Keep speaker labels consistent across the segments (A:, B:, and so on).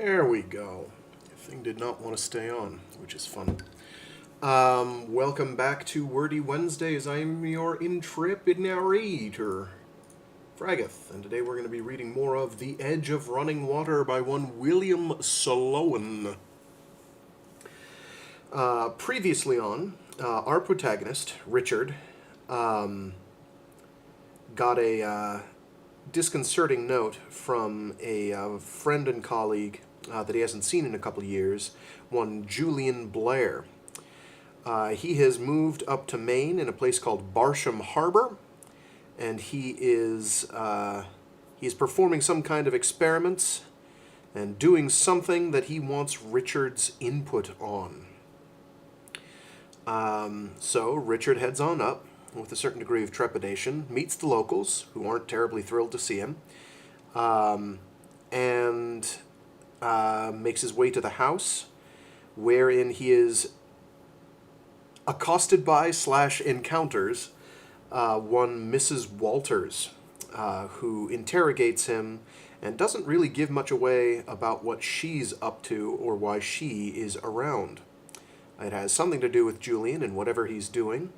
A: There we go. The thing did not want to stay on, which is fun. Welcome back to Wordy Wednesdays. I'm your intrepid narrator, Fraggeth, and today we're going to be reading more of The Edge of Running Water by one William Sloane. Previously on, our protagonist, Richard, got a disconcerting note from a friend and colleague that he hasn't seen in a couple of years, one Julian Blair. He has moved up to Maine in a place called Barsham Harbor, and he is performing some kind of experiments and doing something that he wants Richard's input on. So Richard heads on up with a certain degree of trepidation, meets the locals, who aren't terribly thrilled to see him, and makes his way to the house, wherein he is accosted by / encounters one Mrs. Walters, who interrogates him and doesn't really give much away about what she's up to or why she is around. It has something to do with Julian and whatever he's doing,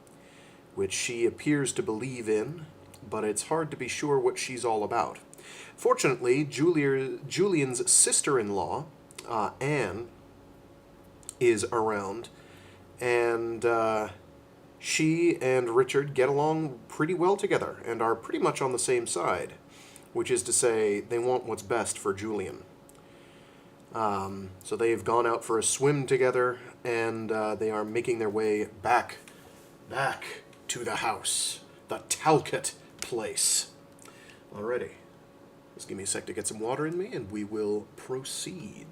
A: which she appears to believe in, but it's hard to be sure what she's all about. Fortunately, Julian's sister-in-law, Anne, is around, and she and Richard get along pretty well together and are pretty much on the same side, which is to say they want what's best for Julian. So they've gone out for a swim together, and they are making their way back to the house, the Talcott place. Alrighty, just give me a sec to get some water in me, and we will proceed.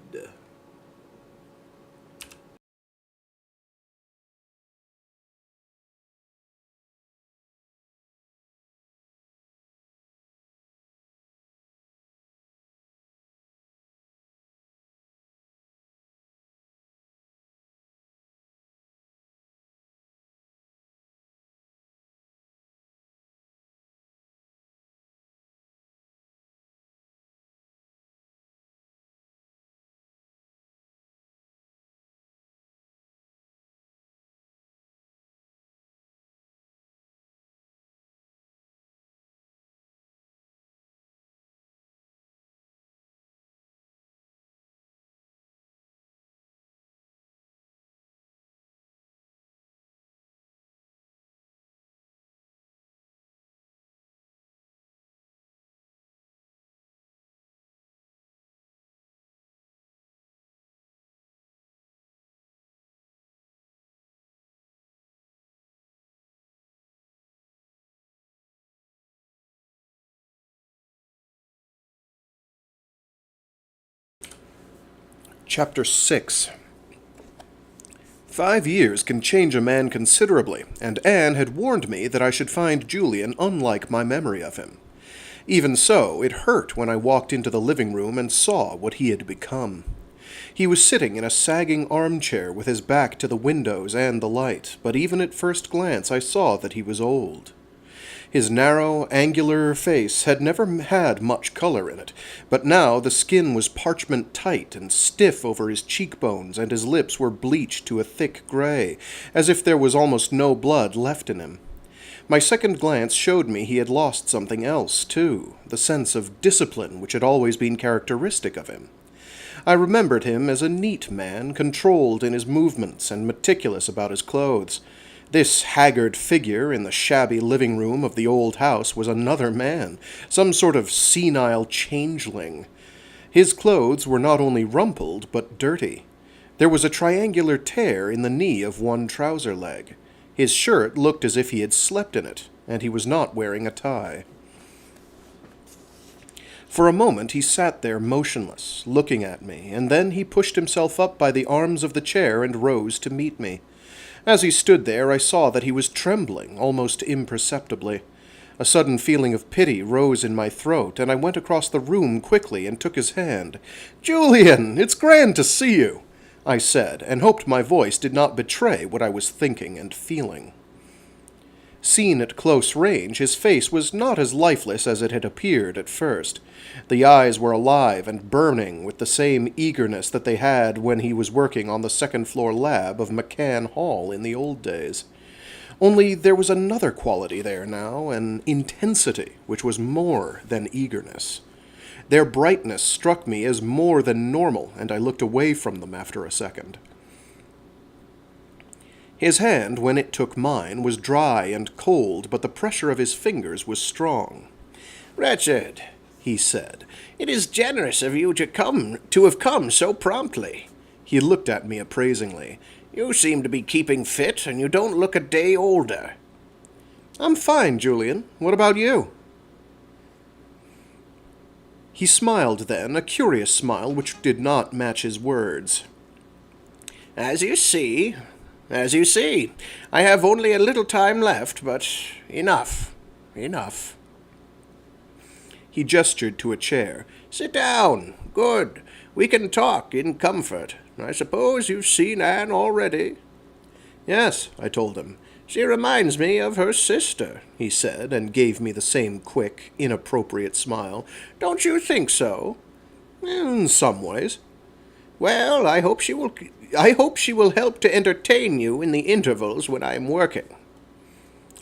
A: Chapter 6. 5 years can change a man considerably, and Anne had warned me that I should find Julian unlike my memory of him. Even so, it hurt when I walked into the living room and saw what he had become. He was sitting in a sagging armchair with his back to the windows and the light, but even at first glance I saw that he was old. His narrow, angular face had never had much color in it, but now the skin was parchment-tight and stiff over his cheekbones, and his lips were bleached to a thick gray, as if there was almost no blood left in him. My second glance showed me he had lost something else, too, the sense of discipline which had always been characteristic of him. I remembered him as a neat man, controlled in his movements and meticulous about his clothes. This haggard figure in the shabby living room of the old house was another man, some sort of senile changeling. His clothes were not only rumpled, but dirty. There was a triangular tear in the knee of one trouser leg. His shirt looked as if he had slept in it, and he was not wearing a tie. For a moment he sat there motionless, looking at me, and then he pushed himself up by the arms of the chair and rose to meet me. As he stood there, I saw that he was trembling, almost imperceptibly. A sudden feeling of pity rose in my throat, and I went across the room quickly and took his hand. "Julian, it's grand to see you," I said, and hoped my voice did not betray what I was thinking and feeling. Seen at close range, his face was not as lifeless as it had appeared at first. The eyes were alive and burning with the same eagerness that they had when he was working on the second-floor lab of McCann Hall in the old days. Only there was another quality there now, an intensity which was more than eagerness. Their brightness struck me as more than normal, and I looked away from them after a second. His hand, when it took mine, was dry and cold, but the pressure of his fingers was strong.
B: "Richard," he said, "it is generous of you to have come so promptly."
A: He looked at me appraisingly.
B: "You seem to be keeping fit, and you don't look a day older."
A: "I'm fine, Julian. What about you?" He smiled then, a curious smile which did not match his words.
B: As you see, I have only a little time left, but enough.
A: He gestured to a chair.
B: Sit down. Good. We can talk in comfort. I suppose you've seen Anne already?"
A: "Yes," I told him.
B: "She reminds me of her sister,"
A: he said, and gave me the same quick, inappropriate smile.
B: "Don't you think so?"
A: "In some ways."
B: "Well, I hope she will help to entertain you in the intervals when I am working."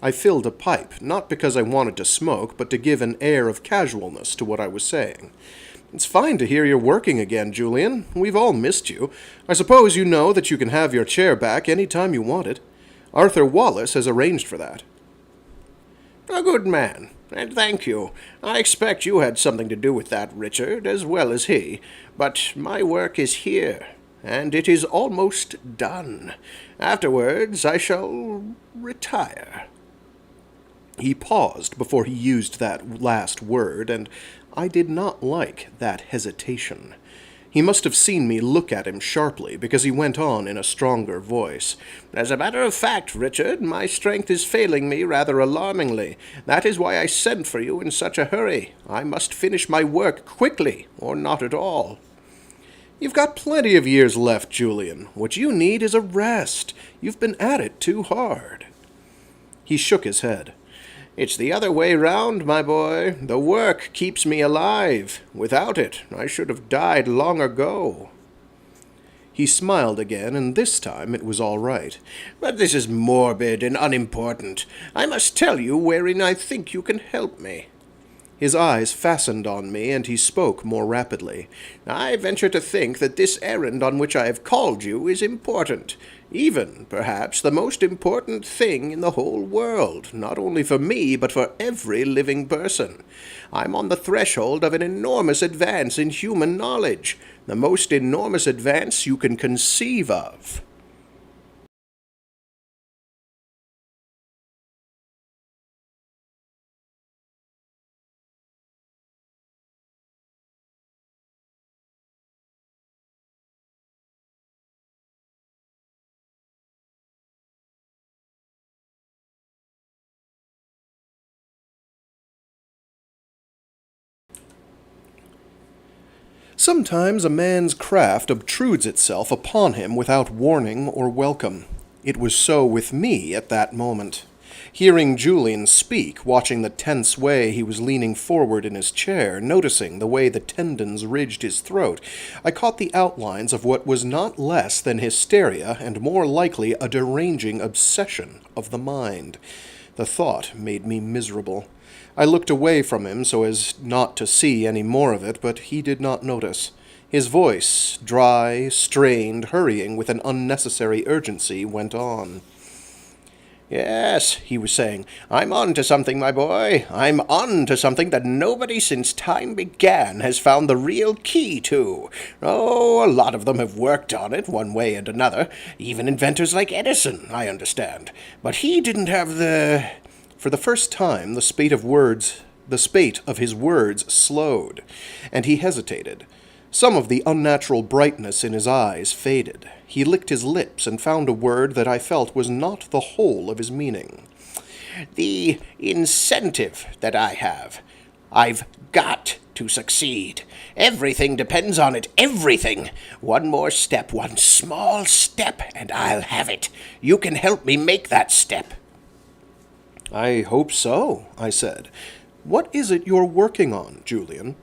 A: I filled a pipe, not because I wanted to smoke, but to give an air of casualness to what I was saying. "It's fine to hear you're working again, Julian. We've all missed you. I suppose you know that you can have your chair back any time you want it. Arthur Wallace has arranged for that."
B: "A good man, and thank you. I expect you had something to do with that, Richard, as well as he. But my work is here, and it is almost done. Afterwards I shall retire."
A: He paused before he used that last word, and I did not like that hesitation. He must have seen me look at him sharply, because he went on in a stronger voice.
B: "As a matter of fact, Richard, my strength is failing me rather alarmingly. That is why I sent for you in such a hurry. I must finish my work quickly, or not at all."
A: "You've got plenty of years left, Julian. What you need is a rest. You've been at it too hard." He shook his head.
B: "It's the other way round, my boy. The work keeps me alive. Without it, I should have died long ago."
A: He smiled again, and this time it was all right.
B: "But this is morbid and unimportant. I must tell you wherein I think you can help me."
A: His eyes fastened on me, and he spoke more rapidly.
B: "I venture to think that this errand on which I have called you is important. Even, perhaps, the most important thing in the whole world, not only for me, but for every living person. I'm on the threshold of an enormous advance in human knowledge, the most enormous advance you can conceive of."
A: Sometimes a man's craft obtrudes itself upon him without warning or welcome. It was so with me at that moment. Hearing Julian speak, watching the tense way he was leaning forward in his chair, noticing the way the tendons ridged his throat, I caught the outlines of what was not less than hysteria and more likely a deranging obsession of the mind. The thought made me miserable. I looked away from him so as not to see any more of it, but he did not notice. His voice, dry, strained, hurrying with an unnecessary urgency, went on.
B: "Yes," he was saying, "I'm on to something, my boy. I'm on to something that nobody since time began has found the real key to. Oh, a lot of them have worked on it one way and another. Even inventors like Edison, I understand. But he didn't have the—"
A: For the first time, the spate of his words slowed, and he hesitated. Some of the unnatural brightness in his eyes faded. He licked his lips and found a word that I felt was not the whole of his meaning.
B: "The incentive that I have. I've got to succeed. Everything depends on it. Everything. One more step, one small step, and I'll have it. You can help me make that step."
A: I hope so, I said. What is it you're working on, Julian?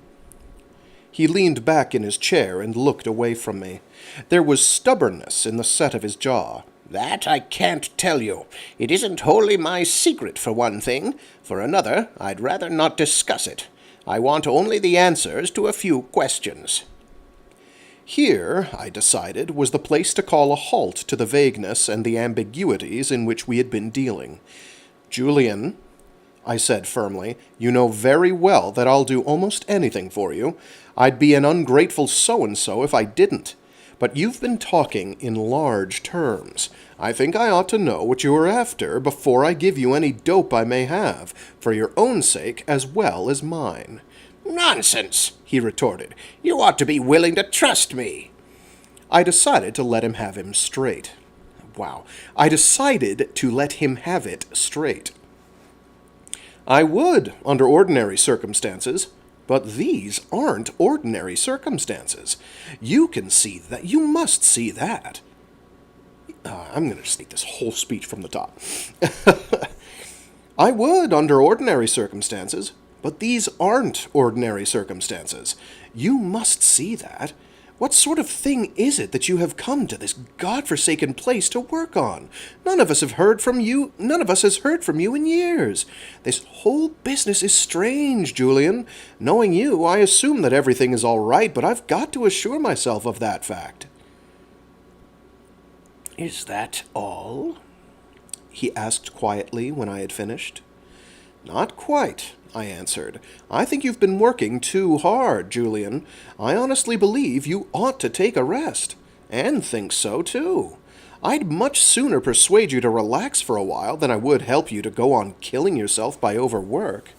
A: He leaned back in his chair and looked away from me. There was stubbornness in the set of his jaw.
B: That I can't tell you. It isn't wholly my secret, for one thing. For another, I'd rather not discuss it. I want only the answers to a few questions.
A: Here, I decided, was the place to call a halt to the vagueness and the ambiguities in which we had been dealing. Julian, I said firmly, you know very well that I'll do almost anything for you. I'd be an ungrateful so-and-so if I didn't. But you've been talking in large terms. I think I ought to know what you are after before I give you any dope I may have, for your own sake as well as mine.
B: Nonsense, he retorted. You ought to be willing to trust me.
A: I decided to let him have him straight. I decided to let him have it straight. I would, under ordinary circumstances, but these aren't ordinary circumstances. You can see that. You must see that. I'm going to just take this whole speech from the top. I would, under ordinary circumstances, but these aren't ordinary circumstances. You must see that. What sort of thing is it that you have come to this godforsaken place to work on? None of us have heard from you. None of us has heard from you in years. This whole business is strange, Julian. Knowing you, I assume that everything is all right, but I've got to assure myself of that fact.
B: Is that all?
A: He asked quietly when I had finished. Not quite, I answered. I think you've been working too hard, Julian. I honestly believe you ought to take a rest. And think so, too. I'd much sooner persuade you to relax for a while than I would help you to go on killing yourself by overwork.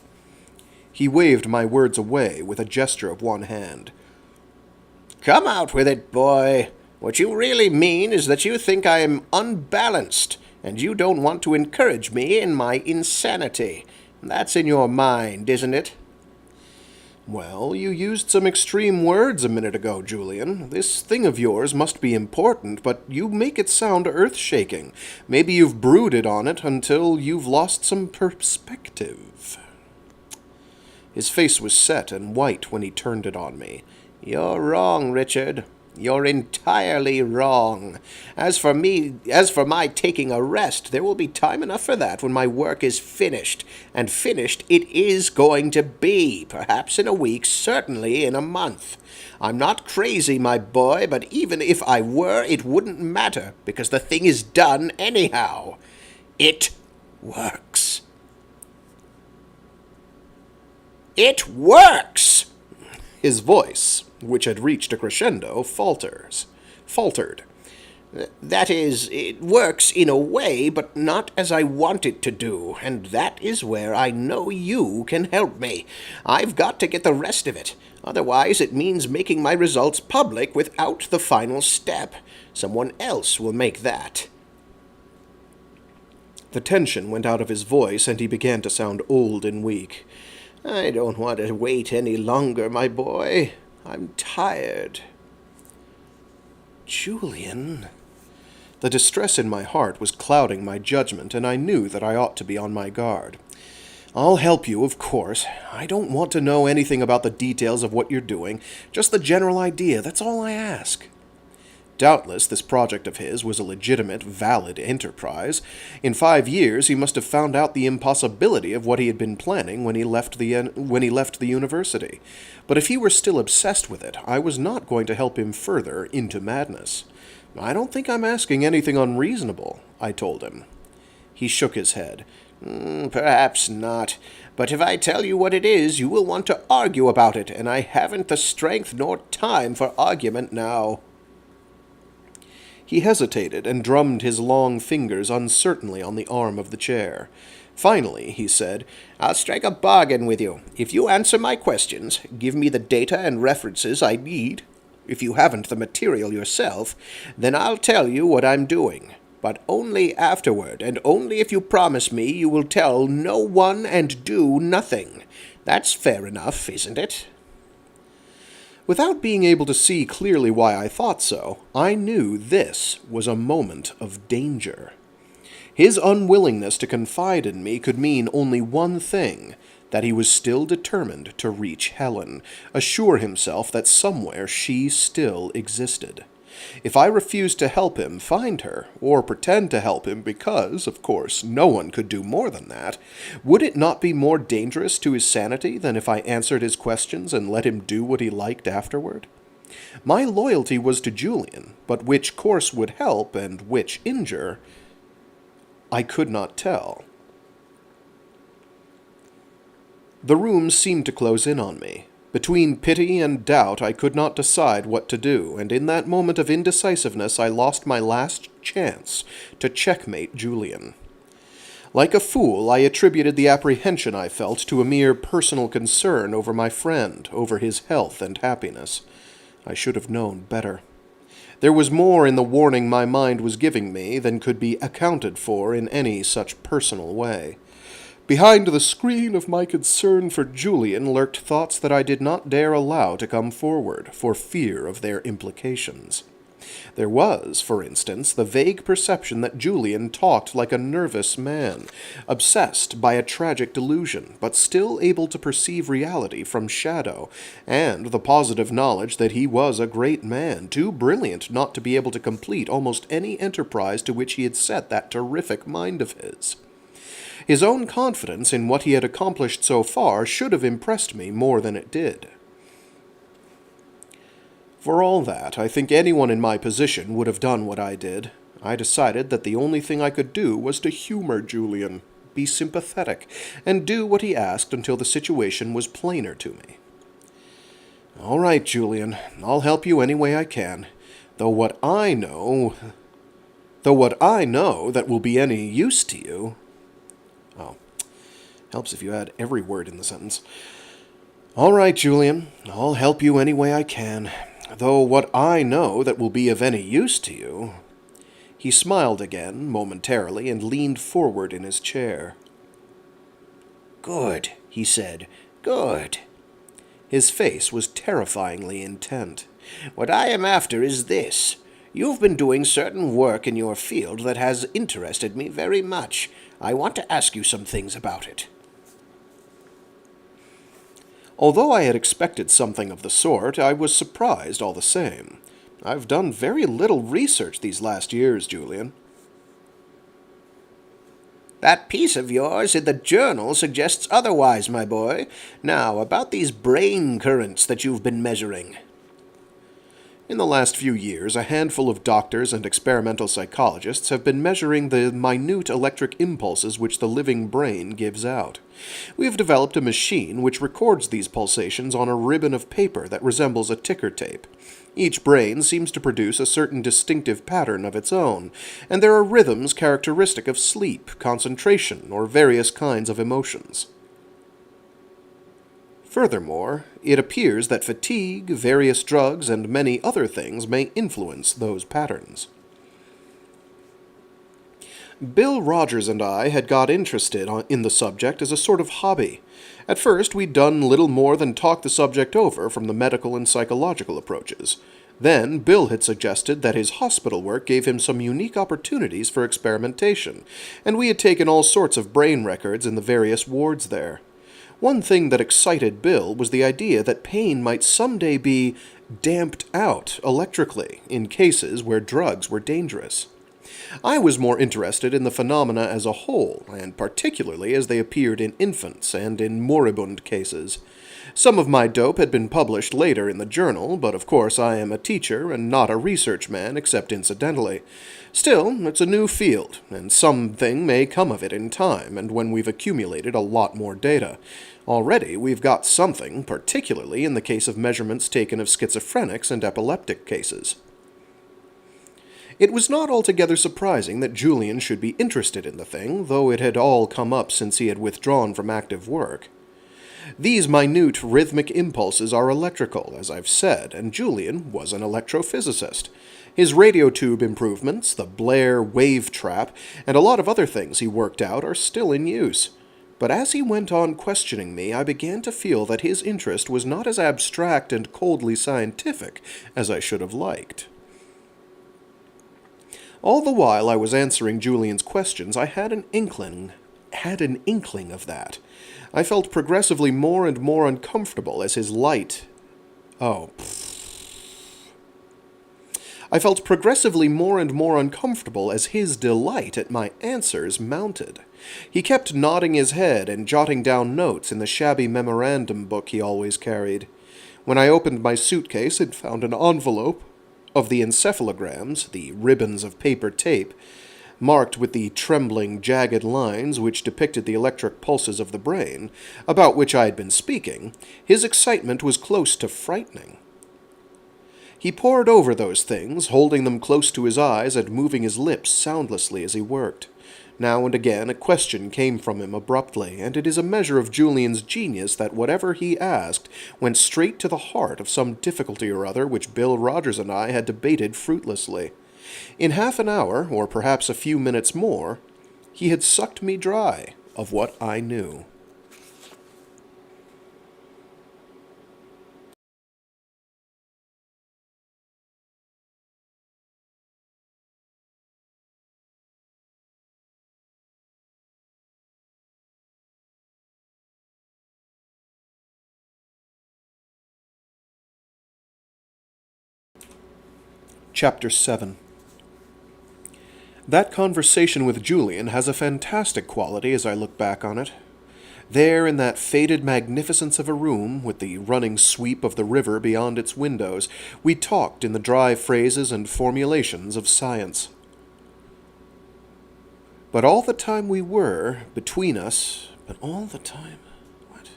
A: He waved my words away with a gesture of one hand.
B: Come out with it, boy. What you really mean is that you think I am unbalanced, and you don't want to encourage me in my insanity. That's in your mind, isn't it?
A: Well, you used some extreme words a minute ago, Julian. This thing of yours must be important, but you make it sound earth-shaking. Maybe you've brooded on it until you've lost some perspective. His face was set and white when he turned it on me.
B: You're wrong, Richard. You're entirely wrong. As for my taking a rest, there will be time enough for that when my work is finished. And finished it is going to be, perhaps in a week, certainly in a month. I'm not crazy, my boy, but even if I were, it wouldn't matter, because the thing is done anyhow. It works. It works!
A: His voice, which had reached a crescendo, faltered.
B: That is, it works in a way, but not as I want it to do, and that is where I know you can help me. I've got to get the rest of it. Otherwise, it means making my results public without the final step. Someone else will make that.
A: The tension went out of his voice, and he began to sound old and weak.
B: I don't want to wait any longer, my boy. I'm tired.
A: Julian. The distress in my heart was clouding my judgment, and I knew that I ought to be on my guard. I'll help you, of course. I don't want to know anything about the details of what you're doing, just the general idea, that's all I ask. Doubtless this project of his was a legitimate, valid enterprise. In 5 years he must have found out the impossibility of what he had been planning when he left the university. But if he were still obsessed with it, I was not going to help him further into madness. I don't think I'm asking anything unreasonable, I told him. He shook his head.
B: Perhaps not. But if I tell you what it is, you will want to argue about it, and I haven't the strength nor time for argument now.
A: He hesitated and drummed his long fingers uncertainly on the arm of the chair. Finally, he said,
B: I'll strike a bargain with you. If you answer my questions, give me the data and references I need, if you haven't the material yourself, then I'll tell you what I'm doing. But only afterward, and only if you promise me you will tell no one and do nothing. That's fair enough, isn't it?
A: Without being able to see clearly why I thought so, I knew this was a moment of danger. His unwillingness to confide in me could mean only one thing, that he was still determined to reach Helen, assure himself that somewhere she still existed. If I refused to help him find her, or pretend to help him because, of course, no one could do more than that, would it not be more dangerous to his sanity than if I answered his questions and let him do what he liked afterward? My loyalty was to Julian, but which course would help and which injure, I could not tell. The room seemed to close in on me. Between pity and doubt, I could not decide what to do, and in that moment of indecisiveness I lost my last chance to checkmate Julian. Like a fool, I attributed the apprehension I felt to a mere personal concern over my friend, over his health and happiness. I should have known better. There was more in the warning my mind was giving me than could be accounted for in any such personal way. Behind the screen of my concern for Julian lurked thoughts that I did not dare allow to come forward, for fear of their implications. There was, for instance, the vague perception that Julian talked like a nervous man, obsessed by a tragic delusion, but still able to perceive reality from shadow, and the positive knowledge that he was a great man, too brilliant not to be able to complete almost any enterprise to which he had set that terrific mind of his. His own confidence in what he had accomplished so far should have impressed me more than it did. For all that, I think anyone in my position would have done what I did. I decided that the only thing I could do was to humor Julian, be sympathetic, and do what he asked until the situation was plainer to me. "All right, Julian, I'll help you any way I can, though what I know that will be any use to you..." Oh, helps if you add every word in the sentence. "All right, Julian, I'll help you any way I can, though what I know that will be of any use to you..." He smiled again, momentarily, and leaned forward in his chair.
B: "Good," he said. "Good."
A: His face was terrifyingly intent.
B: "What I am after is this. You've been doing certain work in your field that has interested me very much. I want to ask you some things about it."
A: Although I had expected something of the sort, I was surprised all the same. I've done very little research these last years, Julian.
B: "That piece of yours in the journal suggests otherwise, my boy. Now, about these brain currents that you've been measuring."
A: In the last few years, a handful of doctors and experimental psychologists have been measuring the minute electric impulses which the living brain gives out. We have developed a machine which records these pulsations on a ribbon of paper that resembles a ticker tape. Each brain seems to produce a certain distinctive pattern of its own, and there are rhythms characteristic of sleep, concentration, or various kinds of emotions. Furthermore, it appears that fatigue, various drugs, and many other things may influence those patterns. Bill Rogers and I had got interested in the subject as a sort of hobby. At first, we'd done little more than talk the subject over from the medical and psychological approaches. Then, Bill had suggested that his hospital work gave him some unique opportunities for experimentation, and we had taken all sorts of brain records in the various wards there. One thing that excited Bill was the idea that pain might someday be damped out electrically in cases where drugs were dangerous. I was more interested in the phenomena as a whole, and particularly as they appeared in infants and in moribund cases. Some of my dope had been published later in the journal, but of course I am a teacher and not a research man except incidentally. Still, it's a new field, and something may come of it in time, and when we've accumulated a lot more data. Already we've got something, particularly in the case of measurements taken of schizophrenics and epileptic cases. It was not altogether surprising that Julian should be interested in the thing, though it had all come up since he had withdrawn from active work. These minute rhythmic impulses are electrical, as I've said, and Julian was an electrophysicist. His radio tube improvements, the Blair wave trap, and a lot of other things he worked out are still in use. But as he went on questioning me, I began to feel that his interest was not as abstract and coldly scientific as I should have liked. All the while I was answering Julian's questions, I had an inkling of that. I felt progressively more and more uncomfortable as his light... Oh, I felt progressively more and more uncomfortable as his delight at my answers mounted. He kept nodding his head and jotting down notes in the shabby memorandum book he always carried. When I opened my suitcase and found an envelope of the encephalograms, the ribbons of paper tape, marked with the trembling, jagged lines which depicted the electric pulses of the brain, about which I had been speaking, his excitement was close to frightening. He pored over those things, holding them close to his eyes and moving his lips soundlessly as he worked. Now and again a question came from him abruptly, and it is a measure of Julian's genius that whatever he asked went straight to the heart of some difficulty or other which Bill Rogers and I had debated fruitlessly. In half an hour, or perhaps a few minutes more, he had sucked me dry of what I knew. Chapter 7. That conversation with Julian has a fantastic quality as I look back on it. There, in that faded magnificence of a room, with the running sweep of the river beyond its windows, we talked in the dry phrases and formulations of science. But all the time we were, between us, but all the time... What?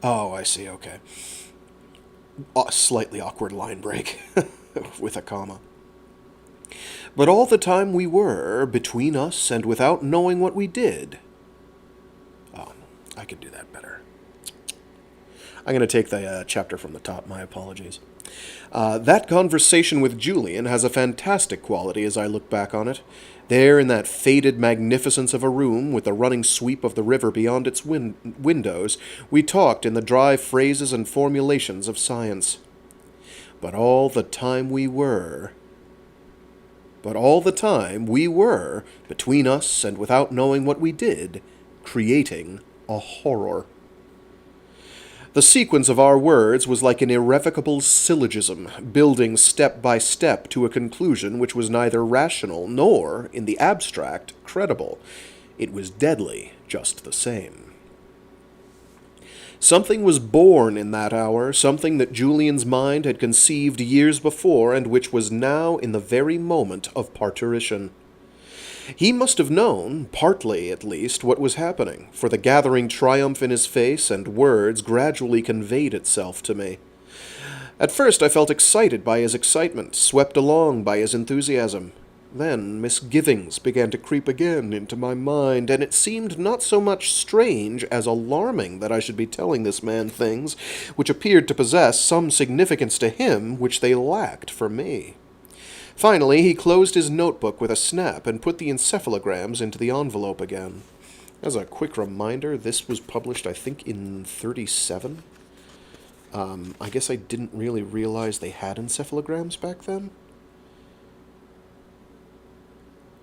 A: Oh, I see, okay. A slightly awkward line break, with a comma. But all the time we were, between us and without knowing what we did. Oh, I could do that better. I'm going to take the chapter from the top, my apologies. That conversation with Julian has a fantastic quality as I look back on it. There, in that faded magnificence of a room, with the running sweep of the river beyond its windows, we talked in the dry phrases and formulations of science. But all the time we were, between us and without knowing what we did, creating a horror. The sequence of our words was like an irrevocable syllogism, building step by step to a conclusion which was neither rational nor, in the abstract, credible. It was deadly just the same. Something was born in that hour, something that Julian's mind had conceived years before and which was now in the very moment of parturition. He must have known, partly at least, what was happening, for the gathering triumph in his face and words gradually conveyed itself to me. At first I felt excited by his excitement, swept along by his enthusiasm. Then misgivings began to creep again into my mind, and it seemed not so much strange as alarming that I should be telling this man things which appeared to possess some significance to him which they lacked for me. Finally, he closed his notebook with a snap and put the encephalograms into the envelope again. As a quick reminder, this was published, I think, in 1937. I guess I didn't really realize they had encephalograms back then.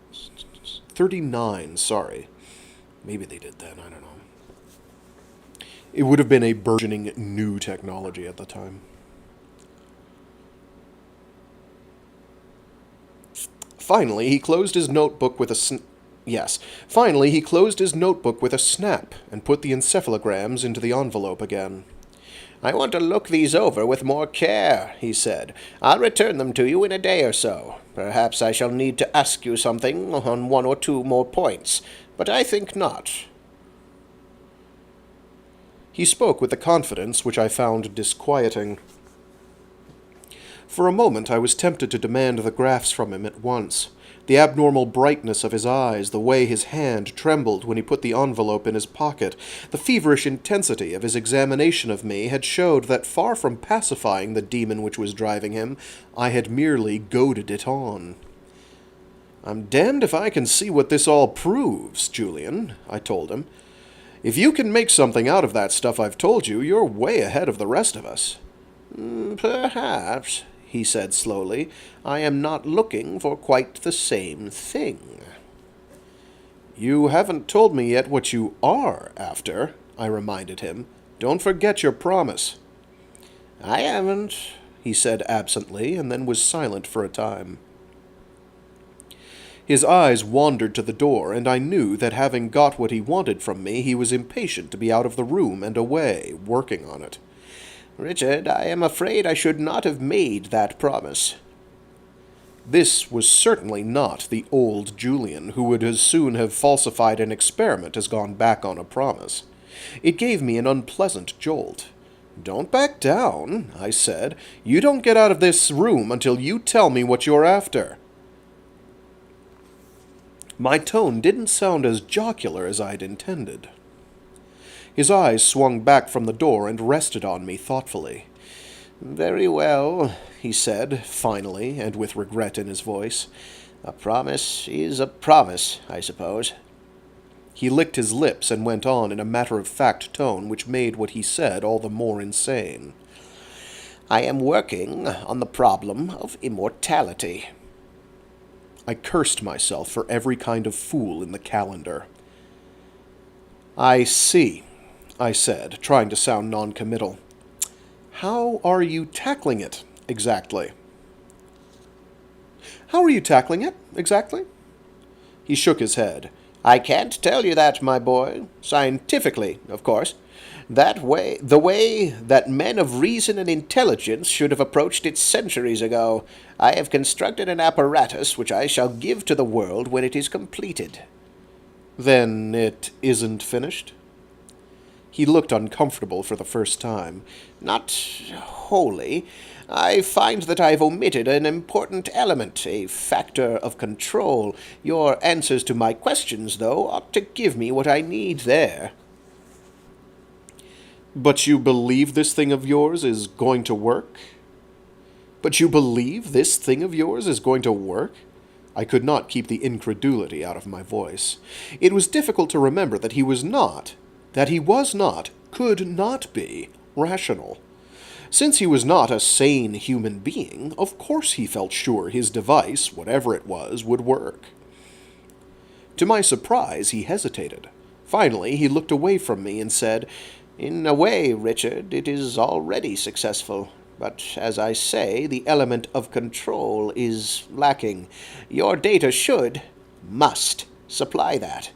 A: 1939, sorry. Maybe they did then, I don't know. It would have been a burgeoning new technology at the time. Finally, he closed his notebook with a snap and put the encephalograms into the envelope again.
B: I want to look these over with more care, he said. I'll return them to you in a day or so. Perhaps I shall need to ask you something on one or two more points, but I think not.
A: He spoke with a confidence which I found disquieting. For a moment I was tempted to demand the graphs from him at once. The abnormal brightness of his eyes, the way his hand trembled when he put the envelope in his pocket, the feverish intensity of his examination of me had showed that far from pacifying the demon which was driving him, I had merely goaded it on. "I'm damned if I can see what this all proves, Julian," I told him. "If you can make something out of that stuff I've told you, you're way ahead of the rest of us."
B: Perhaps," he said slowly, I am not looking for quite the same thing.
A: You haven't told me yet what you are after, I reminded him. Don't forget your promise.
B: I haven't,
A: he said absently, and then was silent for a time. His eyes wandered to the door, and I knew that having got what he wanted from me, he was impatient to be out of the room and away, working on it.
B: Richard, I am afraid I should not have made that promise.
A: This was certainly not the old Julian, who would as soon have falsified an experiment as gone back on a promise. It gave me an unpleasant jolt. Don't back down, I said. You don't get out of this room until you tell me what you're after. My tone didn't sound as jocular as I'd intended. His eyes swung back from the door and rested on me thoughtfully.
B: Very well, he said, finally, and with regret in his voice. A promise is a promise, I suppose.
A: He licked his lips and went on in a matter-of-fact tone which made what he said all the more insane.
B: I am working on the problem of immortality.
A: I cursed myself for every kind of fool in the calendar. I see, I said, trying to sound noncommittal. How are you tackling it, exactly? How are you tackling it, exactly? He shook his head.
B: I can't tell you that, my boy. Scientifically, of course. The way that men of reason and intelligence should have approached it centuries ago. I have constructed an apparatus which I shall give to the world when it is completed.
A: Then it isn't finished? He looked uncomfortable for the first time.
B: Not wholly. I find that I have omitted an important element, a factor of control. Your answers to my questions, though, ought to give me what I need there.
A: But you believe this thing of yours is going to work? But you believe this thing of yours is going to work? I could not keep the incredulity out of my voice. It was difficult to remember that he was not, could not be, rational. Since he was not a sane human being, of course he felt sure his device, whatever it was, would work. To my surprise, he hesitated. Finally, he looked away from me and said,
B: In a way, Richard, it is already successful. But, as I say, the element of control is lacking. Your data must supply that.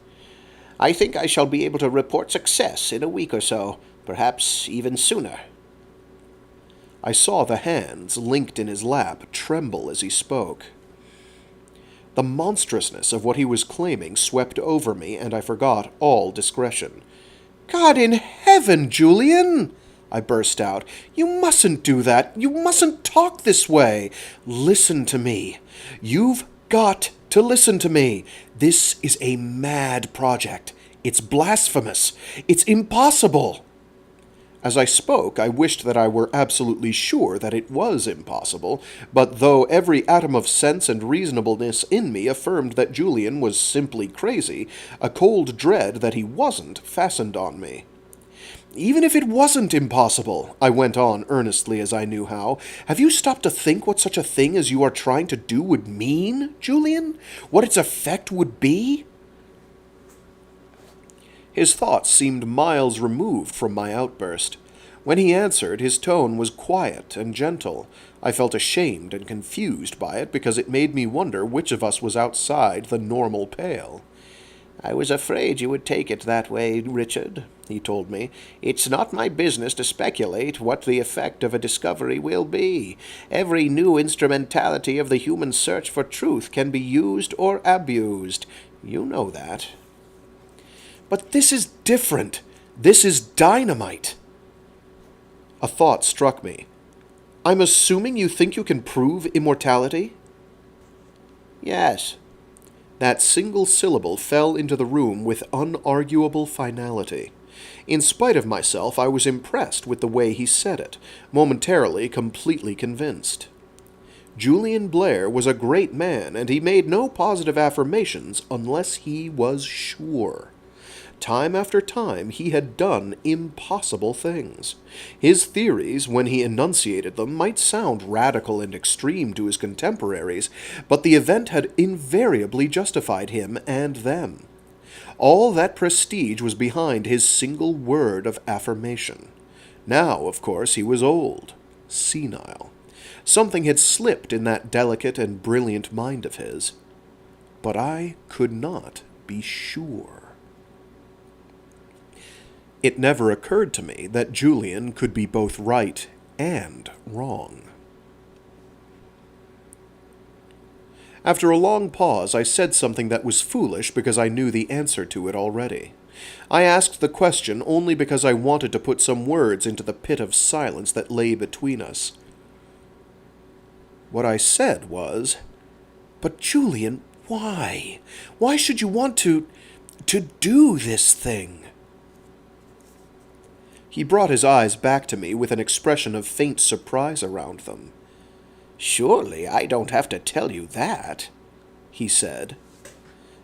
B: I think I shall be able to report success in a week or so, perhaps even sooner.
A: I saw the hands linked in his lap tremble as he spoke. The monstrousness of what he was claiming swept over me, and I forgot all discretion. God in heaven, Julian! I burst out. You mustn't do that. You mustn't talk this way. Listen to me. You've got to listen to me. This is a mad project. It's blasphemous. It's impossible. As I spoke, I wished that I were absolutely sure that it was impossible, but though every atom of sense and reasonableness in me affirmed that Julian was simply crazy, a cold dread that he wasn't fastened on me. Even if it wasn't impossible, I went on earnestly as I knew how, have you stopped to think what such a thing as you are trying to do would mean, Julian? What its effect would be? His thoughts seemed miles removed from my outburst. When he answered, his tone was quiet and gentle. I felt ashamed and confused by it because it made me wonder which of us was outside the normal pale.
B: I was afraid you would take it that way, Richard, he told me. It's not my business to speculate what the effect of a discovery will be. Every new instrumentality of the human search for truth can be used or abused. You know that.
A: But this is different. This is dynamite. A thought struck me. I'm assuming you think you can prove immortality?
B: Yes.
A: That single syllable fell into the room with unarguable finality. In spite of myself, I was impressed with the way he said it, momentarily completely convinced. Julian Blair was a great man, and he made no positive affirmations unless he was sure. Time after time, he had done impossible things. His theories, when he enunciated them, might sound radical and extreme to his contemporaries, but the event had invariably justified him and them. All that prestige was behind his single word of affirmation. Now, of course, he was old, senile. Something had slipped in that delicate and brilliant mind of his. But I could not be sure. It never occurred to me that Julian could be both right and wrong. After a long pause, I said something that was foolish because I knew the answer to it already. I asked the question only because I wanted to put some words into the pit of silence that lay between us. What I said was, "But Julian, why? Why should you want to do this thing?" He brought his eyes back to me with an expression of faint surprise around them.
B: "Surely I don't have to tell you that," he said.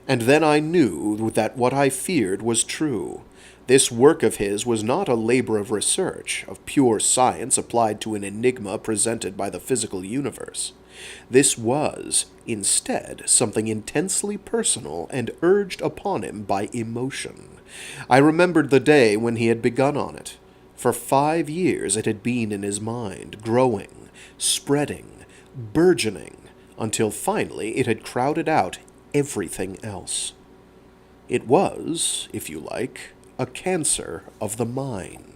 A: And then I knew that what I feared was true. This work of his was not a labor of research, of pure science applied to an enigma presented by the physical universe. This was, instead, something intensely personal and urged upon him by emotion. I remembered the day when he had begun on it. For 5 years it had been in his mind, growing, spreading, burgeoning, until finally it had crowded out everything else. It was, if you like, a cancer of the mind.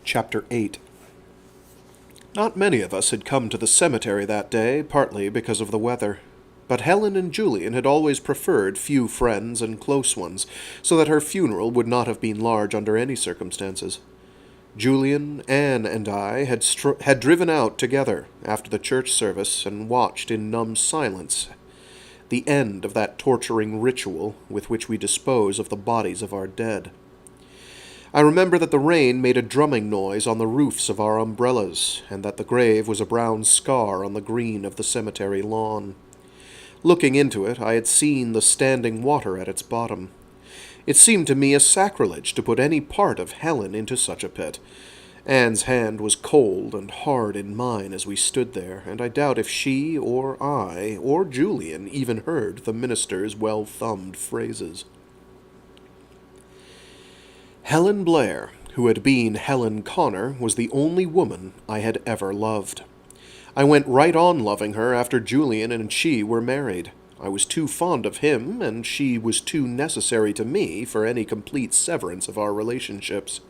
A: Chapter 8. Not many of us had come to the cemetery that day, partly because of the weather. But Helen and Julian had always preferred few friends and close ones, so that her funeral would not have been large under any circumstances. Julian, Anne, and I had driven out together after the church service and watched in numb silence the end of that torturing ritual with which we dispose of the bodies of our dead. I remember that the rain made a drumming noise on the roofs of our umbrellas, and that the grave was a brown scar on the green of the cemetery lawn. Looking into it, I had seen the standing water at its bottom. It seemed to me a sacrilege to put any part of Helen into such a pit. Anne's hand was cold and hard in mine as we stood there, and I doubt if she, or I, or Julian even heard the minister's well-thumbed phrases. Helen Blair, who had been Helen Connor, was the only woman I had ever loved. I went right on loving her after Julian and she were married. I was too fond of him, and she was too necessary to me for any complete severance of our relationships.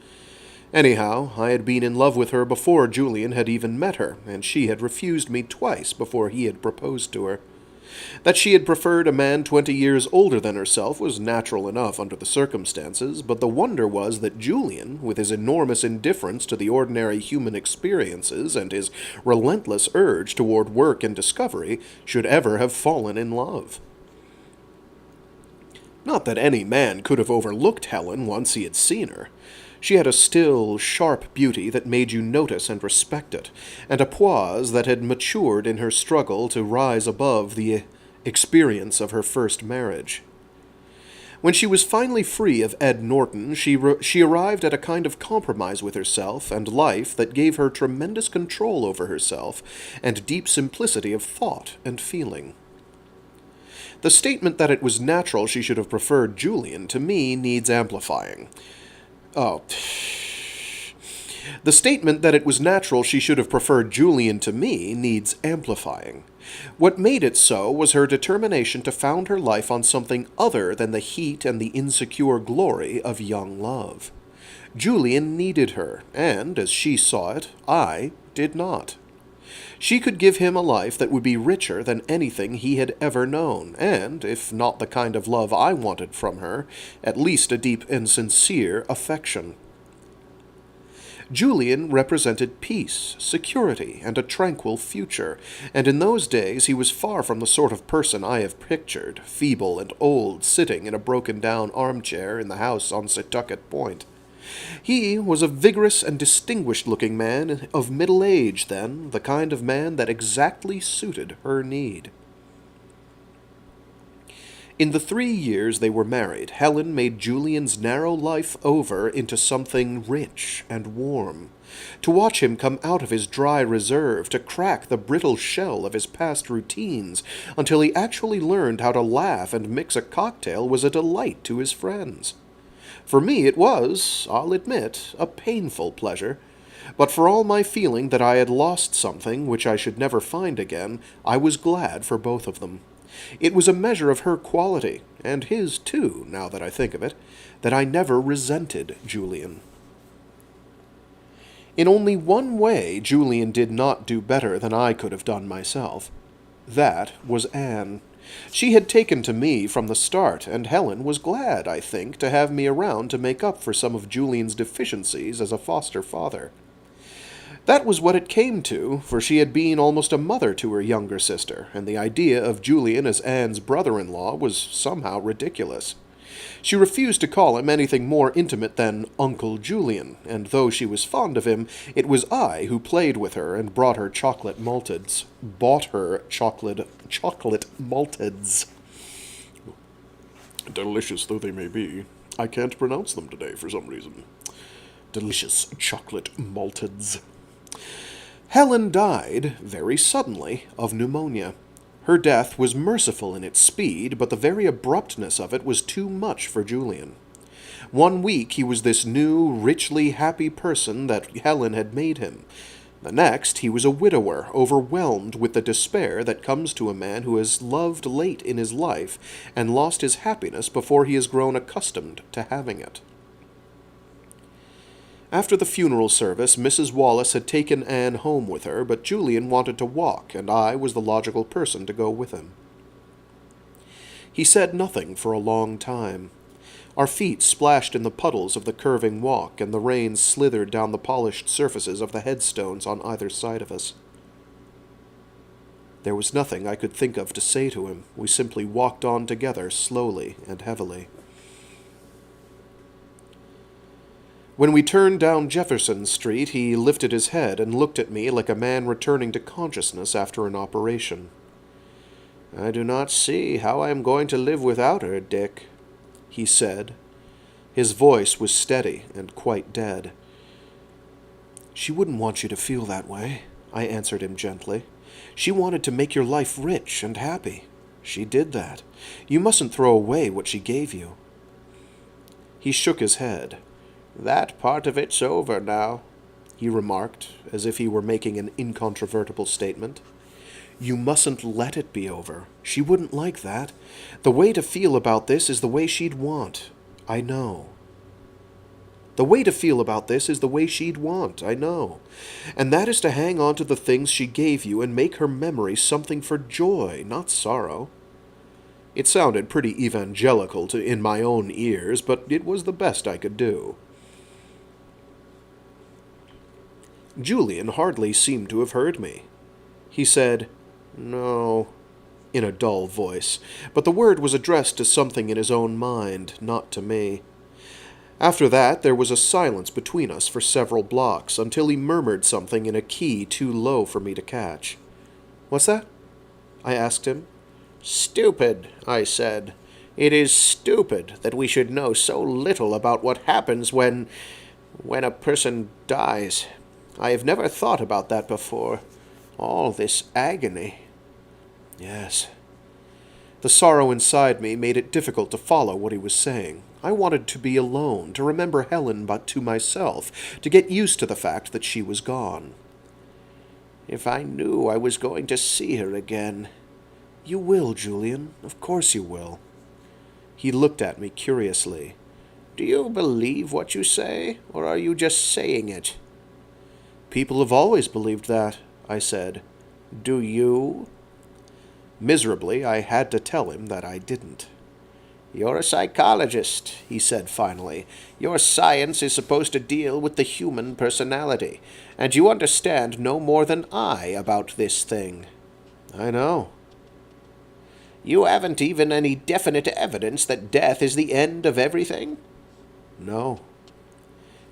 A: Anyhow, I had been in love with her before Julian had even met her, and she had refused me twice before he had proposed to her. That she had preferred a man 20 years older than herself was natural enough under the circumstances, but the wonder was that Julian, with his enormous indifference to the ordinary human experiences and his relentless urge toward work and discovery, should ever have fallen in love. Not that any man could have overlooked Helen once he had seen her. She had a still, sharp beauty that made you notice and respect it, and a poise that had matured in her struggle to rise above the experience of her first marriage. When she was finally free of Ed Norton, she arrived at a kind of compromise with herself and life that gave her tremendous control over herself and deep simplicity of thought and feeling. The statement that it was natural she should have preferred Julian to me needs amplifying. The statement that it was natural she should have preferred Julian to me needs amplifying. What made it so was her determination to found her life on something other than the heat and the insecure glory of young love. Julian needed her, and, as she saw it, I did not. She could give him a life that would be richer than anything he had ever known, and, if not the kind of love I wanted from her, at least a deep and sincere affection. Julian represented peace, security, and a tranquil future, and in those days he was far from the sort of person I have pictured, feeble and old, sitting in a broken-down armchair in the house on Setauket Point. He was a vigorous and distinguished-looking man of middle age, then, the kind of man that exactly suited her need. In the 3 years they were married, Helen made Julian's narrow life over into something rich and warm. To watch him come out of his dry reserve, to crack the brittle shell of his past routines, until he actually learned how to laugh and mix a cocktail, was a delight to his friends. For me it was, I'll admit, a painful pleasure. But for all my feeling that I had lost something which I should never find again, I was glad for both of them. It was a measure of her quality, and his too, now that I think of it, that I never resented Julian. In only one way Julian did not do better than I could have done myself. That was Anne. She had taken to me from the start, and Helen was glad, I think, to have me around to make up for some of Julian's deficiencies as a foster father. That was what it came to, for she had been almost a mother to her younger sister, and the idea of Julian as Anne's brother-in-law was somehow ridiculous. She refused to call him anything more intimate than Uncle Julian, and though she was fond of him, it was I who played with her and bought her chocolate malteds. Delicious though they may be, I can't pronounce them today for some reason. Delicious chocolate malteds. Helen died, very suddenly, of pneumonia. Her death was merciful in its speed, but the very abruptness of it was too much for Julian. 1 week he was this new, richly happy person that Helen had made him. The next he was a widower, overwhelmed with the despair that comes to a man who has loved late in his life and lost his happiness before he has grown accustomed to having it. After the funeral service, Mrs. Wallace had taken Anne home with her, but Julian wanted to walk, and I was the logical person to go with him. He said nothing for a long time. Our feet splashed in the puddles of the curving walk, and the rain slithered down the polished surfaces of the headstones on either side of us. There was nothing I could think of to say to him. We simply walked on together, slowly and heavily. When we turned down Jefferson Street, he lifted his head and looked at me like a man returning to consciousness after an operation. "I do not see how I am going to live without her, Dick," he said. His voice was steady and quite dead. "She wouldn't want you to feel that way," I answered him gently. "She wanted to make your life rich and happy. She did that. You mustn't throw away what she gave you." He shook his head. "That part of it's over now," he remarked, as if he were making an incontrovertible statement. "You mustn't let it be over. She wouldn't like that. The way to feel about this is the way she'd want. I know. The way to feel about this is the way she'd want, I know. And that is to hang on to the things she gave you and make her memory something for joy, not sorrow." It sounded pretty evangelical in my own ears, but it was the best I could do. Julian hardly seemed to have heard me. He said, "No," in a dull voice, but the word was addressed to something in his own mind, not to me. After that there was a silence between us for several blocks, until he murmured something in a key too low for me to catch. "What's that?" I asked him. "Stupid," I said. "It is stupid that we should know so little about what happens when a person dies. I have never thought about that before. All this agony." Yes. The sorrow inside me made it difficult to follow what he was saying. I wanted to be alone, to remember Helen but to myself, to get used to the fact that she was gone. "If I knew I was going to see her again." "You will, Julian. Of course you will." He looked at me curiously. "Do you believe what you say, or are you just saying it?" "People have always believed that," I said. "Do you?" Miserably, I had to tell him that I didn't.
B: You're a psychologist, he said finally. Your science is supposed to deal with the human personality, and you understand no more than I about this thing.
A: I know.
B: You haven't even any definite evidence that death is the end of everything?
A: No.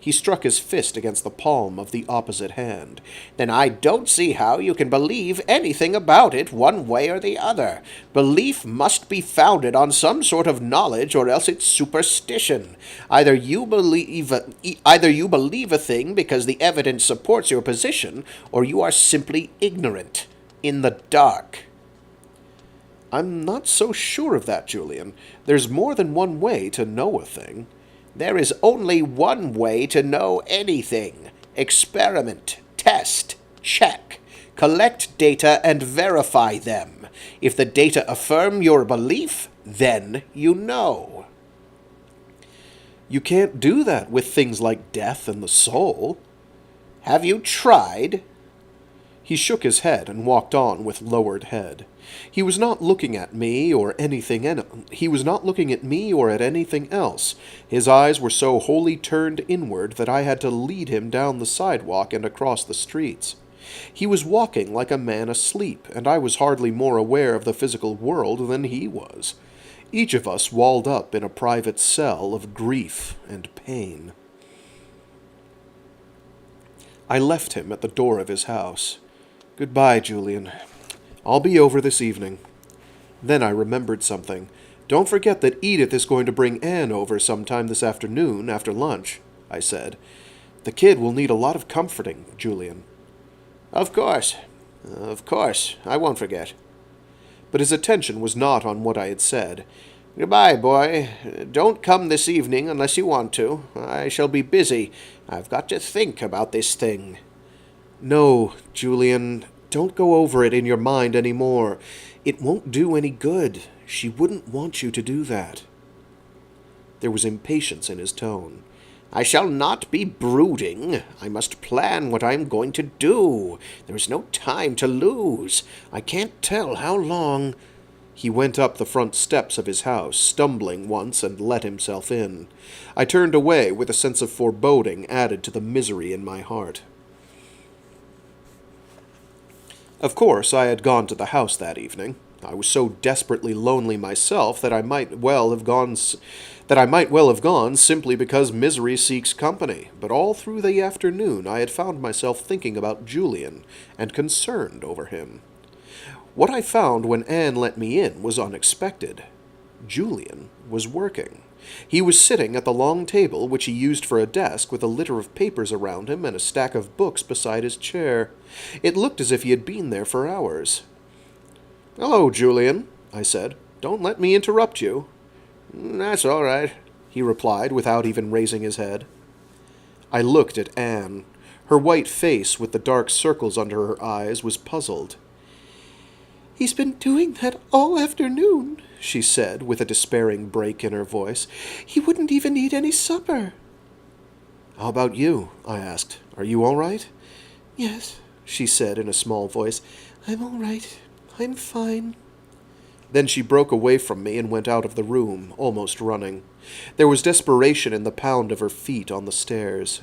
A: He struck his fist against the palm of the opposite hand.
B: Then I don't see how you can believe anything about it one way or the other. Belief must be founded on some sort of knowledge, or else it's superstition. Either you believe a thing because the evidence supports your position, or you are simply ignorant, in the dark.
A: I'm not so sure of that, Julian. There's more than one way to know a thing.
B: There is only one way to know anything. Experiment, test, check, collect data and verify them. If the data affirm your belief, then you know.
A: You can't do that with things like death and the soul.
B: Have you tried?
A: He shook his head and walked on with lowered head. He was not looking at me or anything at anything else. His eyes were so wholly turned inward that I had to lead him down the sidewalk and across the streets. He was walking like a man asleep, and I was hardly more aware of the physical world than he was. Each of us walled up in a private cell of grief and pain. I left him at the door of his house. Goodbye, Julian. I'll be over this evening. Then I remembered something. Don't forget that Edith is going to bring Anne over sometime this afternoon after lunch, I said. The kid will need a lot of comforting, Julian.
B: Of course. I won't forget.
A: But his attention was not on what I had said.
B: Goodbye, boy. Don't come this evening unless you want to. I shall be busy. I've got to think about this thing.
A: No, Julian, don't go over it in your mind any more. It won't do any good. She wouldn't want you to do that. There was impatience in his tone.
B: I shall not be brooding. I must plan what I am going to do. There is no time to lose. I can't tell how long.
A: He went up the front steps of his house, stumbling once, and let himself in. I turned away with a sense of foreboding added to the misery in my heart. Of course, I had gone to the house that evening. I was so desperately lonely myself that I might well have gone simply because misery seeks company, but all through the afternoon I had found myself thinking about Julian and concerned over him. What I found when Anne let me in was unexpected. Julian was working. He was sitting at the long table which he used for a desk with a litter of papers around him and a stack of books beside his chair. It looked as if he had been there for hours. "Hello, Julian," I said. "Don't let me interrupt you."
B: "That's all right,"
A: he replied without even raising his head. I looked at Anne. Her white face with the dark circles under her eyes was puzzled.
C: "He's been doing that all afternoon,"
A: she said, with a despairing break in her voice.
C: "He wouldn't even eat any supper."
A: "How about you?" I asked. "Are you all right?"
C: "Yes,"
A: she said in a small voice.
C: "I'm all right. I'm fine."
A: Then she broke away from me and went out of the room, almost running. There was desperation in the pound of her feet on the stairs.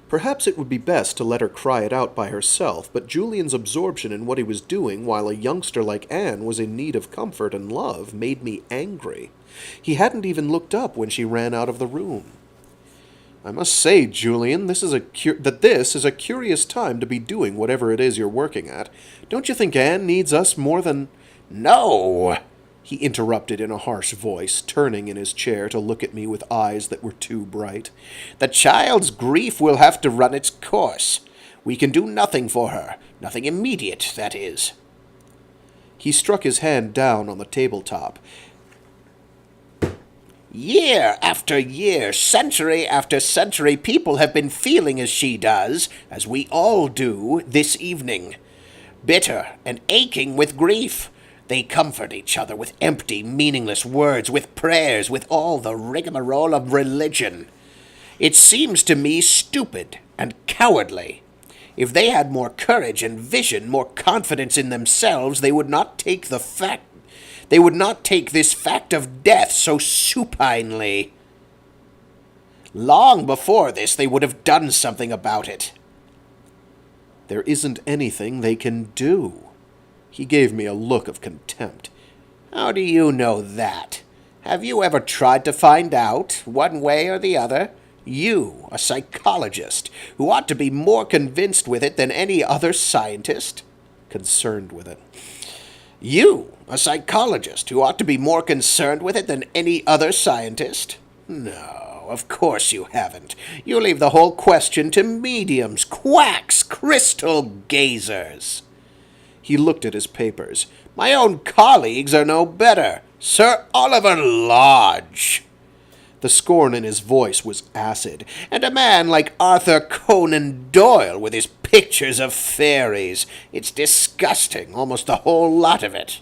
A: Perhaps it would be best to let her cry it out by herself, but Julian's absorption in what he was doing while a youngster like Anne was in need of comfort and love made me angry. He hadn't even looked up when she ran out of the room. "I must say, Julian, this is a curious time to be doing whatever it is you're working at. Don't you think Anne needs us more than—"
B: "No!"
A: he interrupted in a harsh voice, turning in his chair to look at me with eyes that were too bright.
B: "The child's grief will have to run its course. We can do nothing for her. Nothing immediate, that is."
A: He struck his hand down on the tabletop.
B: "Year after year, century after century, people have been feeling as she does, as we all do this evening. Bitter and aching with grief. They comfort each other with empty, meaningless words, with prayers, with all the rigmarole of religion. It seems to me stupid and cowardly. If they had more courage and vision, more confidence in themselves, they would not take the They would not take this fact of death so supinely. Long before this, they would have done something about it.
A: There isn't anything they can do. He gave me a look of contempt.
B: How do you know that? Have you ever tried to find out, one way or the other? You, a psychologist, who ought to be more convinced with it than any other scientist?
A: Concerned with it.
B: You, a psychologist, who ought to be more concerned with it than any other scientist? No, of course you haven't. You leave the whole question to mediums, quacks, crystal gazers.
A: He looked at his papers.
B: My own colleagues are no better. Sir Oliver Lodge.
A: The scorn in his voice was acid.
B: And a man like Arthur Conan Doyle with his pictures of fairies. It's disgusting, almost the whole lot of it.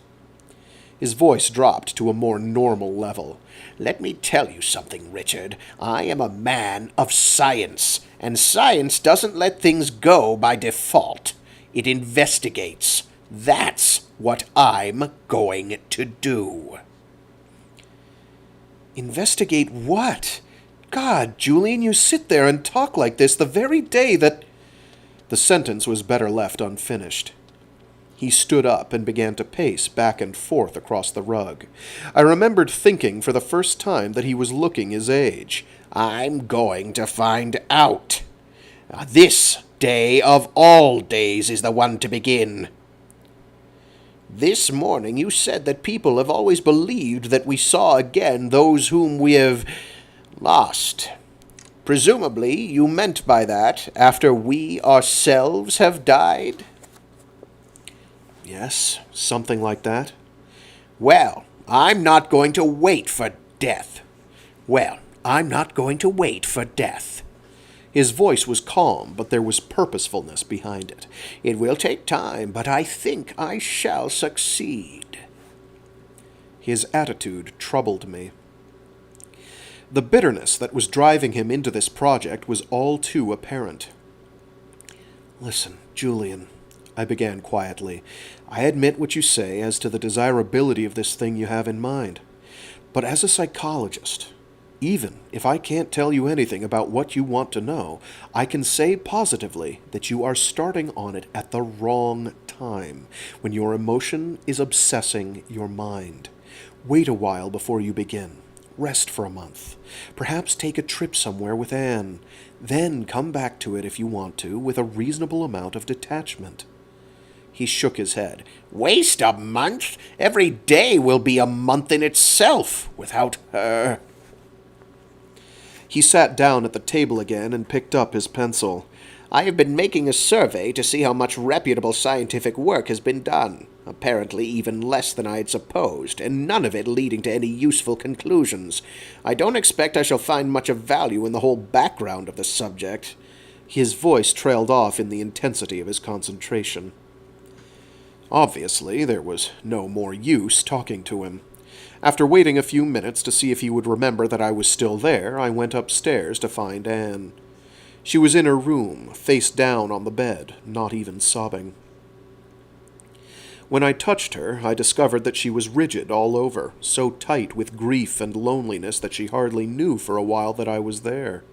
A: His voice dropped to a more normal level.
B: Let me tell you something, Richard. I am a man of science, and science doesn't let things go by default. It investigates. That's what I'm going to do.
A: Investigate what? God, Julian, you sit there and talk like this the very day that... The sentence was better left unfinished. He stood up and began to pace back and forth across the rug. I remembered thinking for the first time that he was looking his age.
B: I'm going to find out. This day of all days is the one to begin. This morning you said that people have always believed that we saw again those whom we have lost. Presumably you meant by that after we ourselves have died?
A: Yes, something like that.
B: Well, I'm not going to wait for death.
A: His voice was calm, but there was purposefulness behind it.
B: It will take time, but I think I shall succeed.
A: His attitude troubled me. The bitterness that was driving him into this project was all too apparent. Listen, Julian, I began quietly. I admit what you say as to the desirability of this thing you have in mind. But as a psychologist, even if I can't tell you anything about what you want to know, I can say positively that you are starting on it at the wrong time, when your emotion is obsessing your mind. Wait a while before you begin. Rest for a month. Perhaps take a trip somewhere with Anne. Then come back to it if you want to, with a reasonable amount of detachment. He shook his head.
B: Waste a month? Every day will be a month in itself without her.
A: He sat down at the table again and picked up his pencil.
B: I have been making a survey to see how much reputable scientific work has been done. Apparently even less than I had supposed, and none of it leading to any useful conclusions. I don't expect I shall find much of value in the whole background of the subject.
A: His voice trailed off in the intensity of his concentration. Obviously, there was no more use talking to him. After waiting a few minutes to see if he would remember that I was still there, I went upstairs to find Anne. She was in her room, face down on the bed, not even sobbing. When I touched her, I discovered that she was rigid all over, so tight with grief and loneliness that she hardly knew for a while that I was there.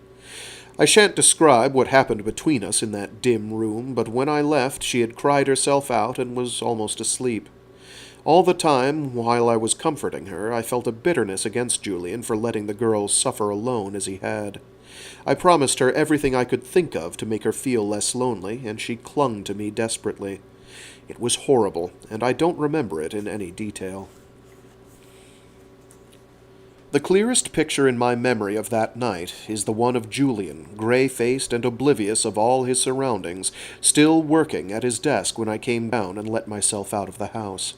A: I shan't describe what happened between us in that dim room, but when I left she had cried herself out and was almost asleep. All the time, while I was comforting her, I felt a bitterness against Julian for letting the girl suffer alone as he had. I promised her everything I could think of to make her feel less lonely, and she clung to me desperately. It was horrible, and I don't remember it in any detail. The clearest picture in my memory of that night is the one of Julian, gray-faced and oblivious of all his surroundings, still working at his desk when I came down and let myself out of the house.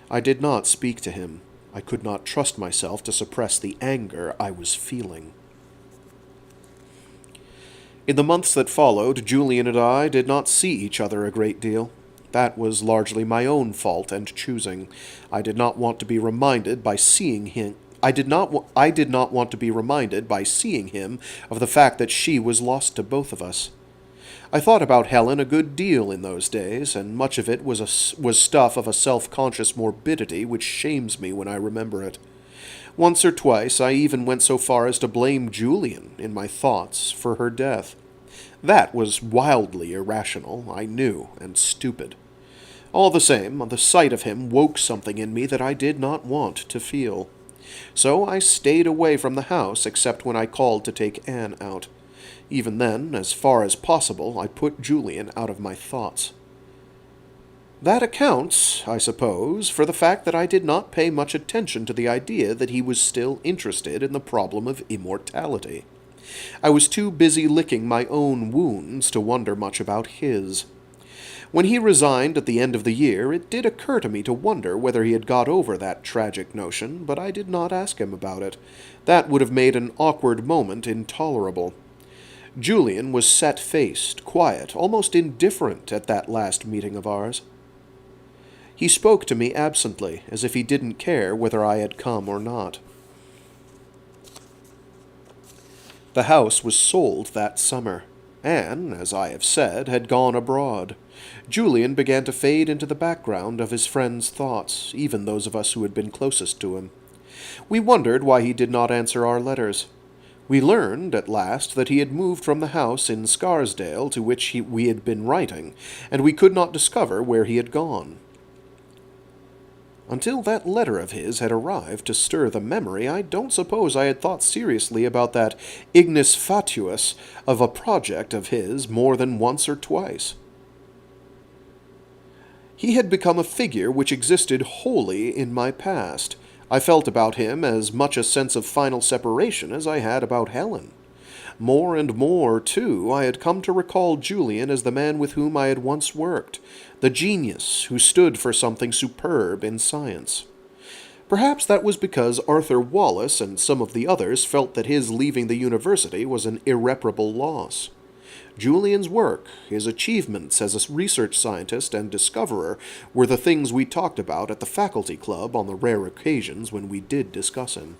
A: I did not speak to him. I could not trust myself to suppress the anger I was feeling. In the months that followed, Julian and I did not see each other a great deal. That was largely my own fault and choosing. I did not want to be reminded by seeing him of the fact that she was lost to both of us. I thought about Helen a good deal in those days, and much of it was stuff of a self-conscious morbidity which shames me when I remember it. Once or twice I even went so far as to blame Julian, in my thoughts, for her death. That was wildly irrational, I knew, and stupid. All the same, the sight of him woke something in me that I did not want to feel. So I stayed away from the house except when I called to take Anne out. Even then, as far as possible, I put Julian out of my thoughts. That accounts, I suppose, for the fact that I did not pay much attention to the idea that he was still interested in the problem of immortality. I was too busy licking my own wounds to wonder much about his. When he resigned at the end of the year, it did occur to me to wonder whether he had got over that tragic notion, but I did not ask him about it. That would have made an awkward moment intolerable. Julian was set-faced, quiet, almost indifferent at that last meeting of ours. He spoke to me absently, as if he didn't care whether I had come or not. The house was sold that summer. Anne, as I have said, had gone abroad. Julian began to fade into the background of his friends' thoughts, even those of us who had been closest to him. We wondered why he did not answer our letters. We learned, at last, that he had moved from the house in Scarsdale to which we had been writing, and we could not discover where he had gone. Until that letter of his had arrived to stir the memory, I don't suppose I had thought seriously about that ignis fatuus of a project of his more than once or twice. He had become a figure which existed wholly in my past. I felt about him as much a sense of final separation as I had about Helen. More and more, too, I had come to recall Julian as the man with whom I had once worked, the genius who stood for something superb in science. Perhaps that was because Arthur Wallace and some of the others felt that his leaving the university was an irreparable loss. Julian's work, his achievements as a research scientist and discoverer, were the things we talked about at the faculty club on the rare occasions when we did discuss him.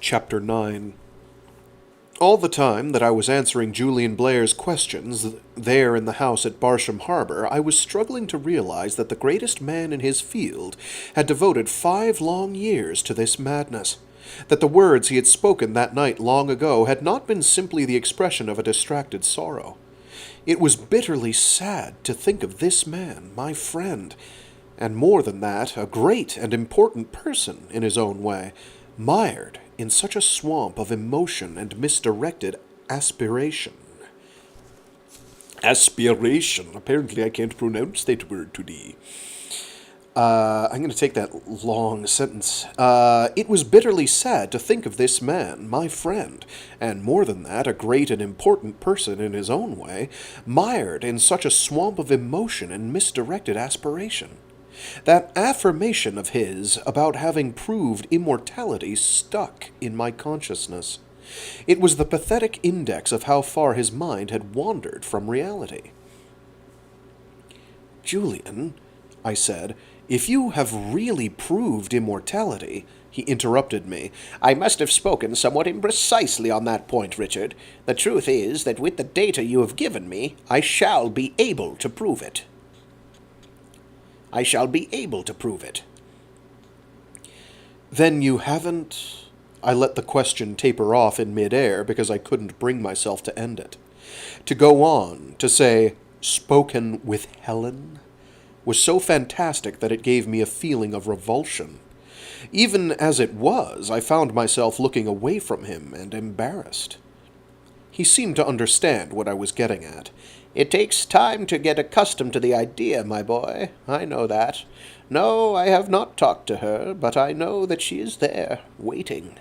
A: Chapter 9. All the time that I was answering Julian Blair's questions there in the house at Barsham Harbor, I was struggling to realize that the greatest man in his field had devoted 5 long years to this madness, that the words he had spoken that night long ago had not been simply the expression of a distracted sorrow. It was bitterly sad to think of this man, my friend, and more than that, a great and important person in his own way, mired in such a swamp of emotion and misdirected aspiration. Aspiration. Apparently I can't pronounce that word today. I'm going to take that long sentence. It was bitterly sad to think of this man, my friend, and more than that, a great and important person in his own way, mired in such a swamp of emotion and misdirected aspiration. That affirmation of his about having proved immortality stuck in my consciousness. It was the pathetic index of how far his mind had wandered from reality. "Julian," I said, "if you have really proved immortality—" He interrupted me.
B: "I must have spoken somewhat imprecisely on that point, Richard. The truth is that with the data you have given me, I shall be able to prove it.
A: "Then you haven't—" I let the question taper off in mid-air because I couldn't bring myself to end it. To go on, to say, "spoken with Helen," was so fantastic that it gave me a feeling of revulsion. Even as it was, I found myself looking away from him and embarrassed. He seemed to understand what I was getting at.
B: "It takes time to get accustomed to the idea, my boy. I know that. No, I have not talked to her, but I know that she is there, waiting.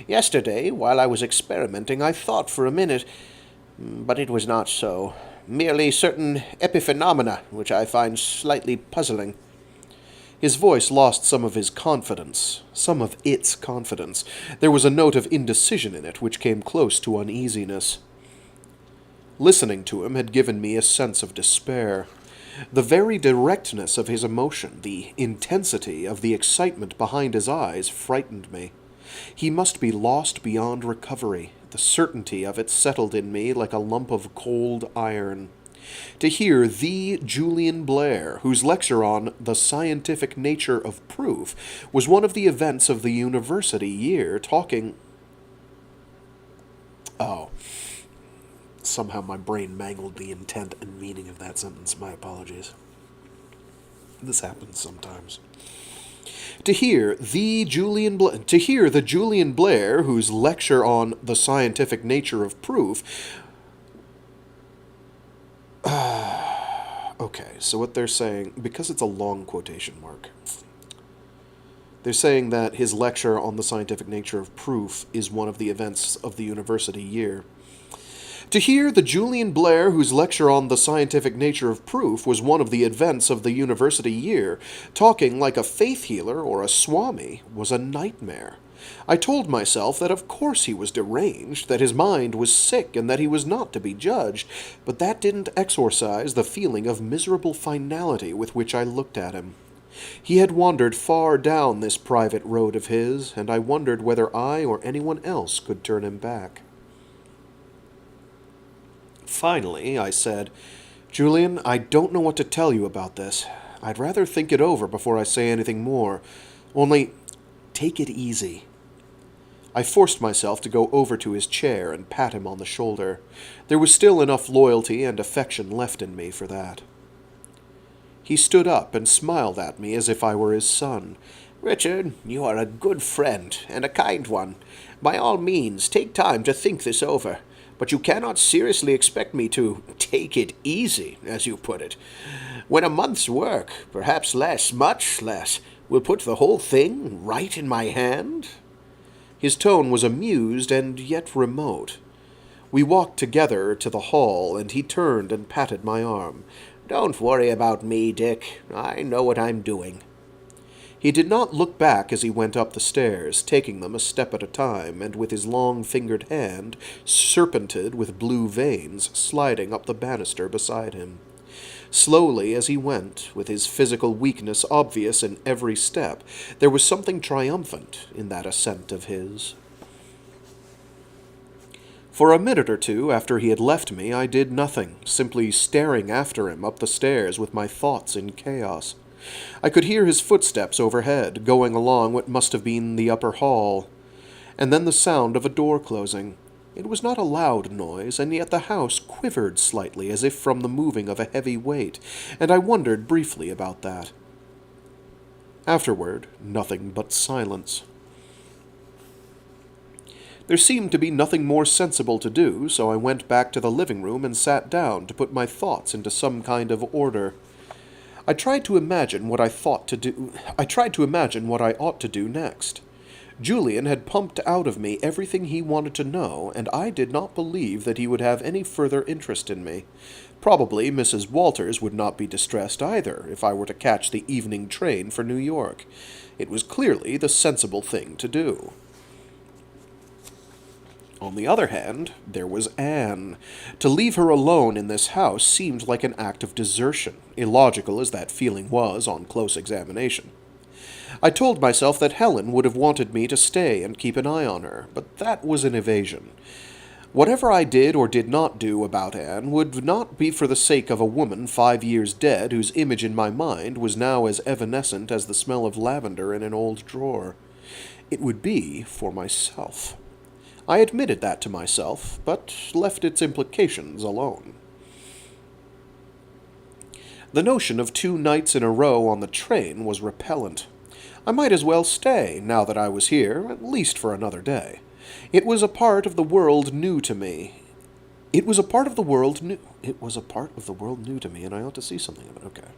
B: Yesterday, while I was experimenting, I thought for a minute, but it was not so. Merely certain epiphenomena, which I find slightly puzzling.
A: His voice lost some of its confidence. There was a note of indecision in it which came close to uneasiness. Listening to him had given me a sense of despair. The very directness of his emotion, the intensity of the excitement behind his eyes, frightened me. He must be lost beyond recovery. The certainty of it settled in me like a lump of cold iron. To hear the Julian Blair, whose lecture on the scientific nature of proof was one of the events of the university year, talking... Oh. Somehow my brain mangled the intent and meaning of that sentence. My apologies. This happens sometimes. To hear the Julian Blair, whose lecture on the scientific nature of proof... Okay, so what they're saying, because it's a long quotation mark, they're saying that his lecture on the scientific nature of proof is one of the events of the university year. To hear the Julian Blair, whose lecture on the scientific nature of proof was one of the events of the university year, talking like a faith healer or a swami, was a nightmare. I told myself that of course he was deranged, that his mind was sick, and that he was not to be judged, but that didn't exorcise the feeling of miserable finality with which I looked at him. He had wandered far down this private road of his, and I wondered whether I or anyone else could turn him back. Finally, I said, "Julian, I don't know what to tell you about this. I'd rather think it over before I say anything more. Only, take it easy." I forced myself to go over to his chair and pat him on the shoulder. There was still enough loyalty and affection left in me for that. He stood up and smiled at me as if I were his son.
B: "Richard, you are a good friend, and a kind one. By all means, take time to think this over. But you cannot seriously expect me to take it easy, as you put it. When a month's work, perhaps less, much less, will put the whole thing right in my hand."
A: His tone was amused and yet remote. We walked together to the hall, and he turned and patted my arm.
B: "Don't worry about me, Dick. I know what I'm doing."
A: He did not look back as he went up the stairs, taking them a step at a time, and with his long-fingered hand, serpented with blue veins, sliding up the banister beside him. Slowly as he went, with his physical weakness obvious in every step, there was something triumphant in that ascent of his. For a minute or two after he had left me, I did nothing, simply staring after him up the stairs with my thoughts in chaos. I could hear his footsteps overhead, going along what must have been the upper hall, and then the sound of a door closing. It was not a loud noise, and yet the house quivered slightly as if from the moving of a heavy weight, and I wondered briefly about that. Afterward, nothing but silence. There seemed to be nothing more sensible to do, so I went back to the living room and sat down to put my thoughts into some kind of order. I tried to imagine what I ought to do next. Julian had pumped out of me everything he wanted to know, and I did not believe that he would have any further interest in me. Probably Mrs. Walters would not be distressed either if I were to catch the evening train for New York. It was clearly the sensible thing to do. On the other hand, there was Anne. To leave her alone in this house seemed like an act of desertion, illogical as that feeling was on close examination. I told myself that Helen would have wanted me to stay and keep an eye on her, but that was an evasion. Whatever I did or did not do about Anne would not be for the sake of a woman 5 years dead whose image in my mind was now as evanescent as the smell of lavender in an old drawer. It would be for myself. I admitted that to myself, but left its implications alone. The notion of 2 nights in a row on the train was repellent. I might as well stay, now that I was here, at least for another day. It was a part of the world new to me. It was a part of the world new to me, and I ought to see something of it. Okay.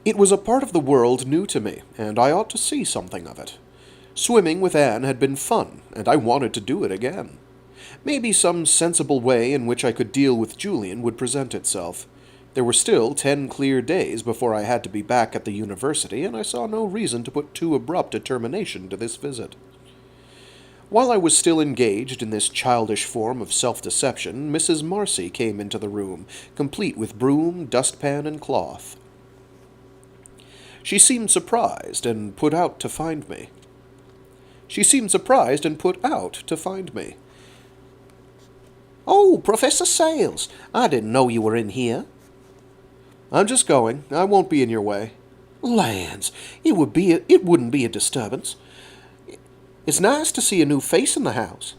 A: It was a part of the world new to me, and I ought to see something of it. Swimming with Anne had been fun, and I wanted to do it again. Maybe some sensible way in which I could deal with Julian would present itself. There were still 10 clear days before I had to be back at the university, and I saw no reason to put too abrupt a termination to this visit. While I was still engaged in this childish form of self-deception, Mrs. Marcy came into the room, complete with broom, dustpan, and cloth. She seemed surprised and put out to find me.
B: Oh, Professor Sales, I didn't know you were in here.
A: I'm just going. I won't be in your way.
B: Lands, it wouldn't be a disturbance. It's nice to see a new face in the house.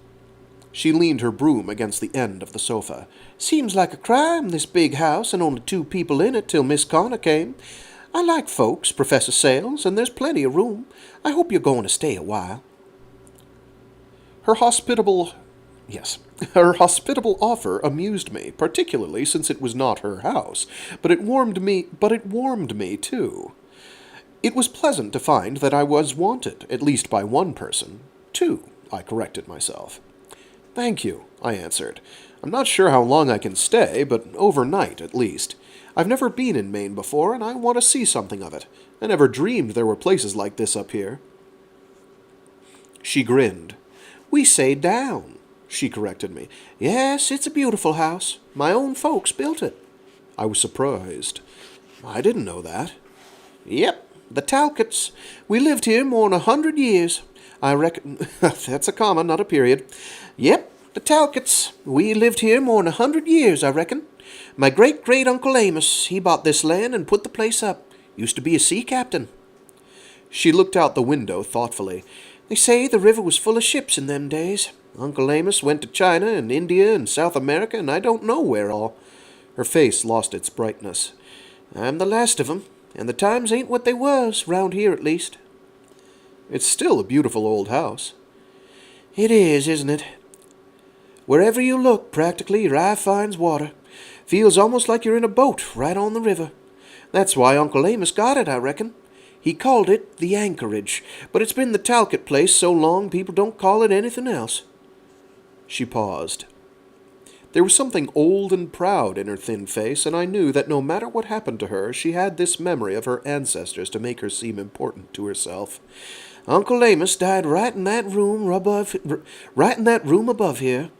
A: She leaned her broom against the end of the sofa.
B: Seems like a crime, this big house, and only 2 people in it till Miss Connor came. I like folks, Professor Sales, and there's plenty of room. I hope you're going to stay a while.
A: Her hospitable offer amused me, particularly since it was not her house, but it warmed me too. It was pleasant to find that I was wanted, at least by one person. 2, I corrected myself. Thank you, I answered. I'm not sure how long I can stay, but overnight at least. I've never been in Maine before, and I want to see something of it. I never dreamed there were places like this up here. She grinned.
B: We say down, she corrected me. Yes, it's a beautiful house. My own folks built it.
A: I was surprised. I didn't know that.
B: Yep, the Talcotts. We lived here more'n 100 years. I reckon that's a comma, not a period. Yep, the Talcotts. We lived here more'n 100 years, I reckon. My great-great-uncle Amos, he bought this land and put the place up. Used to be a sea captain.
A: She looked out the window thoughtfully.
B: They say the river was full of ships in them days. Uncle Amos went to China and India and South America, and I don't know where all.
A: Her face lost its brightness.
B: I'm the last of 'em, and the times ain't what they was, round here at least.
A: It's still a beautiful old house.
B: It is, isn't it? Wherever you look, practically, your eye finds water. Feels almost like you're in a boat right on the river. That's why Uncle Amos got it, I reckon. He called it the Anchorage, but it's been the Talcott place so long people don't call it anything else.
A: She paused. There was something old and proud in her thin face, and I knew that no matter what happened to her, she had this memory of her ancestors to make her seem important to herself.
B: Uncle Amos died right in that room above here.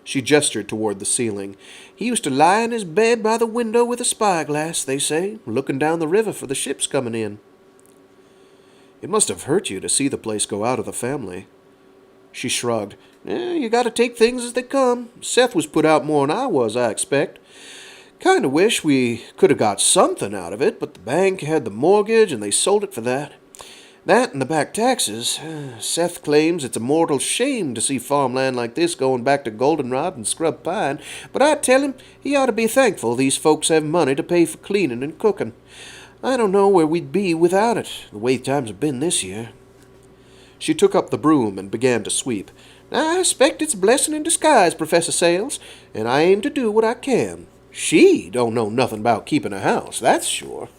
A: She gestured toward the ceiling.
B: He used to lie in his bed by the window with a spyglass, they say, looking down the river for the ships coming in.
A: It must have hurt you to see the place go out of the family.
B: She shrugged. You gotta take things as they come. Seth was put out more'n I was, I expect. Kinda wish we could have got something out of it, but the bank had the mortgage and they sold it for that. That and the back taxes. Seth claims it's a mortal shame to see farmland like this going back to goldenrod and scrub pine, but I tell him he ought to be thankful these folks have money to pay for cleaning and cooking. I don't know where we'd be without it, the way times have been this year.
A: She took up the broom and began to sweep.
B: I expect it's a blessing in disguise, Professor Sales, and I aim to do what I can. She don't know nothing about keeping a house, that's sure.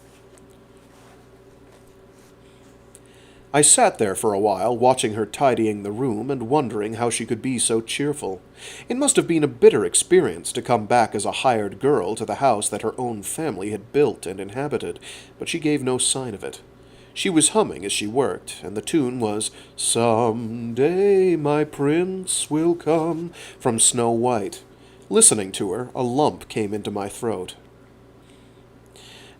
A: I sat there for a while, watching her tidying the room and wondering how she could be so cheerful. It must have been a bitter experience to come back as a hired girl to the house that her own family had built and inhabited, but she gave no sign of it. She was humming as she worked, and the tune was "Some Day My Prince Will Come" from Snow White. Listening to her, a lump came into my throat.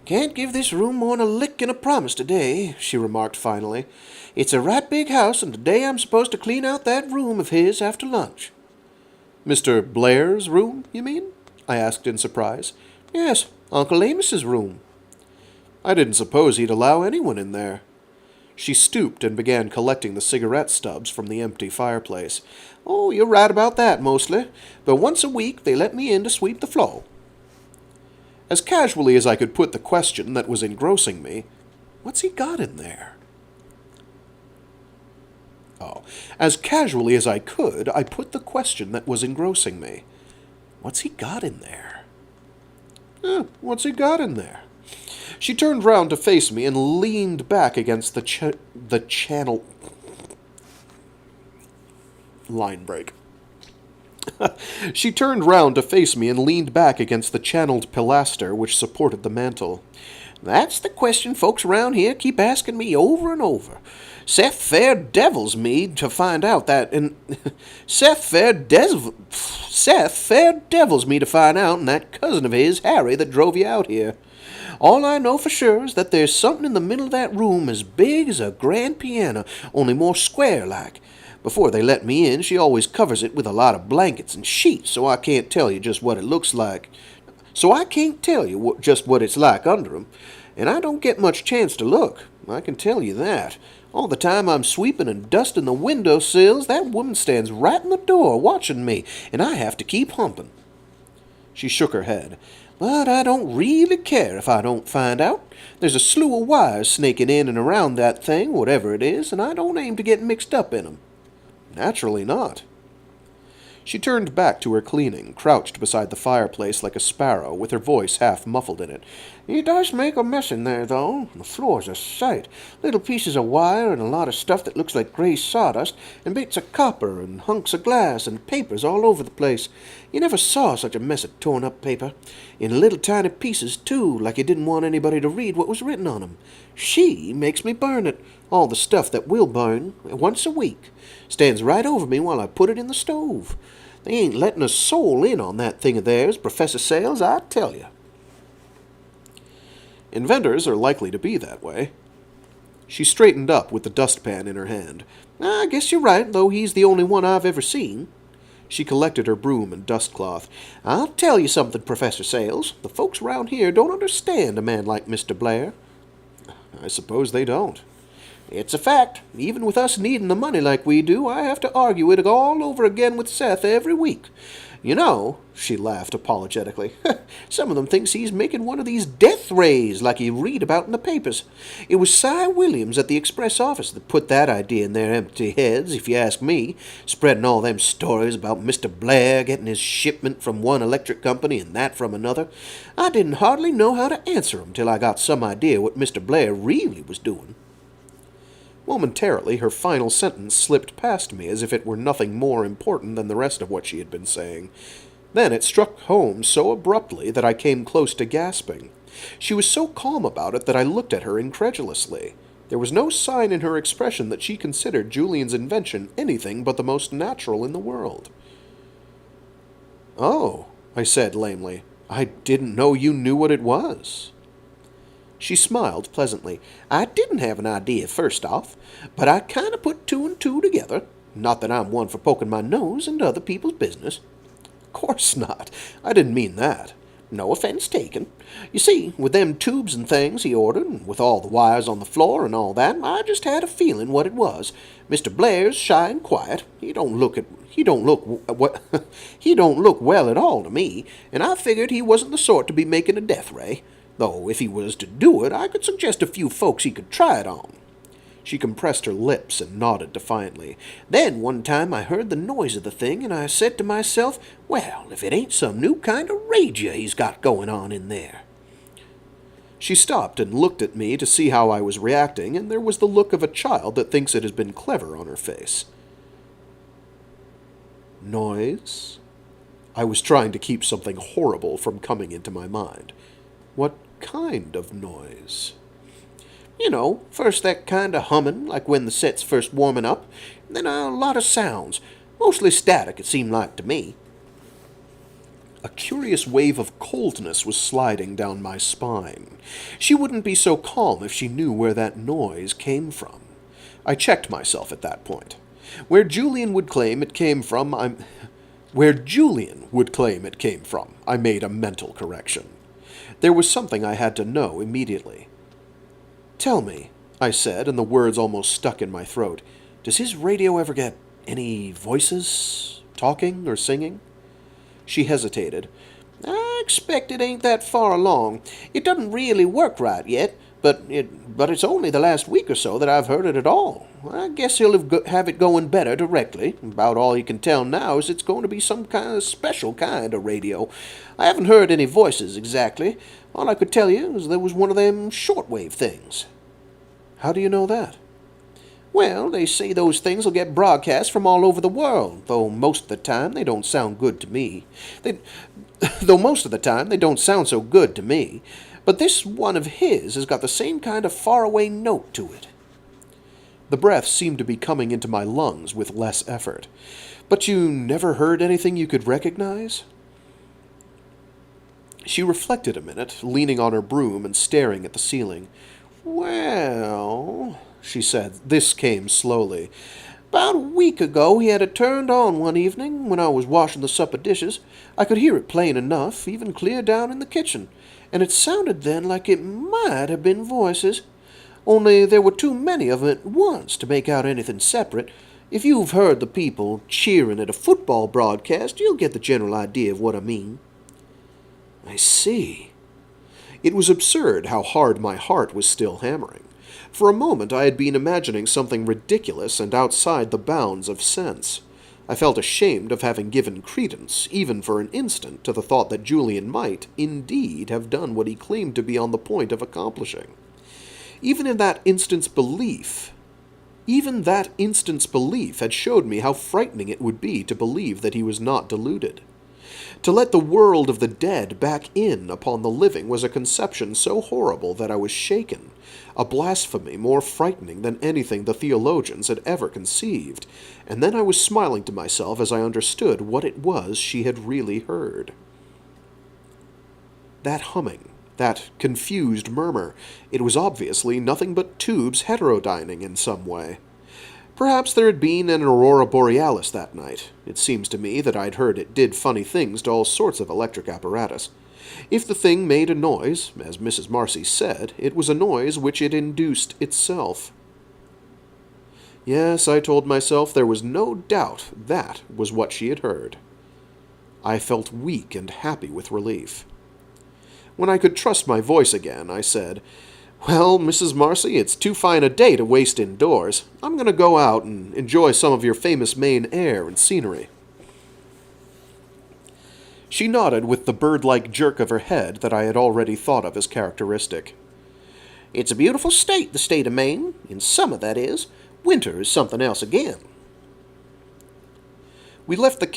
B: Can't give this room more'n a lick and a promise today, she remarked finally. It's a right big house, and today I'm supposed to clean out that room of his after lunch.
A: Mr. Blair's room, you mean? I asked in surprise.
B: Yes, Uncle Amos's room.
A: I didn't suppose he'd allow anyone in there. She stooped and began collecting the cigarette stubs from the empty fireplace.
B: Oh, you're right about that, mostly. But once a week they let me in to sweep the floor.
A: As casually as I could put the question that was engrossing me, what's he got in there? As casually as I could, I put the question that was engrossing me. What's he got in there?
B: What's he got in there?
A: She turned round to face me and leaned back against the channel... Line break. She turned round to face me and leaned back against the channeled pilaster which supported the mantel.
B: That's the question folks around here keep asking me over and over. Seth fair devils me to find out that, and Seth fair devils me to find out, and that cousin of his, Harry, that drove you out here. All I know for sure is that there's something in the middle of that room as big as a grand piano, only more square-like. Before they let me in, she always covers it with a lot of blankets and sheets, so I can't tell you just what it looks like. So I can't tell you just what it's like under 'em. And I don't get much chance to look, I can tell you that. All the time I'm sweeping and dusting the window sills, that woman stands right in the door watching me, and I have to keep humping.
A: She shook her head.
B: But I don't really care if I don't find out. There's a slew of wires snaking in and around that thing, whatever it is, and I don't aim to get mixed up in 'em.
A: Naturally not. She turned back to her cleaning, crouched beside the fireplace like a sparrow, with her voice half muffled in it.
B: It does make a mess in there, though. The floor's a sight. Little pieces of wire and a lot of stuff that looks like gray sawdust, and bits of copper and hunks of glass and papers all over the place. You never saw such a mess of torn-up paper. In little tiny pieces, too, like you didn't want anybody to read what was written on 'em. She makes me burn it, all the stuff that will burn, once a week. Stands right over me while I put it in the stove. They ain't letting a soul in on that thing of theirs, Professor Sales, I tell you.
A: Inventors are likely to be that way. She straightened up with the dustpan in her hand.
B: I guess you're right, though he's the only one I've ever seen.
A: She collected her broom and dustcloth.
B: I'll tell you something, Professor Sales. The folks round here don't understand a man like Mr. Blair.
A: I suppose they don't.
B: It's a fact. Even with us needing the money like we do, I have to argue it all over again with Seth every week. You know, she laughed apologetically, some of them thinks he's making one of these death rays like you read about in the papers. It was Cy Williams at the express office that put that idea in their empty heads, if you ask me, spreading all them stories about Mr. Blair getting his shipment from one electric company and that from another. I didn't hardly know how to answer 'em till I got some idea what Mr. Blair really was doing.
A: Momentarily, her final sentence slipped past me as if it were nothing more important than the rest of what she had been saying. Then it struck home so abruptly that I came close to gasping. She was so calm about it that I looked at her incredulously. There was no sign in her expression that she considered Julian's invention anything but the most natural in the world. "Oh," I said lamely, "I didn't know you knew what it was."
B: She smiled pleasantly. I didn't have an idea first off, but I kind of put two and two together. Not that I'm one for poking my nose into other people's business.
A: Of course not. I didn't mean that.
B: No offense taken. You see, with them tubes and things he ordered, and with all the wires on the floor and all that, I just had a feeling what it was. Mr. Blair's shy and quiet. He don't look well at all to me, and I figured he wasn't the sort to be making a death ray. Though if he was to do it, I could suggest a few folks he could try it on.
A: She compressed her lips and nodded defiantly.
B: Then one time I heard the noise of the thing, and I said to myself, well, if it ain't some new kind of rager he's got going on in there.
A: She stopped and looked at me to see how I was reacting, and there was the look of a child that thinks it has been clever on her face. Noise? I was trying to keep something horrible from coming into my mind. What kind of noise?
B: You know, first that kind of humming, like when the set's first warming up, and then a lot of sounds, mostly static, it seemed like to me.
A: A curious wave of coldness was sliding down my spine. She wouldn't be so calm if she knew where that noise came from. I checked myself at that point. Where Julian would claim it came from, I made a mental correction. There was something I had to know immediately. "Tell me," I said, and the words almost stuck in my throat, "does his radio ever get any voices, talking or singing?" She hesitated.
B: "I expect it ain't that far along. It doesn't really work right yet, but it's only the last week or so that I've heard it at all. I guess he'll have it going better directly. About all he can tell now is it's going to be some kind of special kind of radio. I haven't heard any voices exactly. All I could tell you is there was one of them shortwave things."
A: "How do you know that?"
B: "Well, they say those things will get broadcast from all over the world, though most of the time they don't sound good to me. Though most of the time they don't sound so good to me. But this one of his has got the same kind of faraway note to it."
A: The breath seemed to be coming into my lungs with less effort. "But you never heard anything you could recognize?" She reflected a minute, leaning on her broom and staring at the ceiling.
B: "Well," she said, this came slowly, "about a week ago he had it turned on one evening when I was washing the supper dishes. I could hear it plain enough, even clear down in the kitchen, and it sounded then like it might have been voices. Only there were too many of 'em at once to make out anything separate. If you've heard the people cheering at a football broadcast, you'll get the general idea of what I mean."
A: "I see." It was absurd how hard my heart was still hammering. For a moment I had been imagining something ridiculous and outside the bounds of sense. I felt ashamed of having given credence, even for an instant, to the thought that Julian might, indeed, have done what he claimed to be on the point of accomplishing. Even that instant's belief had showed me how frightening it would be to believe that he was not deluded. To let the world of the dead back in upon the living was a conception so horrible that I was shaken, a blasphemy more frightening than anything the theologians had ever conceived, and then I was smiling to myself as I understood what it was she had really heard. That humming, that confused murmur, it was obviously nothing but tubes heterodyning in some way. Perhaps there had been an aurora borealis that night. It seems to me that I'd heard it did funny things to all sorts of electric apparatus. If the thing made a noise, as Mrs. Marcy said, it was a noise which it induced itself. Yes, I told myself there was no doubt that was what she had heard. I felt weak and happy with relief. When I could trust my voice again, I said, "Well, Mrs. Marcy, it's too fine a day to waste indoors. I'm going to go out and enjoy some of your famous Maine air and scenery." She nodded with the bird-like jerk of her head that I had already thought of as characteristic.
B: "It's a beautiful state, the state of Maine. In summer, that is. Winter is something else again."
A: We left the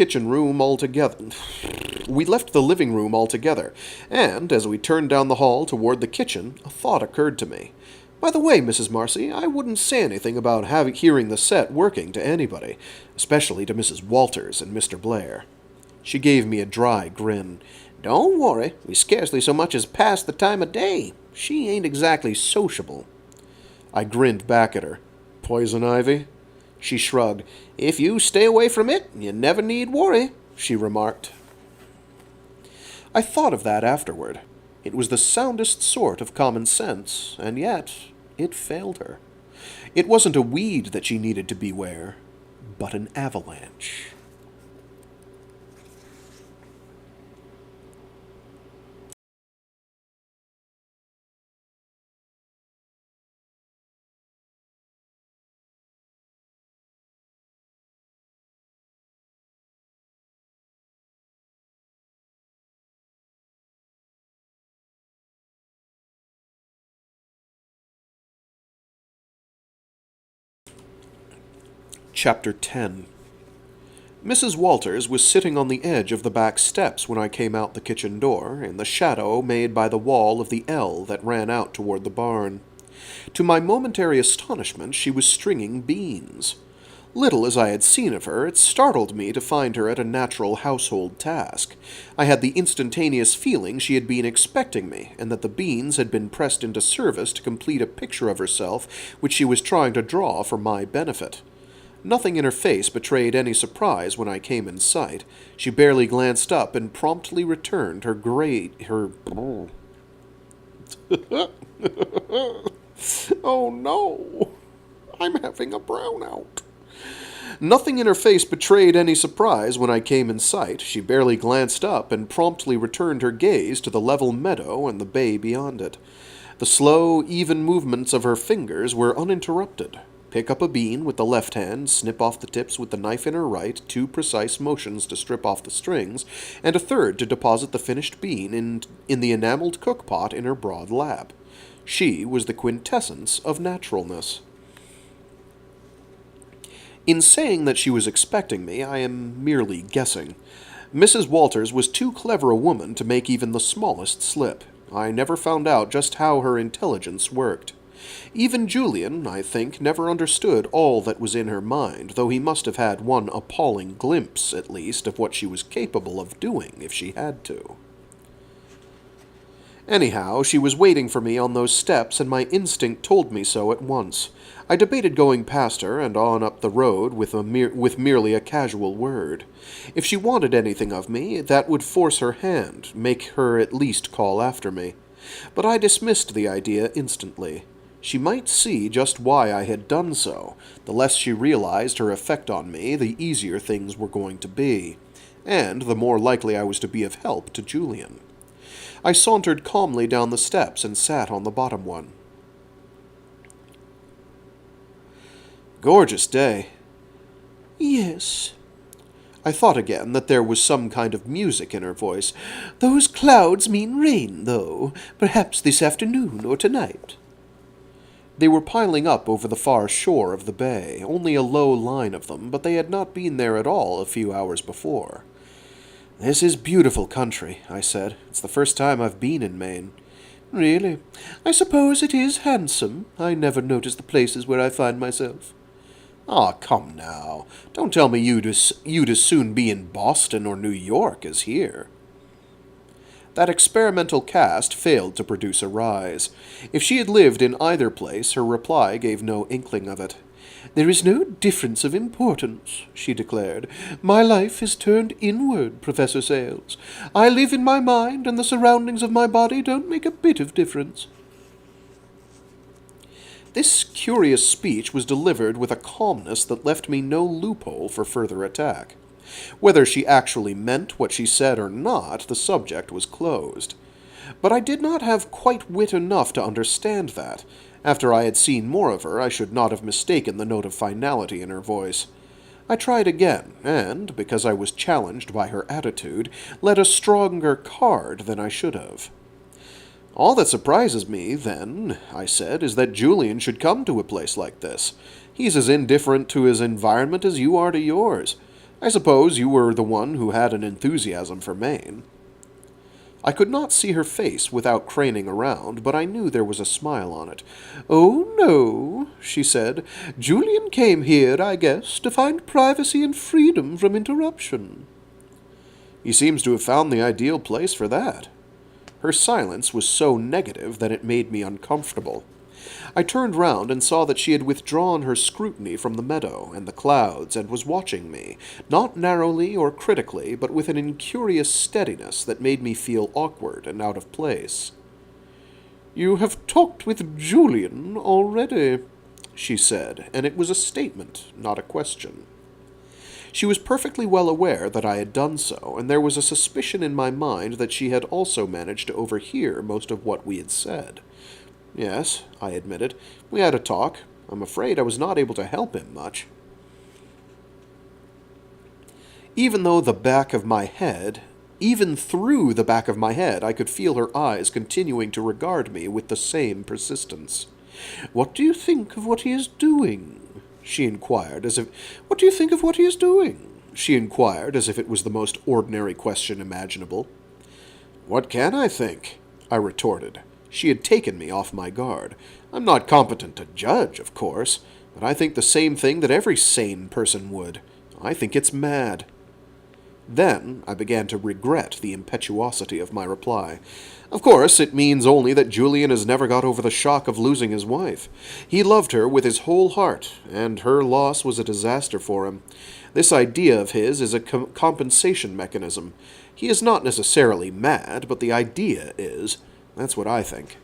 A: living room altogether, and as we turned down the hall toward the kitchen, a thought occurred to me. "By the way, Mrs. Marcy, I wouldn't say anything about hearing the set working to anybody, especially to Mrs. Walters and Mr. Blair." She gave me a dry grin.
B: "Don't worry, we scarcely so much as passed the time of day. She ain't exactly sociable."
A: I grinned back at her. "Poison ivy?"
B: She shrugged. "If you stay away from it, you never need worry," she remarked.
A: I thought of that afterward. It was the soundest sort of common sense, and yet it failed her. It wasn't a weed that she needed to beware, but an avalanche. Chapter 10. Mrs. Walters was sitting on the edge of the back steps when I came out the kitchen door, in the shadow made by the wall of the L that ran out toward the barn. To my momentary astonishment, she was stringing beans. Little as I had seen of her, it startled me to find her at a natural household task. I had the instantaneous feeling she had been expecting me, and that the beans had been pressed into service to complete a picture of herself which she was trying to draw for my benefit. Nothing in her face betrayed any surprise when I came in sight. She barely glanced up and promptly returned her Oh no! I'm having a brownout. Nothing in her face betrayed any surprise when I came in sight. She barely glanced up and promptly returned her gaze to the level meadow and the bay beyond it. The slow, even movements of her fingers were uninterrupted. Pick up a bean with the left hand, snip off the tips with the knife in her right, 2 precise motions to strip off the strings, and a third to deposit the finished bean in the enameled cookpot in her broad lap. She was the quintessence of naturalness. In saying that she was expecting me, I am merely guessing. Mrs. Walters was too clever a woman to make even the smallest slip. I never found out just how her intelligence worked. Even Julian, I think, never understood all that was in her mind, though he must have had one appalling glimpse, at least, of what she was capable of doing if she had to. Anyhow, she was waiting for me on those steps, and my instinct told me so at once. I debated going past her and on up the road with merely a casual word. If she wanted anything of me, that would force her hand, make her at least call after me. But I dismissed the idea instantly. She might see just why I had done so. The less she realized her effect on me, the easier things were going to be, and the more likely I was to be of help to Julian. I sauntered calmly down the steps and sat on the bottom one. Gorgeous day.
C: Yes.
A: I thought again that there was some kind of music in her voice.
C: Those clouds mean rain, though. Perhaps this afternoon or tonight.
A: They were piling up over the far shore of the bay, only a low line of them, but they had not been there at all a few hours before. This is beautiful country, I said. It's the first time I've been in Maine.
C: Really? I suppose it is handsome. I never notice the places where I find myself.
A: Ah, come now. Don't tell me you'd as soon be in Boston or New York as here. That experimental cast failed to produce a rise. If she had lived in either place, her reply gave no inkling of it.
C: There is no difference of importance, she declared. My life is turned inward, Professor Sayles. I live in my mind, and the surroundings of my body don't make a bit of difference.
A: This curious speech was delivered with a calmness that left me no loophole for further attack. Whether she actually meant what she said or not, the subject was closed. But I did not have quite wit enough to understand that. After I had seen more of her, I should not have mistaken the note of finality in her voice. I tried again, and, because I was challenged by her attitude, led a stronger card than I should have. All that surprises me, then, I said, is that Julian should come to a place like this. He's as indifferent to his environment as you are to yours. I suppose you were the one who had an enthusiasm for Maine. I could not see her face without craning around, but I knew there was a smile on it.
C: Oh, no, she said. Julian came here, I guess, to find privacy and freedom from interruption.
A: He seems to have found the ideal place for that. Her silence was so negative that it made me uncomfortable. I turned round and saw that she had withdrawn her scrutiny from the meadow and the clouds and was watching me, not narrowly or critically, but with an incurious steadiness that made me feel awkward and out of place.
C: You have talked with Julian already,
A: she said, and it was a statement, not a question. She was perfectly well aware that I had done so, and there was a suspicion in my mind that she had also managed to overhear most of what we had said. Yes, I admitted. We had a talk. I'm afraid I was not able to help him much. Even through the back of my head, I could feel her eyes continuing to regard me with the same persistence.
C: What do you think of what he is doing?
A: She inquired, as if... What do you think of what he is doing? She inquired, as if it was the most ordinary question imaginable. What can I think? I retorted. She had taken me off my guard. I'm not competent to judge, of course, but I think the same thing that every sane person would. I think it's mad. Then I began to regret the impetuosity of my reply. Of course, it means only that Julian has never got over the shock of losing his wife. He loved her with his whole heart, and her loss was a disaster for him. This idea of his is a compensation mechanism. He is not necessarily mad, but the idea is. That's what I think.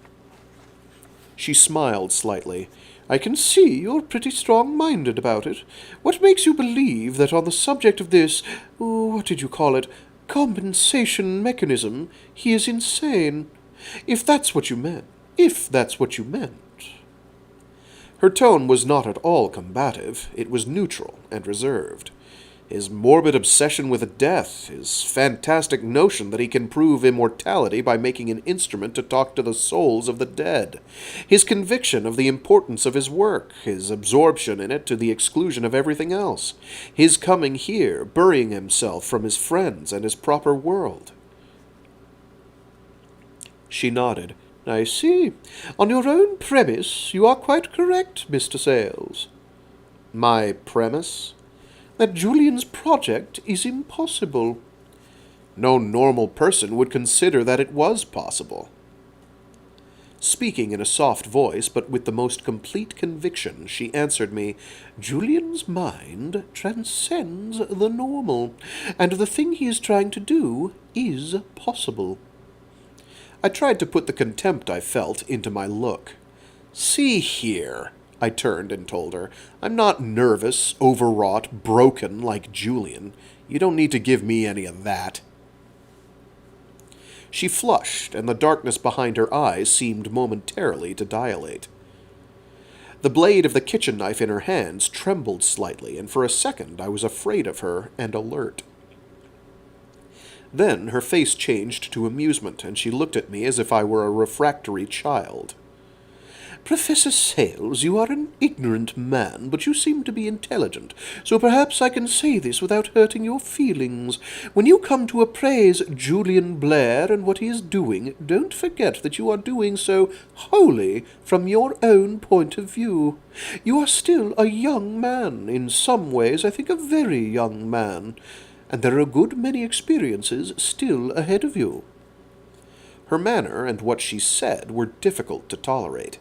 A: She smiled slightly.
C: I can see you're pretty strong-minded about it. What makes you believe that on the subject of this, what did you call it, compensation mechanism, he is insane? If that's what you meant, if that's what you meant."
A: Her tone was not at all combative. It was neutral and reserved. His morbid obsession with death, his fantastic notion that he can prove immortality by making an instrument to talk to the souls of the dead, his conviction of the importance of his work, his absorption in it to the exclusion of everything else, his coming here, burying himself from his friends and his proper world.
C: She nodded. "I see. On your own premise, you are quite correct, Mr. Sayles."
A: "My premise?"
C: "That Julian's project is impossible."
A: "No normal person would consider that it was possible."
C: Speaking in a soft voice, but with the most complete conviction, she answered me, "Julian's mind transcends the normal, and the thing he is trying to do is possible."
A: I tried to put the contempt I felt into my look. "See here," I turned and told her, "I'm not nervous, overwrought, broken like Julian. You don't need to give me any of that." She flushed, and the darkness behind her eyes seemed momentarily to dilate. The blade of the kitchen knife in her hands trembled slightly, and for a second I was afraid of her and alert. Then her face changed to amusement, and she looked at me as if I were a refractory child.
C: "Professor Sayles, you are an ignorant man, but you seem to be intelligent, so perhaps I can say this without hurting your feelings. When you come to appraise Julian Blair and what he is doing, don't forget that you are doing so wholly from your own point of view. You are still a young man, in some ways I think a very young man, and there are a good many experiences still ahead of you."
A: Her manner and what she said were difficult to tolerate.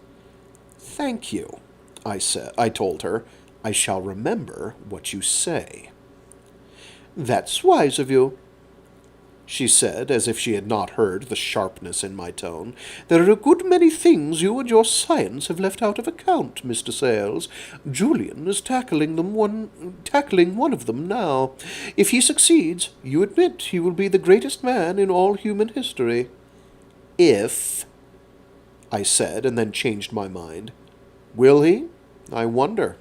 A: "Thank you," I told her. "I shall remember what you say."
C: "That's wise of you,"
A: she said, as if she had not heard the sharpness in my tone.
C: "There are a good many things you and your science have left out of account, Mr. Sayles. Julian is tackling one of them now. If he succeeds, you admit he will be the greatest man in all human history."
A: "If," I said, and then changed my mind. "Will he? I wonder."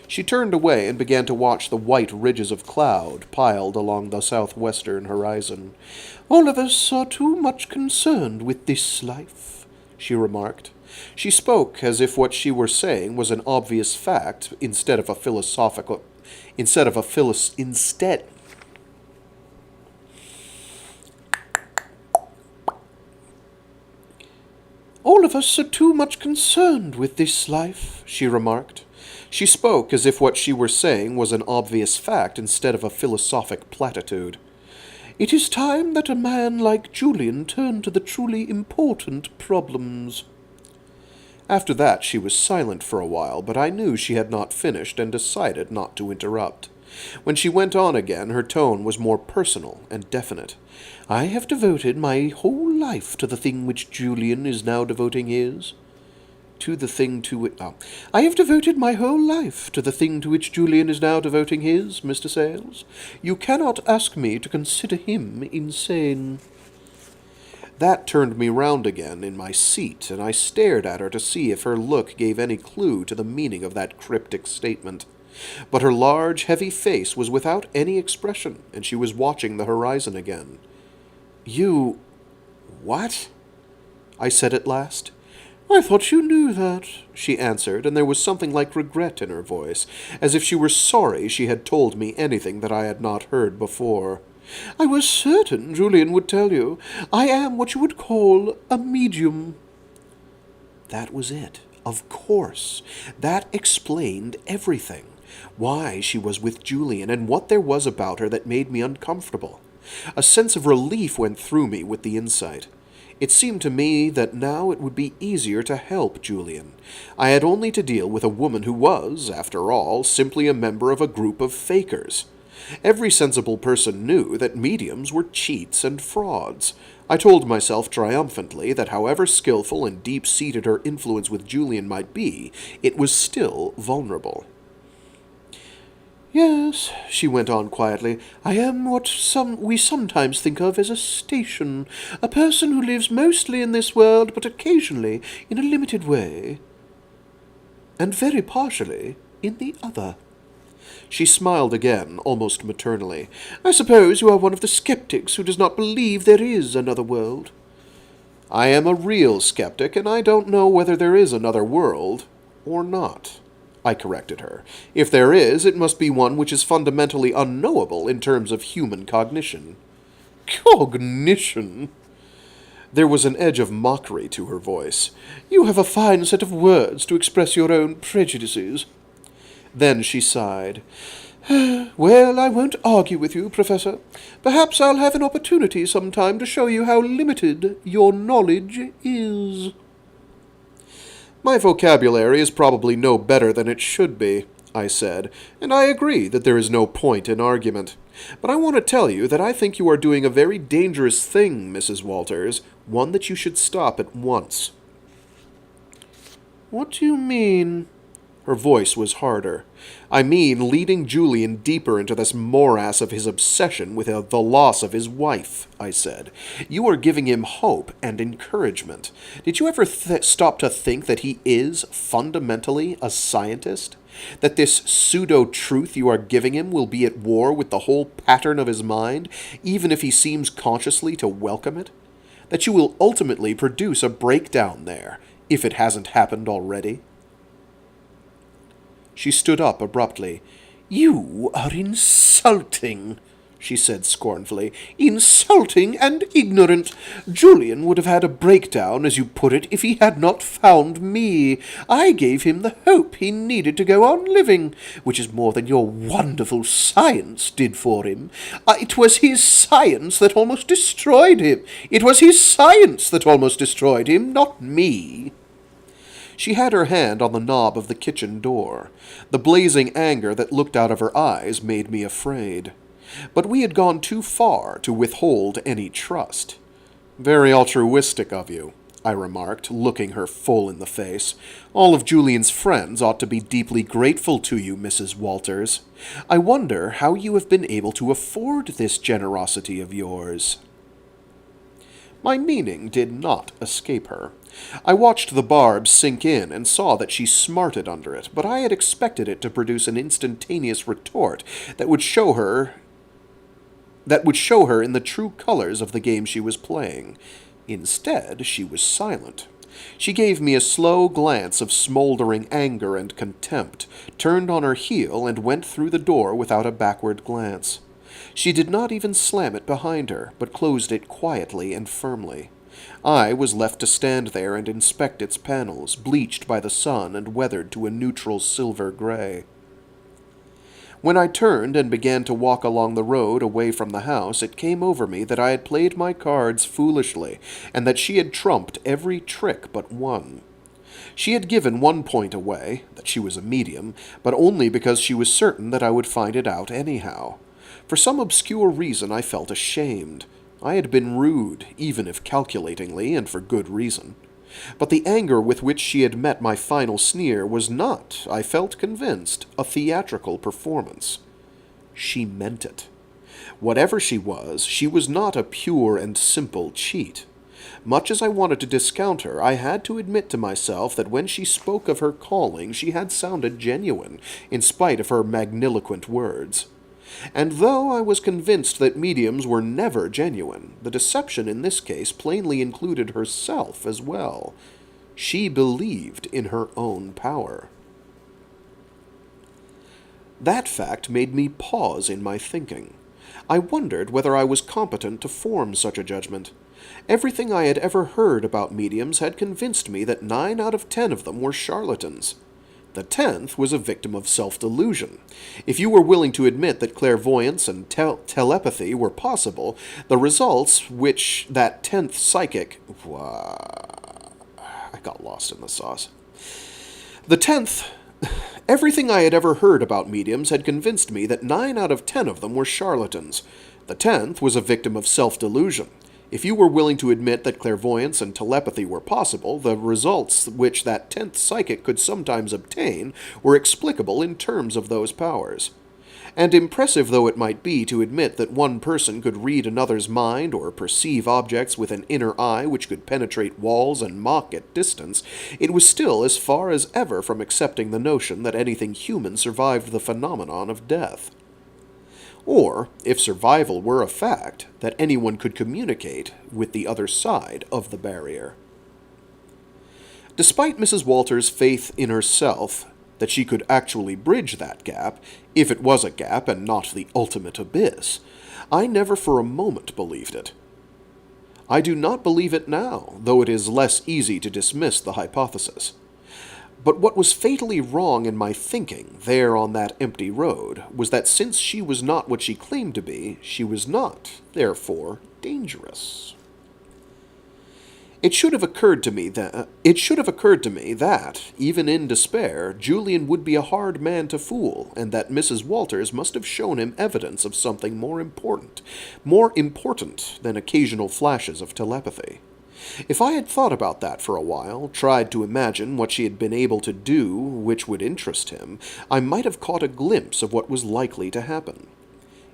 A: She turned away and began to watch the white ridges of cloud piled along the southwestern horizon.
C: "All of us are too much concerned with this life," she remarked.
A: She spoke as if what she were saying was an obvious fact instead of a philosophical...
C: "All of us are too much concerned with this life," she remarked.
A: She spoke as if what she were saying was an obvious fact instead of a philosophic platitude.
C: "It is time that a man like Julian turned to the truly important problems."
A: After that she was silent for a while, but I knew she had not finished and decided not to interrupt. When she went on again, her tone was more personal and definite.
C: "I have devoted my whole life to the thing which Julian is now devoting his. I have devoted my whole life to the thing to which Julian is now devoting his, Mr. Sayles. You cannot ask me to consider him insane."
A: That turned me round again in my seat, and I stared at her to see if her look gave any clue to the meaning of that cryptic statement. But her large, heavy face was without any expression, and she was watching the horizon again.
C: "You...
A: what?" I said at last.
C: "I thought you knew that,"
A: she answered, and there was something like regret in her voice, as if she were sorry she had told me anything that I had not heard before.
C: "I was certain Julian would tell you. I am what you would call a medium."
A: That was it. Of course. That explained everything. Why she was with Julian, and what there was about her that made me uncomfortable. A sense of relief went through me with the insight. It seemed to me that now it would be easier to help Julian. I had only to deal with a woman who was, after all, simply a member of a group of fakers. Every sensible person knew that mediums were cheats and frauds. I told myself triumphantly that however skillful and deep-seated her influence with Julian might be, it was still vulnerable.
C: Yes, she went on quietly, I am what we sometimes think of as a station, a person who lives mostly in this world, but occasionally, in a limited way, and very partially, in the other. She smiled again, almost maternally. I suppose you are one of the skeptics who does not believe there is another world. I am a real skeptic, and I don't know whether there is another world or not. I corrected her. If there is, it must be one which is fundamentally unknowable in terms of human cognition. Cognition? There was an edge of mockery to her voice. You have a fine set of words to express your own prejudices. Then she sighed. Well, I won't argue with you, Professor. Perhaps I'll have an opportunity sometime to show you how limited your knowledge is. My vocabulary is probably no better than it should be, I said, and I agree that there is no point in argument. But I want to tell you that I think you are doing a very dangerous thing, Mrs. Walters, one that you should stop at once. What do you mean? Her voice was harder. I mean leading Julian deeper into this morass of his obsession with the loss of his wife, I said. You are giving him hope and encouragement. Did you ever stop to think that he is fundamentally a scientist? That this pseudo-truth you are giving him will be at war with the whole pattern of his mind, even if he seems consciously to welcome it? That you will ultimately produce a breakdown there, if it hasn't happened already? She stood up abruptly. You are insulting, she said scornfully. Insulting and ignorant. Julian would have had a breakdown, as you put it, if he had not found me. I gave him the hope he needed to go on living, which is more than your wonderful science did for him. It was his science that almost destroyed him. It was his science that almost destroyed him, not me. She had her hand on the knob of the kitchen door. The blazing anger that looked out of her eyes made me afraid. But we had gone too far to withhold any trust. Very altruistic of you, I remarked, looking her full in the face. All of Julian's friends ought to be deeply grateful to you, Mrs. Walters. I wonder how you have been able to afford this generosity of yours. My meaning did not escape her. I watched the barbs sink in and saw that she smarted under it, but I had expected it to produce an instantaneous retort that would show her in the true colors of the game she was playing. Instead, she was silent. She gave me a slow glance of smoldering anger and contempt, turned on her heel, and went through the door without a backward glance. She did not even slam it behind her, but closed it quietly and firmly. I was left to stand there and inspect its panels, bleached by the sun and weathered to a neutral silver gray. When I turned and began to walk along the road away from the house, it came over me that I had played my cards foolishly, and that she had trumped every trick but one. She had given 1 point away, that she was a medium, but only because she was certain that I would find it out anyhow. For some obscure reason I felt ashamed. I had been rude, even if calculatingly, and for good reason. But the anger with which she had met my final sneer was not, I felt convinced, a theatrical performance. She meant it. Whatever she was not a pure and simple cheat. Much as I wanted to discount her, I had to admit to myself that when she spoke of her calling, she had sounded genuine, in spite of her magniloquent words. And though I was convinced that mediums were never genuine, the deception in this case plainly included herself as well. She believed in her own power. That fact made me pause in my thinking. I wondered whether I was competent to form such a judgment. Everything I had ever heard about mediums had convinced me that 9 out of 10 of them were charlatans. The 10th was a victim of self-delusion. If you were willing to admit that clairvoyance and telepathy were possible, the results which that 10th psychic... I got lost in the sauce. The 10th... Everything I had ever heard about mediums had convinced me that 9 out of 10 of them were charlatans. The 10th was a victim of self-delusion. If you were willing to admit that clairvoyance and telepathy were possible, the results which that 10th psychic could sometimes obtain were explicable in terms of those powers. And impressive though it might be to admit that one person could read another's mind or perceive objects with an inner eye which could penetrate walls and mock at distance, it was still as far as ever from accepting the notion that anything human survived the phenomenon of death. Or, if survival were a fact, that anyone could communicate with the other side of the barrier. Despite Mrs. Walters' faith in herself, that she could actually bridge that gap, if it was a gap and not the ultimate abyss, I never for a moment believed it. I do not believe it now, though it is less easy to dismiss the hypothesis. But what was fatally wrong in my thinking, there on that empty road, was that since she was not what she claimed to be, she was not, therefore, dangerous. It should have occurred to me that, even in despair, Julian would be a hard man to fool, and that Mrs. Walters must have shown him evidence of something more important than occasional flashes of telepathy. If I had thought about that for a while, tried to imagine what she had been able to do which would interest him, I might have caught a glimpse of what was likely to happen.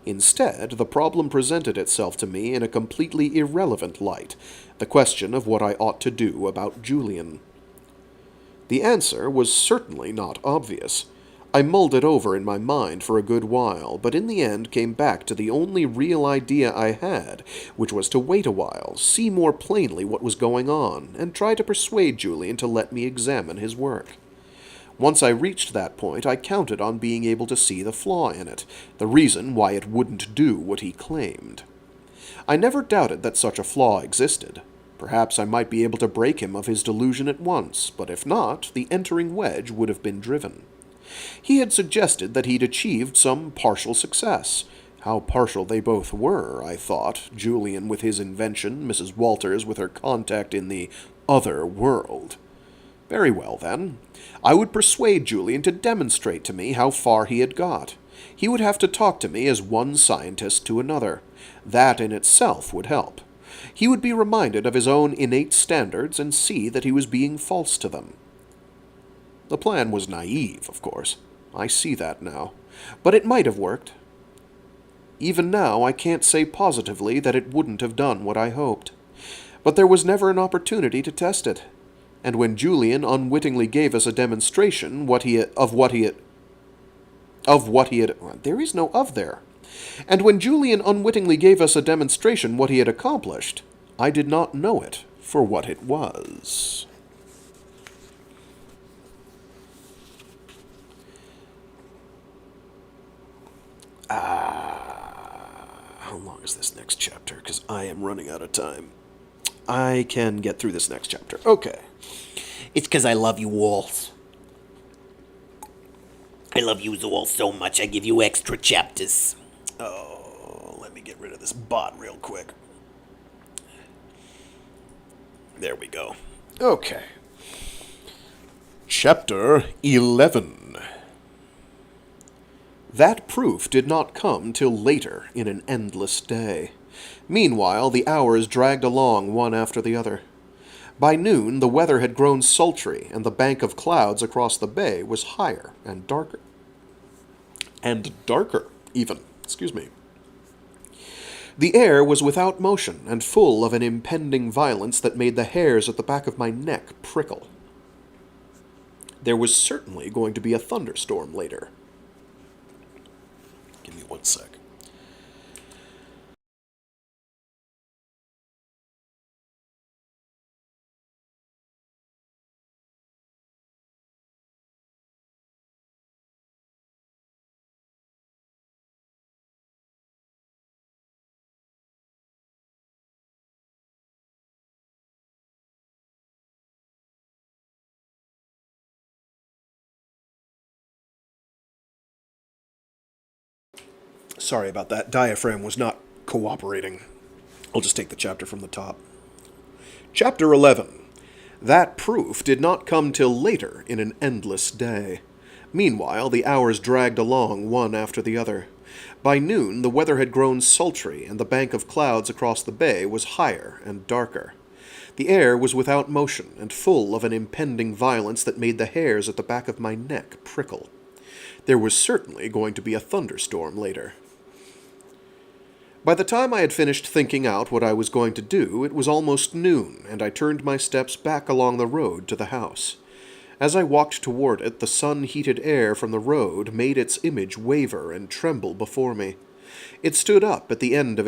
C: Instead, the problem presented itself to me in a completely irrelevant light, the question of what I ought to do about Julian. The answer was certainly not obvious. I mulled it over in my mind for a good while, but in the end came back to the only real idea I had, which was to wait a while, see more plainly what was going on, and try to persuade Julian to let me examine his work. Once I reached that point, I counted on being able to see the flaw in it, the reason why it wouldn't do what he claimed. I never doubted that such a flaw existed. Perhaps I might be able to break him of his delusion at once, but if not, the entering wedge would have been driven. He had suggested that he'd achieved some partial success. How partial they both were, I thought, Julian with his invention, Mrs. Walters with her contact in the other world. Very well, then. I would persuade Julian to demonstrate to me how far he had got. He would have to talk to me as one scientist to another. That in itself would help. He would be reminded of his own innate standards and see that he was being false to them. The plan was naive, of course. I see that now. But it might have worked. Even now, I can't say positively that it wouldn't have done what I hoped. But there was never an opportunity to test it. And when Julian unwittingly gave us a demonstration there is no of there. And when Julian unwittingly gave us a demonstration what he had accomplished, I did not know it for what it was. How long is this next chapter? Because I am running out of time. I can get through this next chapter. Okay.
D: It's because I love you all. I love you all so much, I give you extra chapters.
C: Oh, let me get rid of this bot real quick. There we go. Okay. Chapter 11. That proof did not come till later in an endless day. Meanwhile, the hours dragged along one after the other. By noon, the weather had grown sultry, and the bank of clouds across the bay was higher and darker. And darker, even. The air was without motion, and full of an impending violence that made the hairs at the back of my neck prickle. There was certainly going to be a thunderstorm later. Give me 1 sec. Sorry about that. Diaphragm was not cooperating. I'll just take the chapter from the top. Chapter 11. That proof did not come till later in an endless day. Meanwhile, the hours dragged along one after the other. By noon, the weather had grown sultry, and the bank of clouds across the bay was higher and darker. The air was without motion, and full of an impending violence that made the hairs at the back of my neck prickle.
A: There was certainly going to be a thunderstorm later. By the time I had finished thinking out what I was going to do, it was almost noon, and I turned my steps back along the road to the house. As I walked toward it, the sun-heated air from the road made its image waver and tremble before me. It stood up at the end of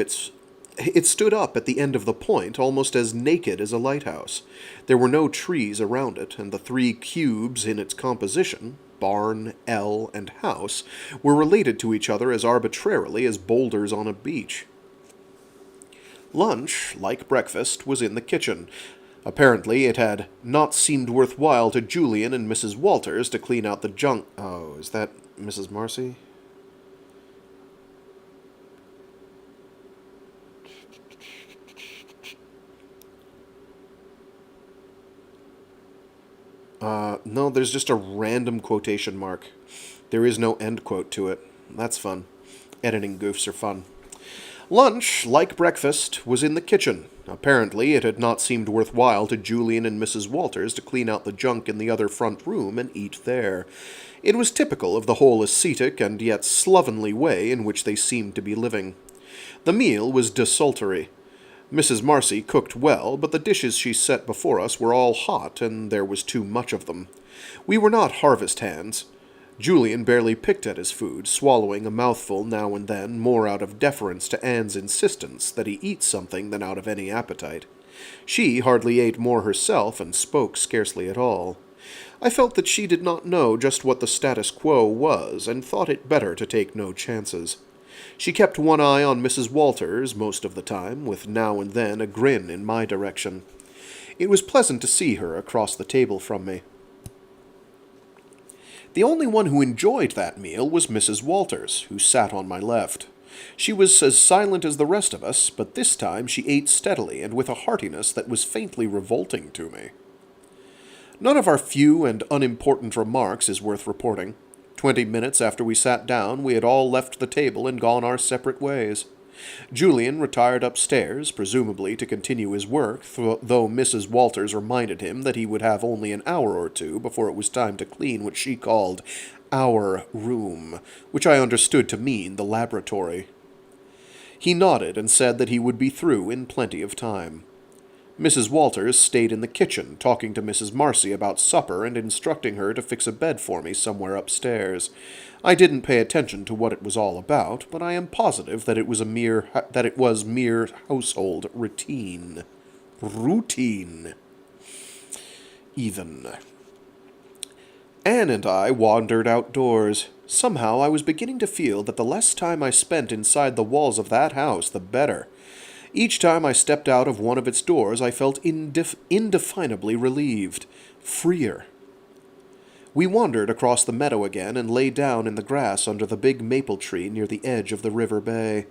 A: the point, almost as naked as a lighthouse. There were no trees around it, and the three cubes in its composition, barn, ell, and house, were related to each other as arbitrarily as boulders on a beach. Lunch, like breakfast, was in the kitchen. Apparently it had not seemed worthwhile to Julian and Mrs. Walters to clean out the junk— Oh, is that Mrs. Marcy? No, there's just a random quotation mark. There is no end quote to it. That's fun. Editing goofs are fun. Lunch, like breakfast, was in the kitchen. Apparently it had not seemed worthwhile to Julian and Mrs. Walters to clean out the junk in the other front room and eat there. It was typical of the whole ascetic and yet slovenly way in which they seemed to be living. The meal was desultory. Mrs. Marcy cooked well, but the dishes she set before us were all hot, and there was too much of them. We were not harvest hands. Julian barely picked at his food, swallowing a mouthful now and then, more out of deference to Anne's insistence that he eat something than out of any appetite. She hardly ate more herself, and spoke scarcely at all. I felt that she did not know just what the status quo was, and thought it better to take no chances. She kept one eye on Mrs. Walters most of the time, with now and then a grin in my direction. It was pleasant to see her across the table from me. The only one who enjoyed that meal was Mrs. Walters, who sat on my left. She was as silent as the rest of us, but this time she ate steadily and with a heartiness that was faintly revolting to me. None of our few and unimportant remarks is worth reporting. 20 minutes after we sat down, we had all left the table and gone our separate ways. Julian retired upstairs, presumably to continue his work, though Mrs. Walters reminded him that he would have only an hour or two before it was time to clean what she called our room, which I understood to mean the laboratory. He nodded and said that he would be through in plenty of time. Mrs. Walters stayed in the kitchen, talking to Mrs. Marcy about supper and instructing her to fix a bed for me somewhere upstairs. I didn't pay attention to what it was all about, but I am positive that it was mere household routine. Even. Anne and I wandered outdoors. Somehow I was beginning to feel that the less time I spent inside the walls of that house, the better. Each time I stepped out of one of its doors, I felt indefinably relieved, freer. We wandered across the meadow again and lay down in the grass under the big maple tree near the edge of the river bay.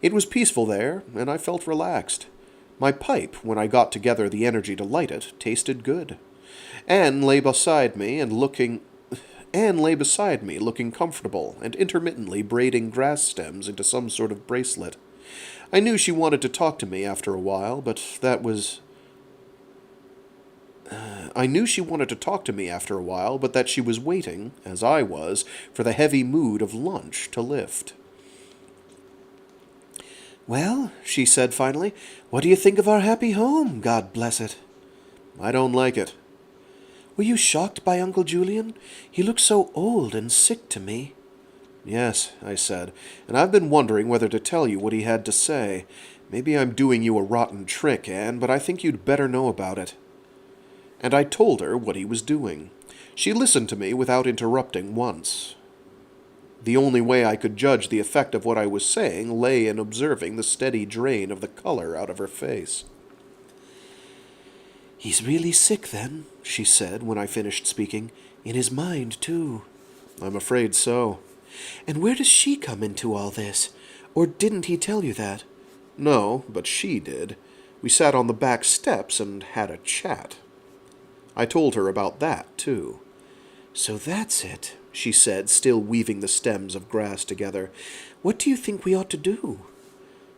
A: It was peaceful there, and I felt relaxed. My pipe, when I got together the energy to light it, tasted good. Anne lay beside me, looking comfortable, and intermittently braiding grass stems into some sort of bracelet. I knew she wanted to talk to me after a while, but that she was waiting, as I was, for the heavy mood of lunch to lift. "Well," she said finally, "what do you think of our happy home, God bless it?" "I don't like it." "Were you shocked by Uncle Julian? He looked so old and sick to me." "Yes," I said, "and I've been wondering whether to tell you what he had to say. Maybe I'm doing you a rotten trick, Anne, but I think you'd better know about it." And I told her what he was doing. She listened to me without interrupting once. The only way I could judge the effect of what I was saying lay in observing the steady drain of the color out of her face. "He's really sick, then," she said when I finished speaking. "In his mind, too." "I'm afraid so." "And where does she come into all this? Or didn't he tell you that?" "No, but she did. We sat on the back steps and had a chat." I told her about that, too. "So that's it," she said, still weaving the stems of grass together. "What do you think we ought to do?"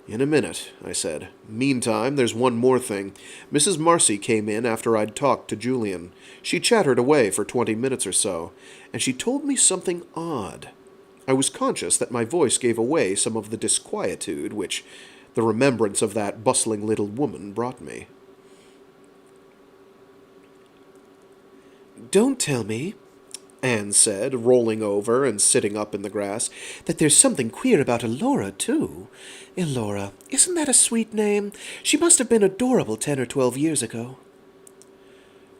A: "In a minute," I said. "Meantime, there's one more thing. Mrs. Marcy came in after I'd talked to Julian. She chattered away for 20 minutes or so, and she told me something odd." I was conscious that my voice gave away some of the disquietude which the remembrance of that bustling little woman brought me.
C: "Don't tell me," Anne said, rolling over and sitting up in the grass, "that there's something queer about Elora, too. Elora, isn't that a sweet name? She must have been adorable 10 or 12 years ago."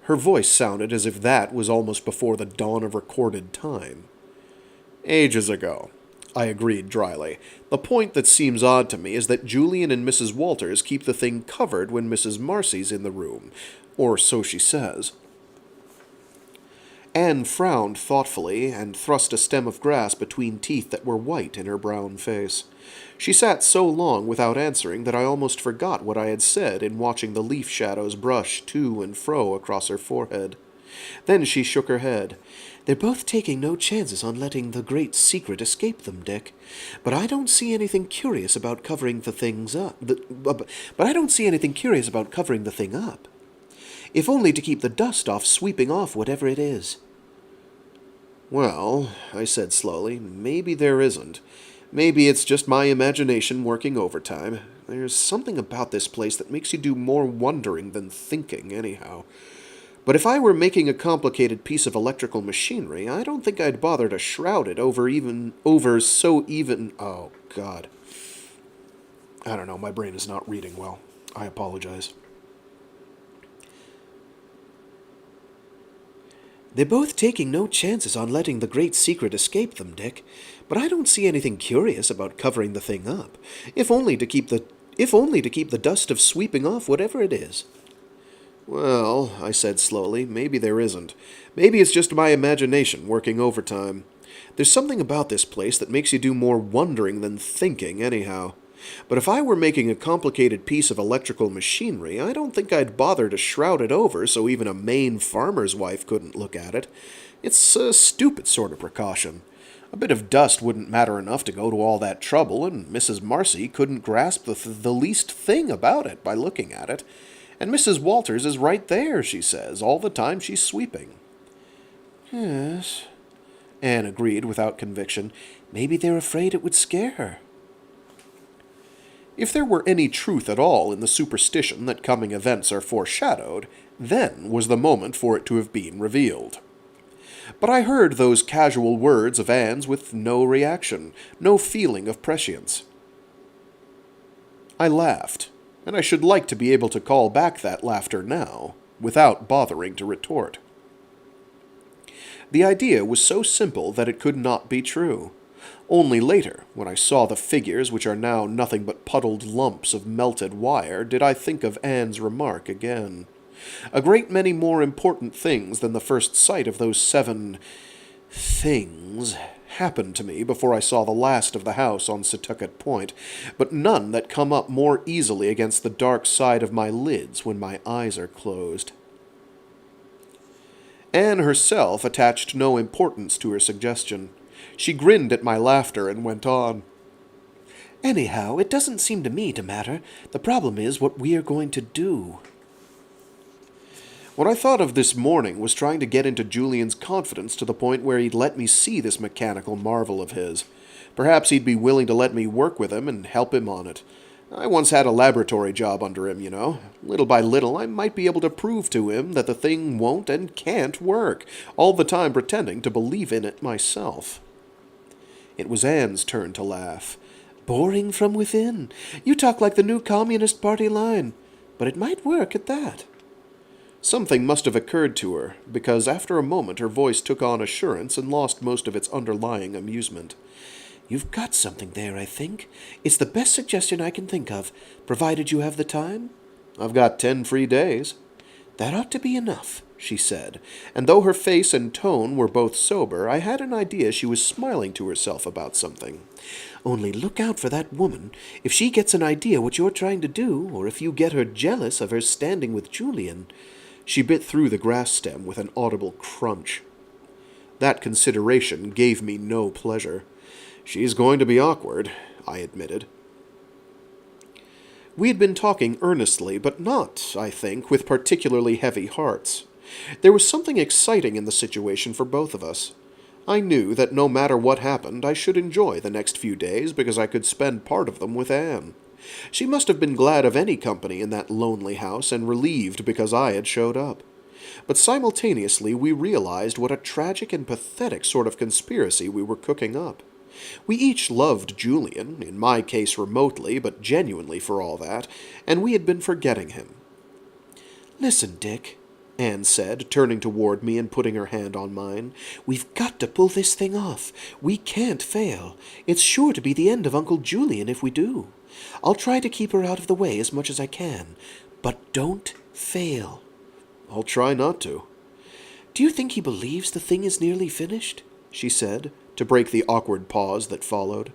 A: Her voice sounded as if that was almost before the dawn of recorded time. "Ages ago," I agreed dryly. "The point that seems odd to me is that Julian and Mrs. Walters keep the thing covered when Mrs. Marcy's in the room, or so she says." Anne frowned thoughtfully and thrust a stem of grass between teeth that were white in her brown face. She sat so long without answering that I almost forgot what I had said in watching the leaf shadows brush to and fro across her forehead. Then she shook her head.
C: "They're both taking no chances on letting the great secret escape them, Dick. But I don't see anything curious about covering the things up. But I don't see anything curious about covering the thing up. If only to keep the dust off sweeping off whatever it is."
A: "Well," I said slowly, "maybe there isn't. Maybe it's just my imagination working overtime. There's something about this place that makes you do more wondering than thinking, anyhow. But if I were making a complicated piece of electrical machinery, I don't think I'd bother to shroud it oh, God. I don't know, my brain is not reading well. I apologize.
C: "They're both taking no chances on letting the great secret escape them, Dick. But I don't see anything curious about covering the thing up, if only to keep the dust of sweeping off whatever it is."
A: "Well," I said slowly, "maybe there isn't. Maybe it's just my imagination working overtime. There's something about this place that makes you do more wondering than thinking, anyhow. But if I were making a complicated piece of electrical machinery, I don't think I'd bother to shroud it over so even a Maine farmer's wife couldn't look at it. It's a stupid sort of precaution. A bit of dust wouldn't matter enough to go to all that trouble, and Mrs. Marcy couldn't grasp the least thing about it by looking at it. And Mrs. Walters is right there, she says, all the time she's sweeping."
C: "Yes," Anne agreed without conviction. "Maybe they're afraid it would scare her."
A: If there were any truth at all in the superstition that coming events are foreshadowed, then was the moment for it to have been revealed. But I heard those casual words of Anne's with no reaction, no feeling of prescience. I laughed, and I should like to be able to call back that laughter now, without bothering to retort. The idea was so simple that it could not be true. Only later, when I saw the figures which are now nothing but puddled lumps of melted wire, did I think of Anne's remark again. A great many more important things than the first sight of those 7 things happened to me before I saw the last of the house on Setauket Point, but none that come up more easily against the dark side of my lids when my eyes are closed. Anne herself attached no importance to her suggestion. She grinned at my laughter and went on.
C: "Anyhow, it doesn't seem to me to matter. The problem is what we are going to do."
A: What I thought of this morning was trying to get into Julian's confidence to the point where he'd let me see this mechanical marvel of his. Perhaps he'd be willing to let me work with him and help him on it. I once had a laboratory job under him, you know. Little by little, I might be able to prove to him that the thing won't and can't work, all the time pretending to believe in it myself. It was Anne's turn to laugh.
C: "Boring from within. You talk like the new Communist Party line. But it might work at that."
A: Something must have occurred to her, because after a moment her voice took on assurance and lost most of its underlying amusement.
C: "You've got something there, I think. It's the best suggestion I can think of, provided you have the time."
A: "I've got 10 free days."
C: "That ought to be enough," she said,
A: and though her face and tone were both sober, I had an idea she was smiling to herself about something.
C: "Only look out for that woman. If she gets an idea what you're trying to do, or if you get her jealous of her standing with Julian—"
A: She bit through the grass stem with an audible crunch. That consideration gave me no pleasure. "She's going to be awkward," I admitted. We had been talking earnestly, but not, I think, with particularly heavy hearts. There was something exciting in the situation for both of us. I knew that no matter what happened, I should enjoy the next few days because I could spend part of them with Anne. She must have been glad of any company in that lonely house and relieved because I had showed up. But simultaneously we realized what a tragic and pathetic sort of conspiracy we were cooking up. We each loved Julian, in my case remotely, but genuinely for all that, and we had been forgetting him.
C: "Listen, Dick," Anne said, turning toward me and putting her hand on mine. "We've got to pull this thing off. We can't fail. It's sure to be the end of Uncle Julian if we do. I'll try to keep her out of the way as much as I can, but don't fail."
A: "I'll try not to."
C: "Do you think he believes the thing is nearly finished?" she said, to break the awkward pause that followed.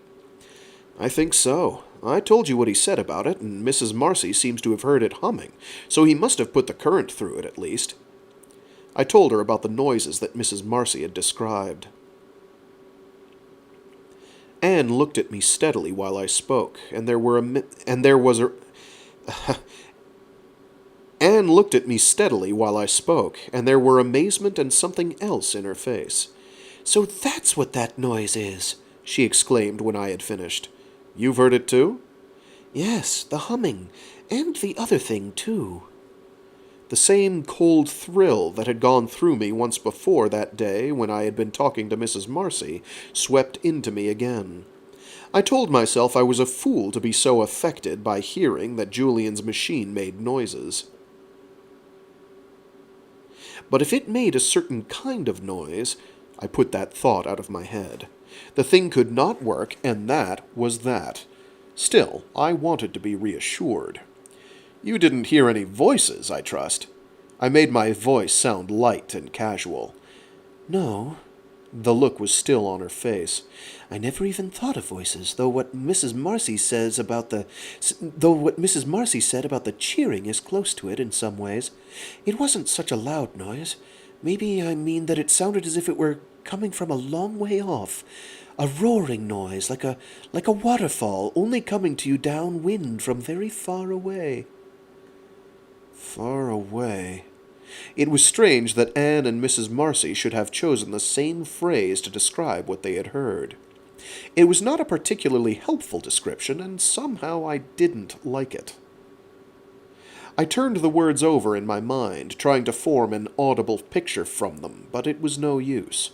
A: "I think so. I told you what he said about it, and Mrs. Marcy seems to have heard it humming, so he must have put the current through it at least." I told her about the noises that Mrs. Marcy had described. Anne looked at me steadily while I spoke, and there was a Anne looked at me steadily while I spoke, and there were amazement and something else in her face.
C: "So that's what that noise is!" she exclaimed when I had finished.
A: "You've heard it too?"
C: "Yes, the humming, and the other thing too."
A: The same cold thrill that had gone through me once before that day when I had been talking to Mrs. Marcy swept into me again. I told myself I was a fool to be so affected by hearing that Julian's machine made noises. But if it made a certain kind of noise, I put that thought out of my head. The thing could not work, and that was that. Still, I wanted to be reassured. "You didn't hear any voices, I trust?" I made my voice sound light and casual.
C: "No."
A: The look was still on her face.
C: "I never even thought of voices, though what Mrs. Marcy said about the cheering is close to it in some ways. It wasn't such a loud noise. Maybe I mean that it sounded as if it were coming from a long way off. A roaring noise, like a waterfall, only coming to you downwind from very far away."
A: Far away. It was strange that Anne and Mrs. Marcy should have chosen the same phrase to describe what they had heard. It was not a particularly helpful description, and somehow I didn't like it. I turned the words over in my mind, trying to form an audible picture from them, but it was no use.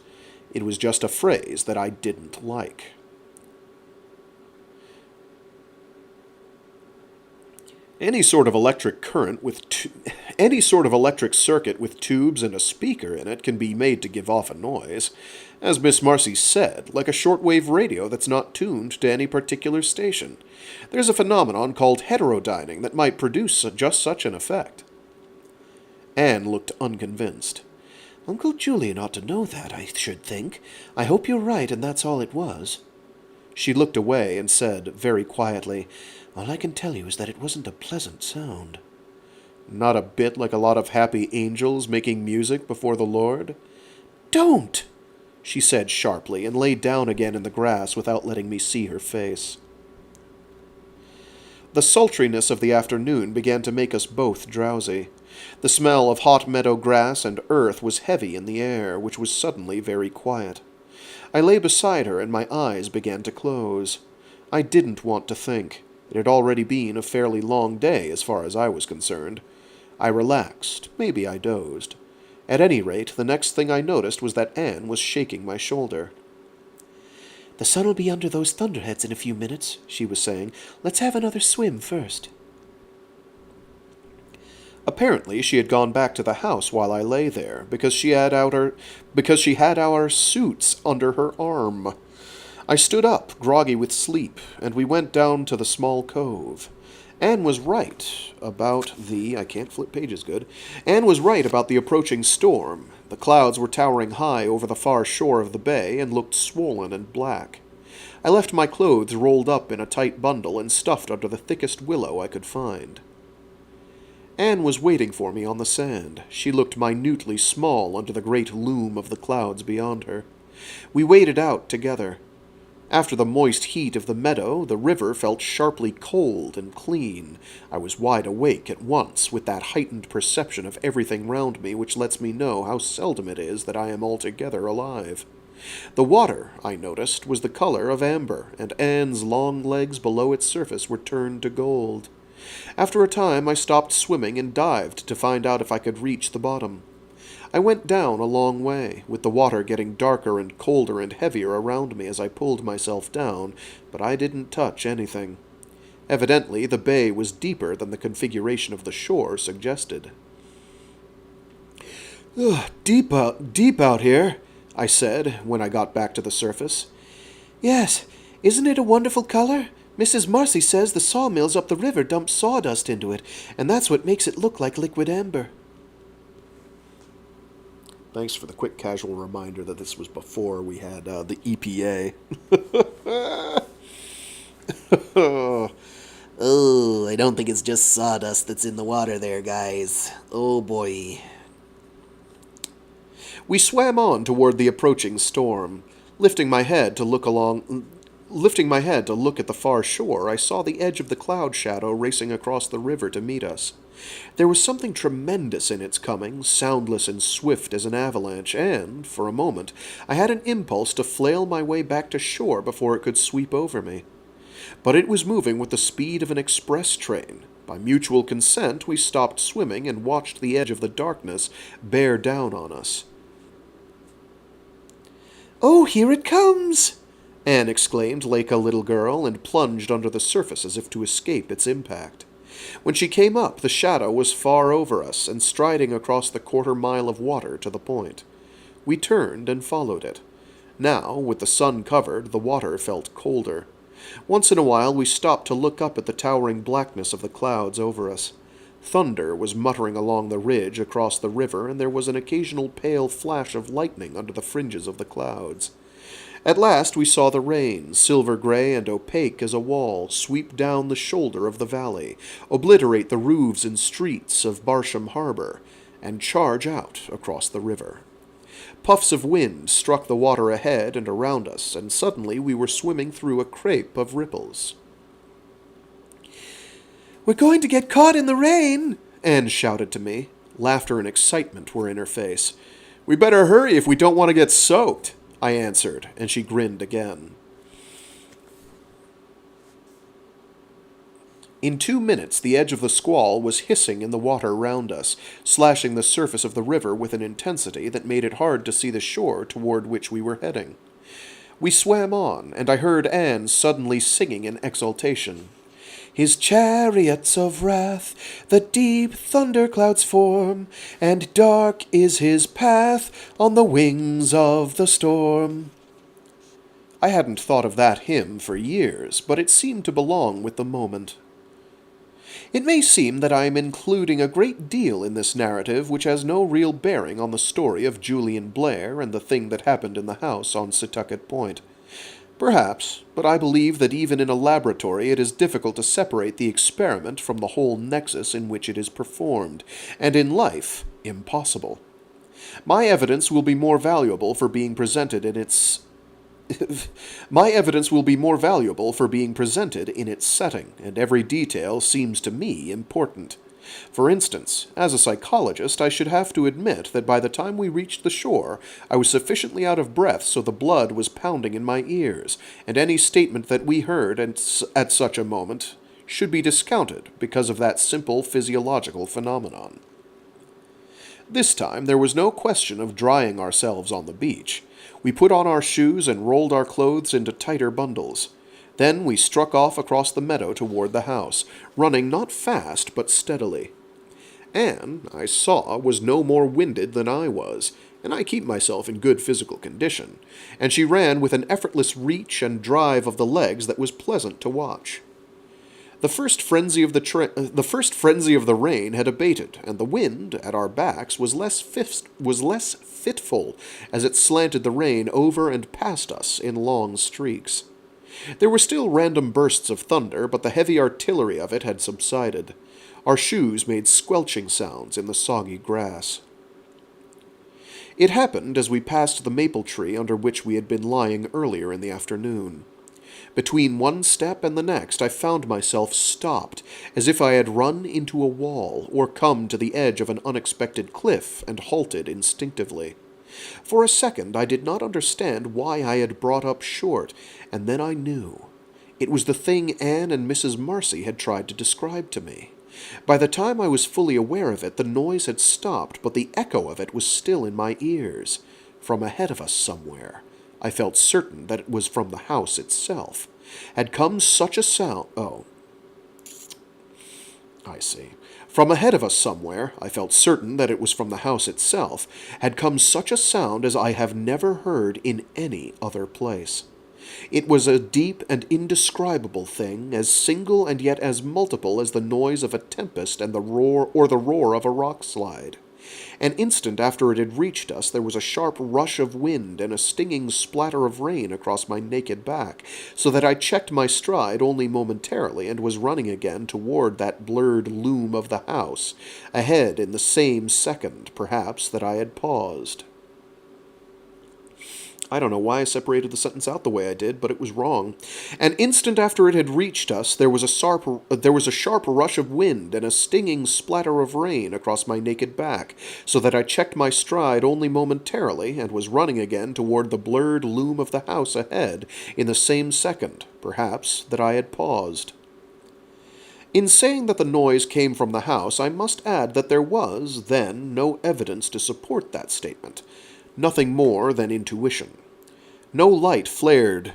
A: It was just a phrase that I didn't like. Any sort of electric circuit with tubes and a speaker in it can be made to give off a noise, as Miss Marcy said, like a shortwave radio that's not tuned to any particular station. There's a phenomenon called heterodyning that might produce just such an effect. Anne looked unconvinced.
C: "Uncle Julian ought to know that, I should think. I hope you're right, and that's all it was."
A: She looked away and said, very quietly,
C: "All I can tell you is that it wasn't a pleasant sound."
A: "Not a bit like a lot of happy angels making music before the Lord?"
C: "Don't!"
A: she said sharply, and lay down again in the grass without letting me see her face. The sultriness of the afternoon began to make us both drowsy. The smell of hot meadow grass and earth was heavy in the air, which was suddenly very quiet. I lay beside her, and my eyes began to close. I didn't want to think. It had already been a fairly long day, as far as I was concerned. I relaxed. Maybe I dozed. At any rate, the next thing I noticed was that Anne was shaking my shoulder.
C: "The sun will be under those thunderheads in a few minutes," she was saying. "Let's have another swim first."
A: Apparently she had gone back to the house while I lay there, because she had our suits under her arm. I stood up, groggy with sleep, and we went down to the small cove. Anne was right about I can't flip pages good. Anne was right about the approaching storm. The clouds were towering high over the far shore of the bay and looked swollen and black. I left my clothes rolled up in a tight bundle and stuffed under the thickest willow I could find. Anne was waiting for me on the sand. She looked minutely small under the great loom of the clouds beyond her. We waded out together. After the moist heat of the meadow, the river felt sharply cold and clean. I was wide awake at once, with that heightened perception of everything round me which lets me know how seldom it is that I am altogether alive. The water, I noticed, was the color of amber, and Anne's long legs below its surface were turned to gold. After a time I stopped swimming and dived to find out if I could reach the bottom. I went down a long way, with the water getting darker and colder and heavier around me as I pulled myself down, but I didn't touch anything. Evidently the bay was deeper than the configuration of the shore suggested. Deep out here," I said, when I got back to the surface.
C: Yes, isn't it a wonderful color? Mrs. Marcy says the sawmills up the river dump sawdust into it, and that's what makes it look like liquid amber.
A: Thanks for the quick casual reminder that this was before we had the EPA.
D: Oh, I don't think it's just sawdust that's in the water there, guys. Oh boy.
A: We swam on toward the approaching storm. Lifting my head to look at the far shore, I saw the edge of the cloud shadow racing across the river to meet us. There was something tremendous in its coming, soundless and swift as an avalanche, and, for a moment, I had an impulse to flail my way back to shore before it could sweep over me. But it was moving with the speed of an express train. By mutual consent, we stopped swimming and watched the edge of the darkness bear down on us.
C: "Oh, here it comes!"
A: Anne exclaimed like a little girl, and plunged under the surface as if to escape its impact. When she came up, the shadow was far over us, and striding across the 1/4 mile of water to the point. We turned and followed it. Now, with the sun covered, the water felt colder. Once in a while we stopped to look up at the towering blackness of the clouds over us. Thunder was muttering along the ridge across the river, and there was an occasional pale flash of lightning under the fringes of the clouds. At last we saw the rain, silver-gray and opaque as a wall, sweep down the shoulder of the valley, obliterate the roofs and streets of Barsham Harbor, and charge out across the river. Puffs of wind struck the water ahead and around us, and suddenly we were swimming through a crepe of ripples.
C: "We're going to get caught in the rain!"
A: Anne shouted to me. Laughter and excitement were in her face. "We better hurry if we don't want to get soaked," I answered, and she grinned again. In 2 minutes, the edge of the squall was hissing in the water round us, slashing the surface of the river with an intensity that made it hard to see the shore toward which we were heading. We swam on, and I heard Anne suddenly singing in exultation. "His chariots of wrath the deep thunderclouds form, and dark is his path on the wings of the storm." I hadn't thought of that hymn for years, but it seemed to belong with the moment. It may seem that I am including a great deal in this narrative which has no real bearing on the story of Julian Blair and the thing that happened in the house on Setauket Point. Perhaps, but I believe that even in a laboratory it is difficult to separate the experiment from the whole nexus in which it is performed, and in life, impossible. My evidence will be more valuable for being presented in its setting, and every detail seems to me important. For instance, as a psychologist, I should have to admit that by the time we reached the shore, I was sufficiently out of breath so the blood was pounding in my ears, and any statement that we heard at such a moment should be discounted because of that simple physiological phenomenon. This time there was no question of drying ourselves on the beach. We put on our shoes and rolled our clothes into tighter bundles. Then we struck off across the meadow toward the house, running not fast but steadily. Anne, I saw, was no more winded than I was, and I keep myself in good physical condition, and she ran with an effortless reach and drive of the legs that was pleasant to watch. The first frenzy of the rain had abated, and the wind at our backs was less fitful as it slanted the rain over and past us in long streaks. There were still random bursts of thunder, but the heavy artillery of it had subsided. Our shoes made squelching sounds in the soggy grass. It happened as we passed the maple tree under which we had been lying earlier in the afternoon. Between one step and the next, I found myself stopped, as if I had run into a wall or come to the edge of an unexpected cliff and halted instinctively. For a second, I did not understand why I had brought up short, and then I knew. It was the thing Anne and Mrs. Marcy had tried to describe to me. By the time I was fully aware of it, the noise had stopped, but the echo of it was still in my ears. From ahead of us somewhere, I felt certain that it was from the house itself, had come such a sound. Oh, I see. From ahead of us somewhere, I felt certain that it was from the house itself, had come such a sound as I have never heard in any other place. It was a deep and indescribable thing, as single and yet as multiple as the noise of a tempest and the roar of a rock slide. An instant after it had reached us, there was a sharp rush of wind and a stinging splatter of rain across my naked back, so that I checked my stride only momentarily and was running again toward that blurred loom of the house, ahead in the same second, perhaps, that I had paused. I don't know why I separated the sentence out the way I did, but it was wrong. An instant after it had reached us, there was a sharp rush of wind and a stinging splatter of rain across my naked back, so that I checked my stride only momentarily and was running again toward the blurred loom of the house ahead in the same second, perhaps, that I had paused. In saying that the noise came from the house, I must add that there was, then, no evidence to support that statement. Nothing more than intuition. No light flared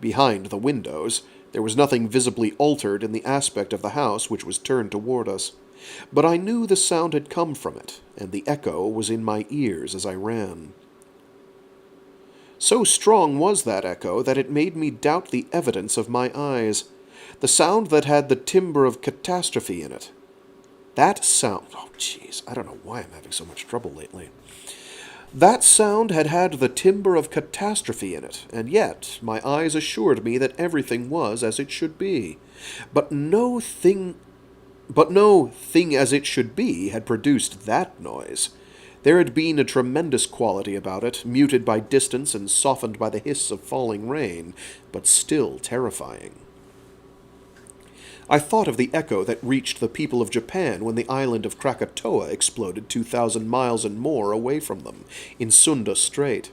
A: behind the windows. There was nothing visibly altered in the aspect of the house which was turned toward us. But I knew the sound had come from it, and the echo was in my ears as I ran. So strong was that echo that it made me doubt the evidence of my eyes. The sound that had the timbre of catastrophe in it. That sound... Oh, jeez, I don't know why I'm having so much trouble lately. That sound had had the timbre of catastrophe in it, and yet my eyes assured me that everything was as it should be. But no thing as it should be had produced that noise. There had been a tremendous quality about it, muted by distance and softened by the hiss of falling rain, but still terrifying. I thought of the echo that reached the people of Japan when the island of Krakatoa exploded 2,000 miles and more away from them, in Sunda Strait.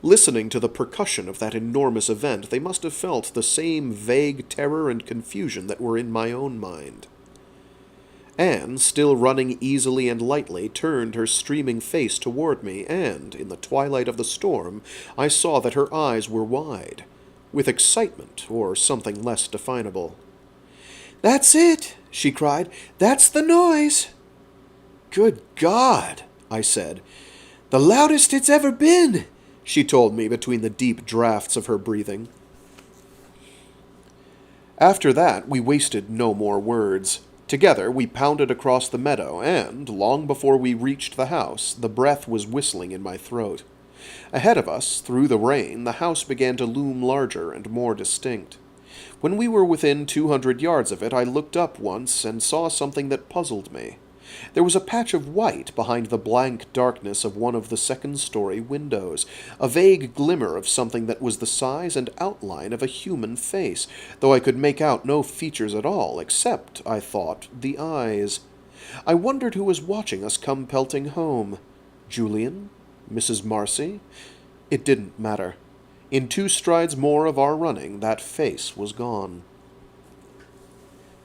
A: Listening to the percussion of that enormous event, they must have felt the same vague terror and confusion that were in my own mind. Anne, still running easily and lightly, turned her streaming face toward me, and, in the twilight of the storm, I saw that her eyes were wide, with excitement or something less definable. "That's it!" she cried. "That's the noise!" "Good God!" I said. "The loudest it's ever been!" she told me between the deep draughts of her breathing. After that, we wasted no more words. Together, we pounded across the meadow, and, long before we reached the house, the breath was whistling in my throat. Ahead of us, through the rain, the house began to loom larger and more distinct. When we were within 200 yards of it, I looked up once and saw something that puzzled me. There was a patch of white behind the blank darkness of one of the second-story windows, a vague glimmer of something that was the size and outline of a human face, though I could make out no features at all, except, I thought, the eyes. I wondered who was watching us come pelting home. Julian? Mrs. Marcy? It didn't matter. In 2 strides more of our running, that face was gone.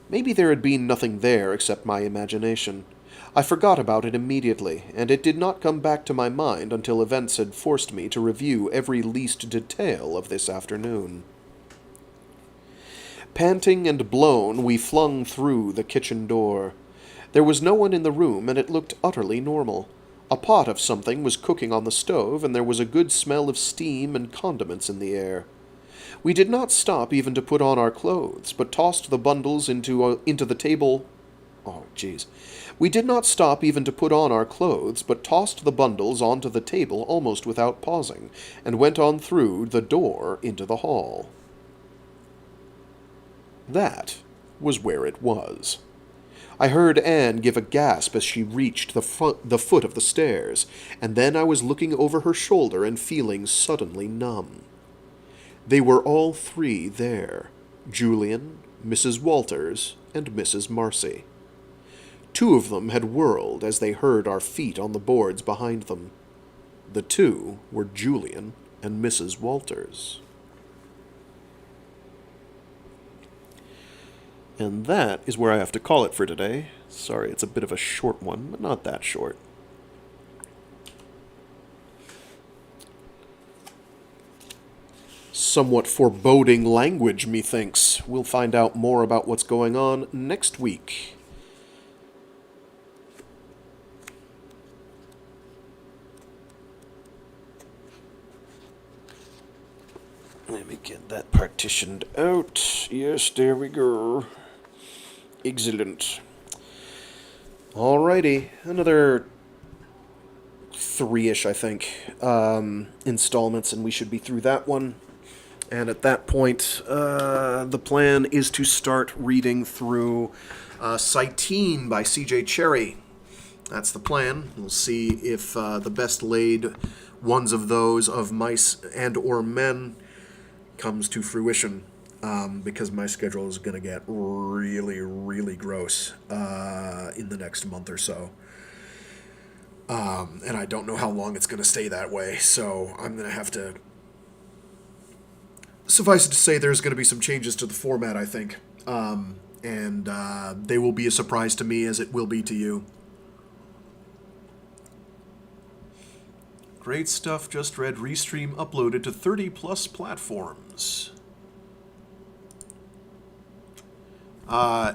A: Maybe there had been nothing there except my imagination. I forgot about it immediately, and it did not come back to my mind until events had forced me to review every least detail of this afternoon. Panting and blown, we flung through the kitchen door. There was no one in the room, and it looked utterly normal. A pot of something was cooking on the stove, and there was a good smell of steam and condiments in the air. We did not stop even to put on our clothes, but tossed the bundles into the table. We did not stop even to put on our clothes, but tossed the bundles onto the table almost without pausing, and went on through the door into the hall. That was where it was. I heard Anne give a gasp as she reached the foot of the stairs, and then I was looking over her shoulder and feeling suddenly numb. They were all three there: Julian, Mrs. Walters, and Mrs. Marcy. Two of them had whirled as they heard our feet on the boards behind them. The two were Julian and Mrs. Walters. And that is where I have to call it for today. Sorry, it's a bit of a short one, but not that short. Somewhat foreboding language, methinks. We'll find out more about what's going on next week. Let me get that partitioned out. Yes, there we go. Excellent. Alrighty, another three-ish, I think, installments, and we should be through that one. And at that point, the plan is to start reading through Citeen by C.J. Cherryh. That's the plan. We'll see if the best laid ones of those of Mice and or Men comes to fruition, because my schedule is going to get really, really gross in the next month or so. And I don't know how long it's going to stay that way, so I'm going to have to... Suffice it to say, there's going to be some changes to the format, I think. And they will be a surprise to me as it will be to you. Great stuff. Just read. Restream uploaded to 30-plus platforms.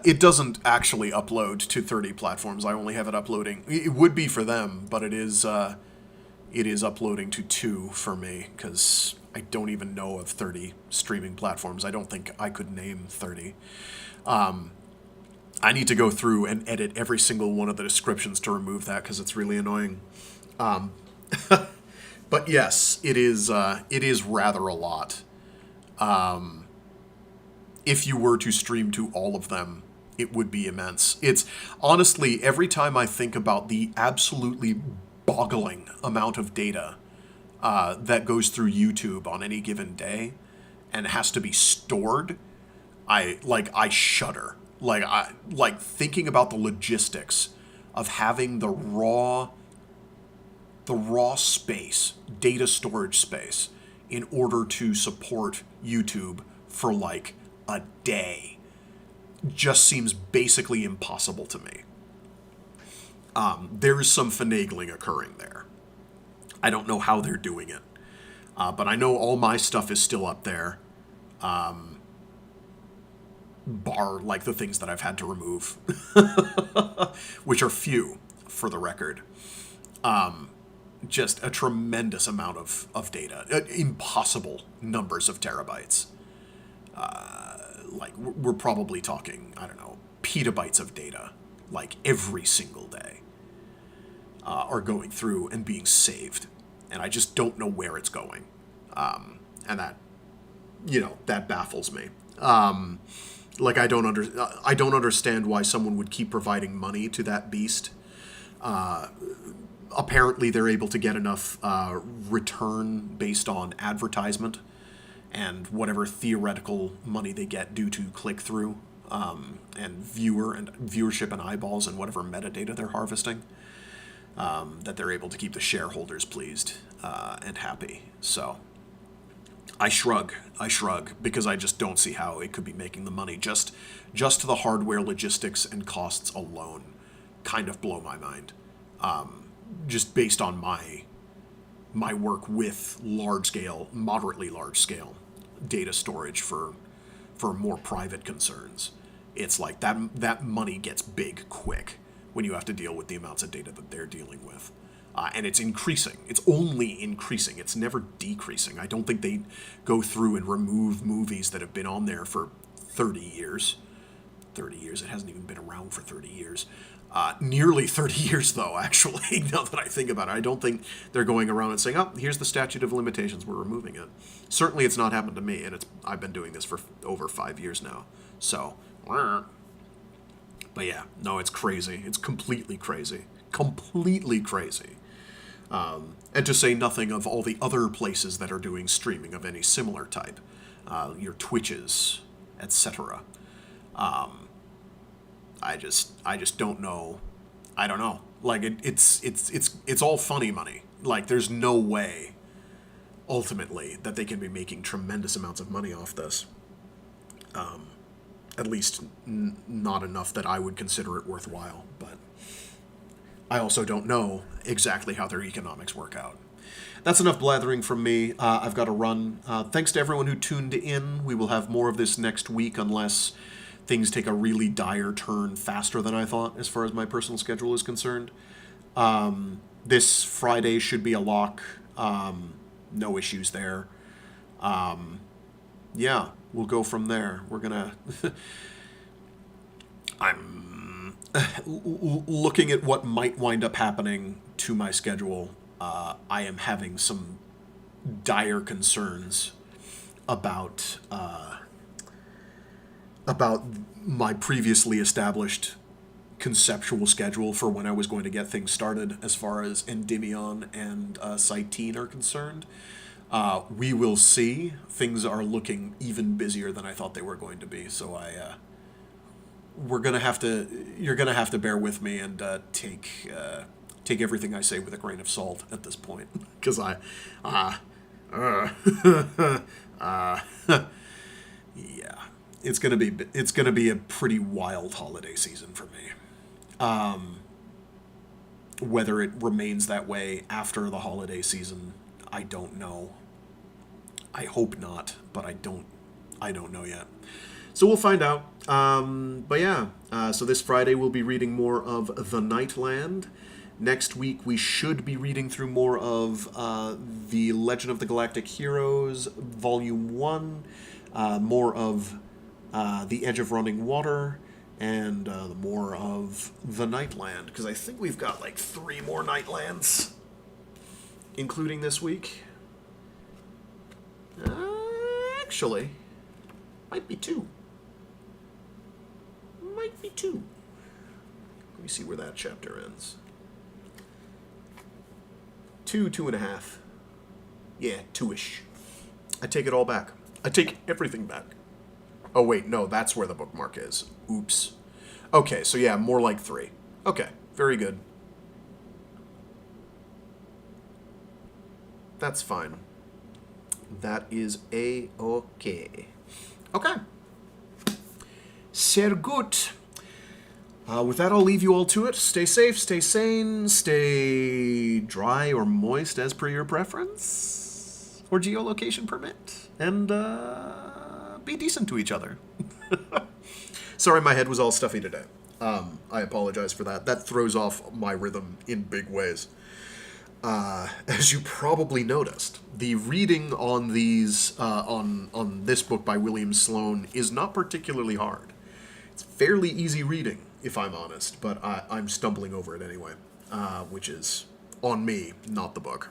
A: It doesn't actually upload to 30 platforms. I only have it uploading. It would be for them, but it is uploading to 2 for me, because I don't even know of 30 streaming platforms. I don't think I could name 30. I need to go through and edit every single one of the descriptions to remove that, because it's really annoying. But yes, it is rather a lot. If you were to stream to all of them, it would be immense. It's honestly, every time I think about the absolutely boggling amount of data that goes through YouTube on any given day and has to be stored, I shudder. Like thinking about the logistics of having the raw space, data storage space, in order to support YouTube for like a day just seems basically impossible to me. There is some finagling occurring there. I don't know how they're doing it, but I know all my stuff is still up there, bar like the things that I've had to remove, which are few, for the record. Just a tremendous amount of data, impossible numbers of terabytes. Like, we're probably talking, I don't know, petabytes of data, like, every single day, are going through and being saved. And I just don't know where it's going. And that, that baffles me. Like, I don't understand why someone would keep providing money to that beast. Apparently they're able to get enough return based on advertisement and whatever theoretical money they get due to click-through and viewership and eyeballs and whatever metadata they're harvesting, that they're able to keep the shareholders pleased and happy. So I shrug, because I just don't see how it could be making the money. Just the hardware logistics and costs alone kind of blow my mind. Just based on my work with large-scale, moderately large-scale data storage for more private concerns. It's like that money gets big quick when you have to deal with the amounts of data that they're dealing with. And it's increasing. It's only increasing. It's never decreasing. I don't think they go through and remove movies that have been on there for 30 years. 30 years. It hasn't even been around for 30 years. Nearly 30 years, though, actually, now that I think about it. I don't think they're going around and saying, oh, here's the statute of limitations, we're removing it. Certainly it's not happened to me, and I've been doing this for over 5 years now. So, but yeah, no, it's crazy. It's completely crazy. Completely crazy. And to say nothing of all the other places that are doing streaming of any similar type. your twitches, etc. I just don't know. I don't know. Like it's all funny money. Like there's no way, ultimately, that they can be making tremendous amounts of money off this. At least not enough that I would consider it worthwhile. But I also don't know exactly how their economics work out. That's enough blathering from me. I've got to run. Thanks to everyone who tuned in. We will have more of this next week unless things take a really dire turn faster than I thought as far as my personal schedule is concerned. This Friday should be a lock. No issues there. Yeah, we'll go from there. We're gonna... I'm looking at what might wind up happening to my schedule. I am having some dire concerns about my previously established conceptual schedule for when I was going to get things started as far as Endymion and Cytine are concerned. We will see. Things are looking even busier than I thought they were going to be, so you're gonna have to bear with me and take everything I say with a grain of salt at this point, because yeah, it's gonna be a pretty wild holiday season for me. Whether it remains that way after the holiday season, I don't know. I hope not, but I don't know yet. So we'll find out. But yeah, so this Friday we'll be reading more of The Nightland. Next week we should be reading through more of The Legend of the Galactic Heroes, Volume 1, more of The Edge of Running Water, and more of The Nightland, because I think we've got like 3 more Nightlands, including this week. Actually, might be 2. Might be 2. Let me see where that chapter ends. 2.5. Yeah, 2-ish. I take it all back. I take everything back. Oh, wait, no, that's where the bookmark is. Oops. Okay, so yeah, more like 3. Okay, very good. That's fine. That is A-okay. Okay. Sehr gut. With that, I'll leave you all to it. Stay safe, stay sane, stay dry or moist as per your preference, or geolocation permit, and be decent to each other. Sorry, my head was all stuffy today. I apologize for that. That throws off my rhythm in big ways. As you probably noticed, the reading on these on this book by William Sloane is not particularly hard. It's fairly easy reading, if I'm honest, but I'm stumbling over it anyway, which is on me, not the book.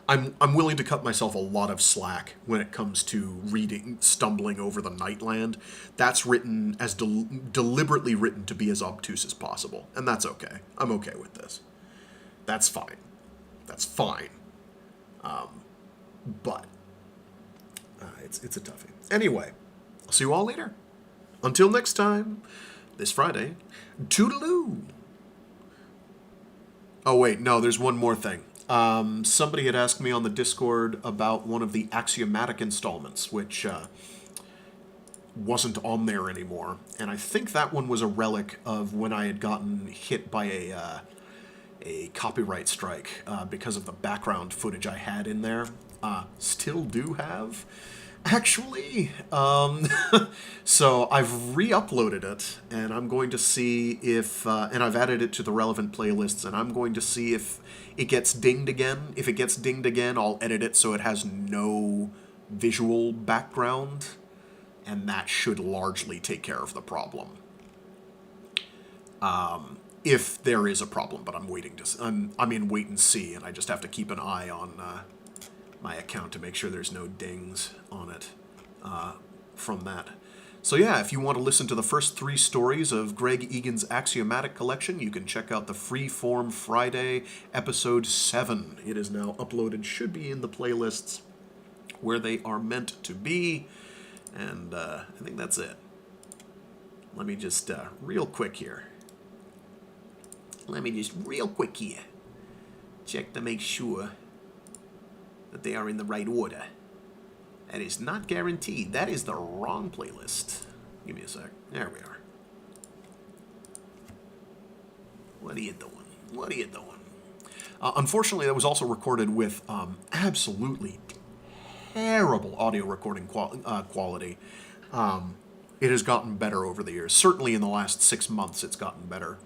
A: I'm willing to cut myself a lot of slack when it comes to reading, stumbling over the Nightland. That's written as deliberately written to be as obtuse as possible, and that's okay. I'm okay with this. That's fine. That's fine. But it's a toughie. Anyway, I'll see you all later. Until next time, this Friday, toodaloo. Oh wait, no, there's one more thing. Somebody had asked me on the Discord about one of the axiomatic installments, which wasn't on there anymore. And I think that one was a relic of when I had gotten hit by a copyright strike because of the background footage I had in there. Still do have, actually. So I've re-uploaded it, and I'm going to see if, and I've added it to the relevant playlists, and I'm going to see if it gets dinged again. If it gets dinged again, I'll edit it so it has no visual background, and that should largely take care of the problem. If there is a problem, but I'm waiting to. I'm in wait and see, and I just have to keep an eye on my account to make sure there's no dings on it from that. So yeah, if you want to listen to the first 3 stories of Greg Egan's Axiomatic Collection, you can check out the Freeform Friday, episode 7. It is now uploaded, should be in the playlists
E: where they are meant to be. And I think that's it. Let me just, real quick here. Check to make sure that they are in the right order. That is not guaranteed. That is the wrong playlist. Give me a sec. There we are. What are you doing? Unfortunately, that was also recorded with absolutely terrible audio recording quality. It has gotten better over the years. Certainly in the last 6 months, it's gotten better.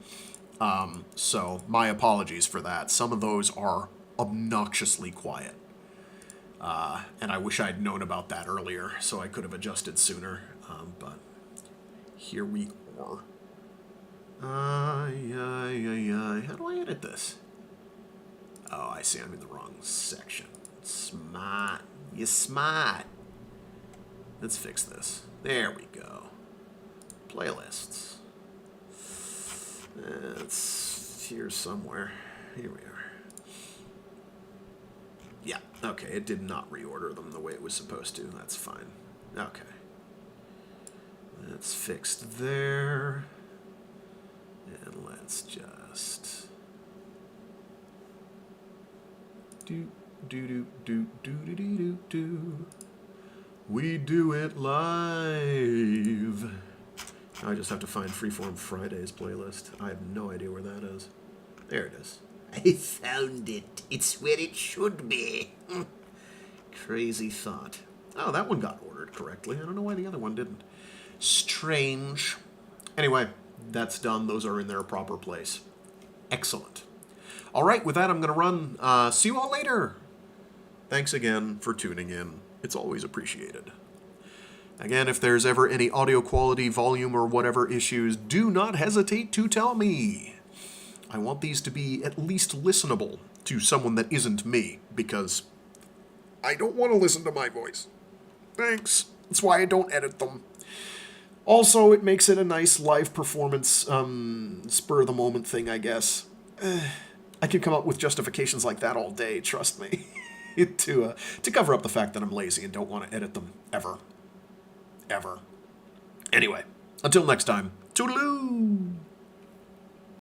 E: So my apologies for that. Some of those are obnoxiously quiet. And I wish I'd known about that earlier, so I could have adjusted sooner. But here we are. How do I edit this? Oh, I see. I'm in the wrong section. Smart. You're smart. Let's fix this. There we go. Playlists. It's here somewhere. Here we are. Yeah, okay, it did not reorder them the way it was supposed to. That's fine. Okay. That's fixed there. And let's just... We do it live. I just have to find Freeform Fridays playlist. I have no idea where that is. There it is.
B: I found it. It's where it should be.
E: Crazy thought. Oh, that one got ordered correctly. I don't know why the other one didn't. Strange. Anyway, that's done. Those are in their proper place. Excellent. All right, with that, I'm going to run. See you all later. Thanks again for tuning in. It's always appreciated. Again, if there's ever any audio quality, volume, or whatever issues, do not hesitate to tell me. I want these to be at least listenable to someone that isn't me, because I don't want to listen to my voice. Thanks. That's why I don't edit them. Also, it makes it a nice live performance, spur-of-the-moment thing, I guess. I could come up with justifications like that all day, trust me, to cover up the fact that I'm lazy and don't want to edit them, ever. Ever. Anyway, until next time, toodaloo!